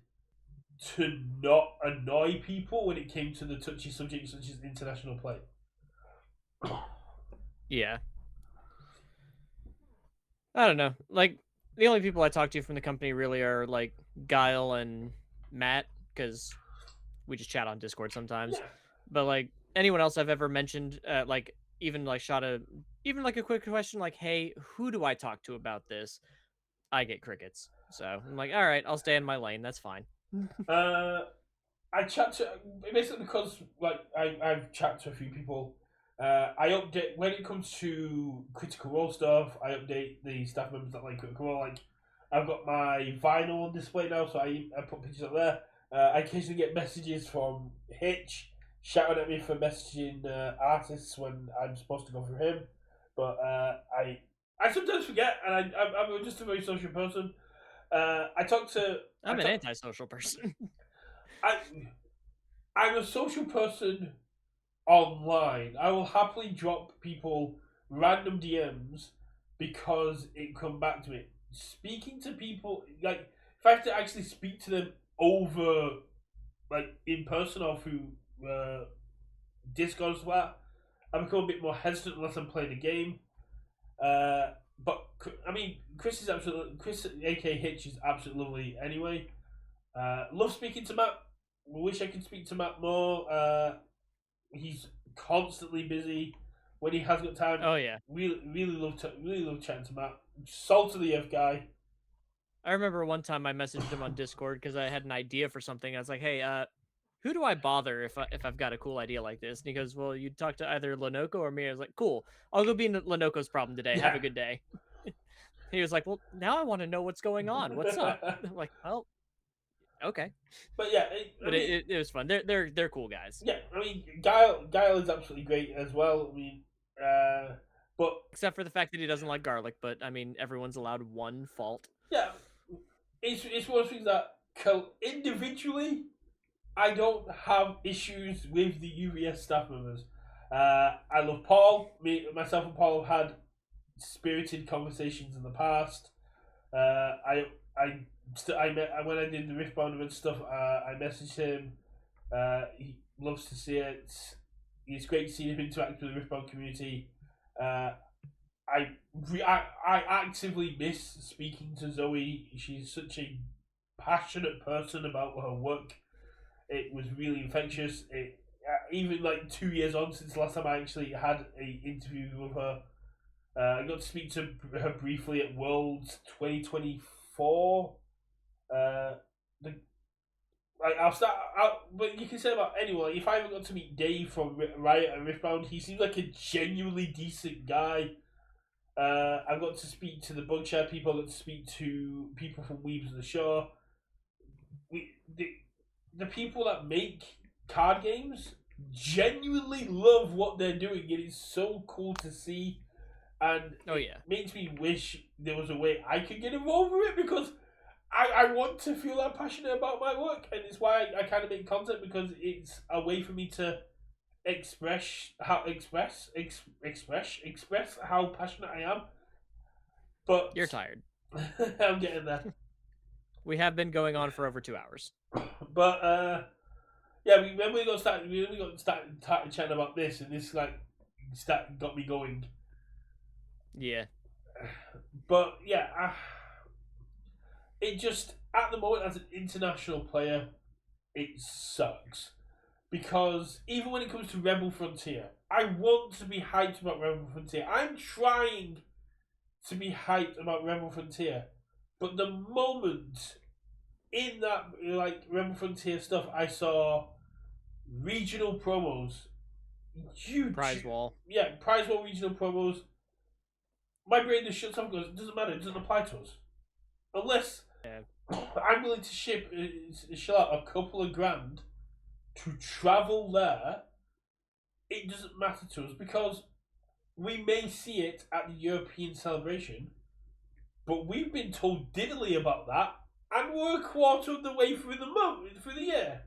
to not annoy people when it came to the touchy subjects such as international play. Yeah. I don't know. Like the only people I talk to from the company really are like Guile and Matt because we just chat on Discord sometimes. Yeah. But like anyone else I've ever mentioned, like even like even like a quick question like, "Hey, who do I talk to about this?" I get crickets. So I'm like, "All right, I'll stay in my lane. That's fine." Uh, I chat to basically because like I've chatted to a few people. I update when it comes to Critical Role stuff. I update the staff members that like Critical Role. Like I've got my vinyl on display now, so I put pictures up there. I occasionally get messages from Hitch shouting at me for messaging artists when I'm supposed to go through him. But I sometimes forget, and I'm just a very social person. I talk to I I'm an talk antisocial person. I I'm a social person online. I will happily drop people random DMs because it come back to me. Speaking to people like if I have to actually speak to them over like in person or through Discord as well, I become a bit more hesitant unless I'm playing a game. But I mean, Chris, aka Hitch, is absolutely lovely. Anyway, love speaking to Matt. Wish I could speak to Matt more. He's constantly busy. When he has got time, Oh yeah. really love chatting to Matt. Salt of the earth guy. I remember one time I messaged him on Discord because I had an idea for something. I was like, "Hey, who do I bother if I've got a cool idea like this?" And he goes, "Well, you talk to either Lenoco or me." I was like, "Cool, I'll go be Lenoco's problem today. Have Yeah. a good day." He was like, "Well, now I want to know what's going on. What's up?" I'm like, "Well, okay," But yeah, but it was fun. They're cool guys, I mean, Guile is absolutely great as well. I mean, but except for the fact that he doesn't like garlic. But I mean, everyone's allowed one fault. yeah, it's one of those things that individually I don't have issues with the UVS staff members. I love Paul. Myself and Paul have had spirited conversations in the past. I met when I did the Riftbound event stuff. I messaged him. He loves to see it. It's great seeing him interact with the Riftbound community. Uh, I actively miss speaking to Zoe. She's such a passionate person about her work. It was really infectious. Even like 2 years on since the last time I actually had a interview with her, I got to speak to her briefly at Worlds 2024. The like I'll start out, but you can say about anyone. Like, if I ever got to meet Dave from Riot and Riftbound, he seems like a genuinely decent guy. I got to speak to the Bugshare people. I got to speak to people from Weebs of the Show. The people that make card games genuinely love what they're doing. It is so cool to see, and Oh it yeah, makes me wish there was a way I could get involved with it because I want to feel that passionate about my work, and it's why I kind of make content because it's a way for me to express how passionate I am. But you're tired. I'm getting there. We have been going on for over 2 hours. But yeah, when we got started chatting about this, and this like got me going. Yeah. But yeah, it just at the moment as an international player, it sucks because even when it comes to Rebel Frontier, I want to be hyped about Rebel Frontier. I'm trying to be hyped about Rebel Frontier, but the moment in that like Rebel Frontier stuff, I saw regional promos, Prize huge, wall. yeah, prize war regional promos. My brain just shuts off and goes, it doesn't matter, it doesn't apply to us unless Yeah. I'm willing to shell out a couple of grand to travel there. It doesn't matter to us because we may see it at the European celebration, but we've been told diddly about that, and we're a quarter of the way through the month, through the year.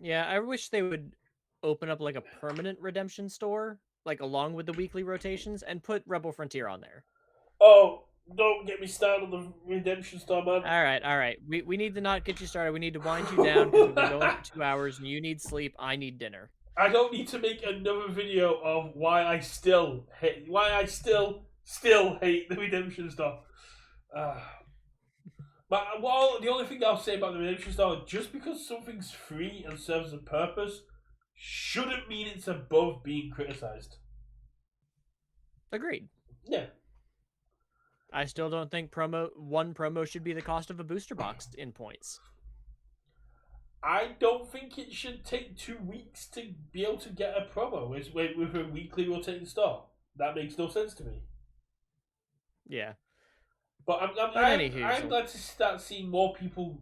Yeah, I wish they would open up like a permanent redemption store, like along with the weekly rotations, and put Rebel Frontier on there. Oh, don't get me started on the redemption star, man. All right, all right. We need to not get you started. We need to wind you down because we've been going for 2 hours, and you need sleep. I need dinner. I don't need to make another video of why I still hate the redemption star. Uh, but the only thing I'll say about the redemption star, just because something's free and serves a purpose, shouldn't mean it's above being criticized. Agreed. Yeah, I still don't think one promo should be the cost of a booster box in points. I don't think it should take 2 weeks to be able to get a promo with a weekly rotating star. That makes no sense to me. Yeah. But But anywho, I'm glad to start seeing more people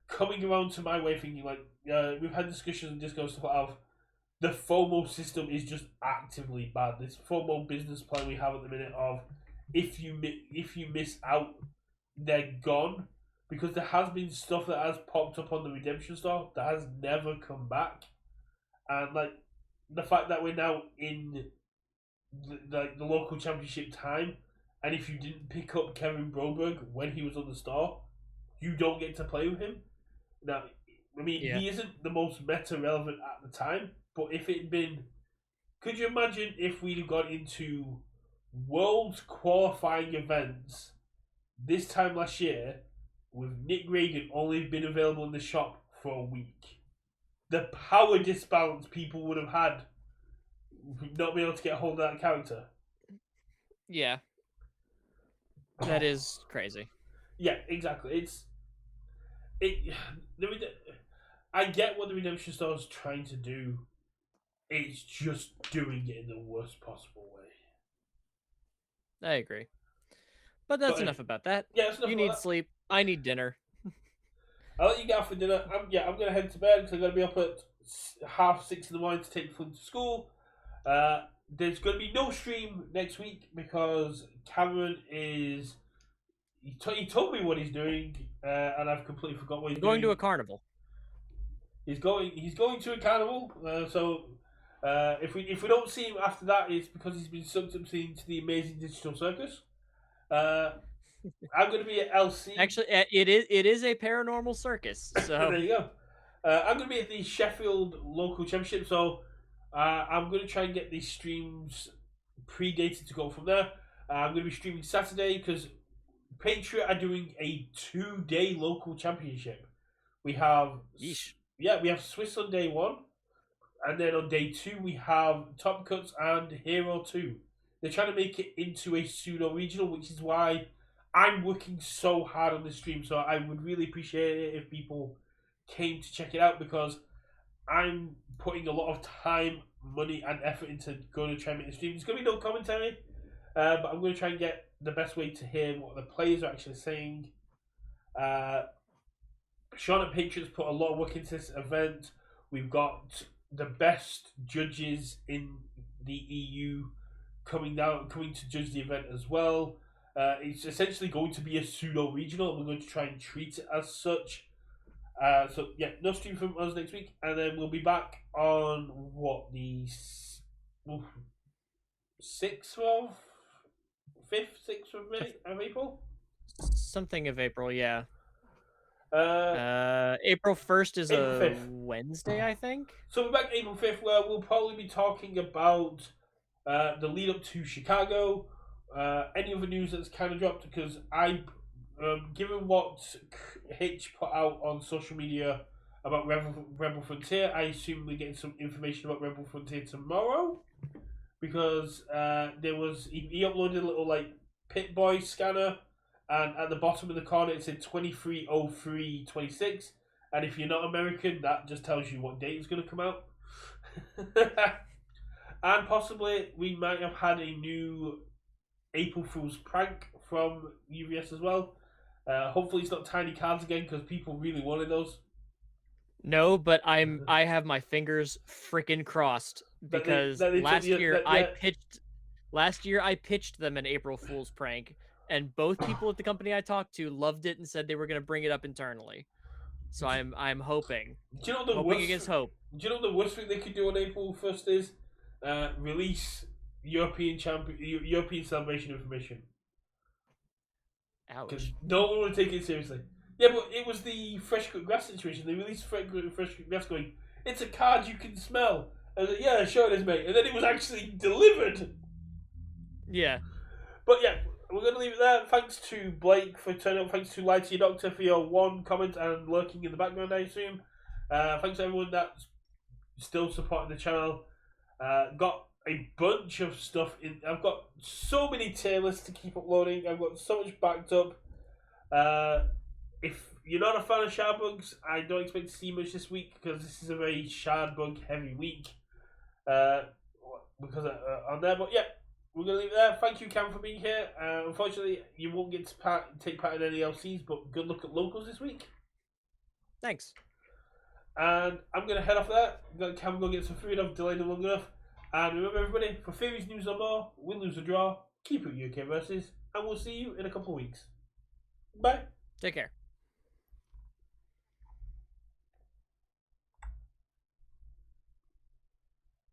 coming around to my way, thinking like we've had discussions and Discord stuff of the FOMO system is just actively bad. This FOMO business plan we have at the minute of if you miss out, they're gone. Because there has been stuff that has popped up on the redemption store that has never come back, and like the fact that we're now in the local championship time, and if you didn't pick up Kevin Broberg when he was on the store, you don't get to play with him. Now, I mean, yeah. he isn't the most meta relevant at the time, but if it had been, could you imagine if we'd have got into world qualifying events this time last year with Nick Reagan only been available in the shop for a week? The power disbalance people would have had not being able to get a hold of that character. Yeah. That is crazy. Yeah, exactly. It. The, I get what the Redemption Store is trying to do. It's just doing it in the worst possible way. I agree. But that's enough about that. Yeah, that's enough You about need that. sleep. I need dinner. I'll let you get off for dinner. I'm gonna head to bed because I'm gonna be up at 6:30 in the morning to take Flynn to school. There's gonna be no stream next week because Cameron is. He told me what he's doing, and I've completely forgot what he's Going doing. to a carnival. He's going to a carnival. If we don't see him after that, it's because he's been sucked up into the amazing digital circus. I'm going to be at LC. Actually, it is a paranormal circus. So There you go. I'm going to be at the Sheffield local championship. So I'm going to try and get these streams predated to go from there. I'm going to be streaming Saturday because Patriot are doing a 2-day local championship. We have yeesh. we have Swiss on day 1, and then on day 2 we have Top Cuts and Hero 2. They're trying to make it into a pseudo regional, which is why I'm working so hard on the stream. So I would really appreciate it if people came to check it out because I'm putting a lot of time, money, and effort into going to try and make the stream. There's going to be no commentary, but I'm going to try and get the best way to hear what the players are actually saying. Sean and Patriots put a lot of work into this event. We've got the best judges in the EU coming to judge the event as well. It's essentially going to be a pseudo regional, and we're going to try and treat it as such. So yeah, no stream from us next week, and then we'll be back on the 6th of 5th, 6th of April. Something of April, yeah. Uh, April 1st is April a 5th. Wednesday, I think. So we're back April 5th, where we'll probably be talking about the lead up to Chicago, any other news that's kind of dropped, because given what Hitch put out on social media about Rebel Frontier, I assume we're getting some information about Rebel Frontier tomorrow, because he uploaded a little like Pit Boy scanner, and at the bottom of the corner it said 230326, and if you're not American, that just tells you what date it's going to come out. And possibly we might have had a new April Fool's prank from UVS as well. Hopefully it's not tiny cards again, because people really wanted those. No, but I have my fingers freaking crossed, because that they took last year I pitched them an April Fool's prank, and both people at the company I talked to loved it and said they were going to bring it up internally. So I'm hoping. Do you know the hoping against hope? Do you know the worst thing they could do on April 1st is release European celebration information? Ouch. Because no one would take it seriously. Yeah, but it was the fresh cut grass situation. They released fresh cut grass going, it's a card you can smell. I was like, yeah, sure it is, mate. And then it was actually delivered. Yeah. But yeah, we're going to leave it there. Thanks to Blake for turning up. Thanks to Lie to Your Doctor for your one comment and lurking in the background, I assume. Thanks to everyone that's still supporting the channel. Got a bunch of stuff in. I've got so many tier lists to keep uploading. I've got so much backed up. If you're not a fan of shard bugs, I don't expect to see much this week, because this is a very shard bug heavy week. Because on there, but yeah, we're gonna leave it there. Thank you, Cam, for being here. Unfortunately, you won't get to take part in any LCs, but good luck at locals this week. Thanks. And I'm gonna head off there. Cam, go get some food. I've delayed it long enough. And remember, everybody, for theories, news, or more, win, lose, or draw, keep it Universus, and we'll see you in a couple of weeks. Bye. Take care.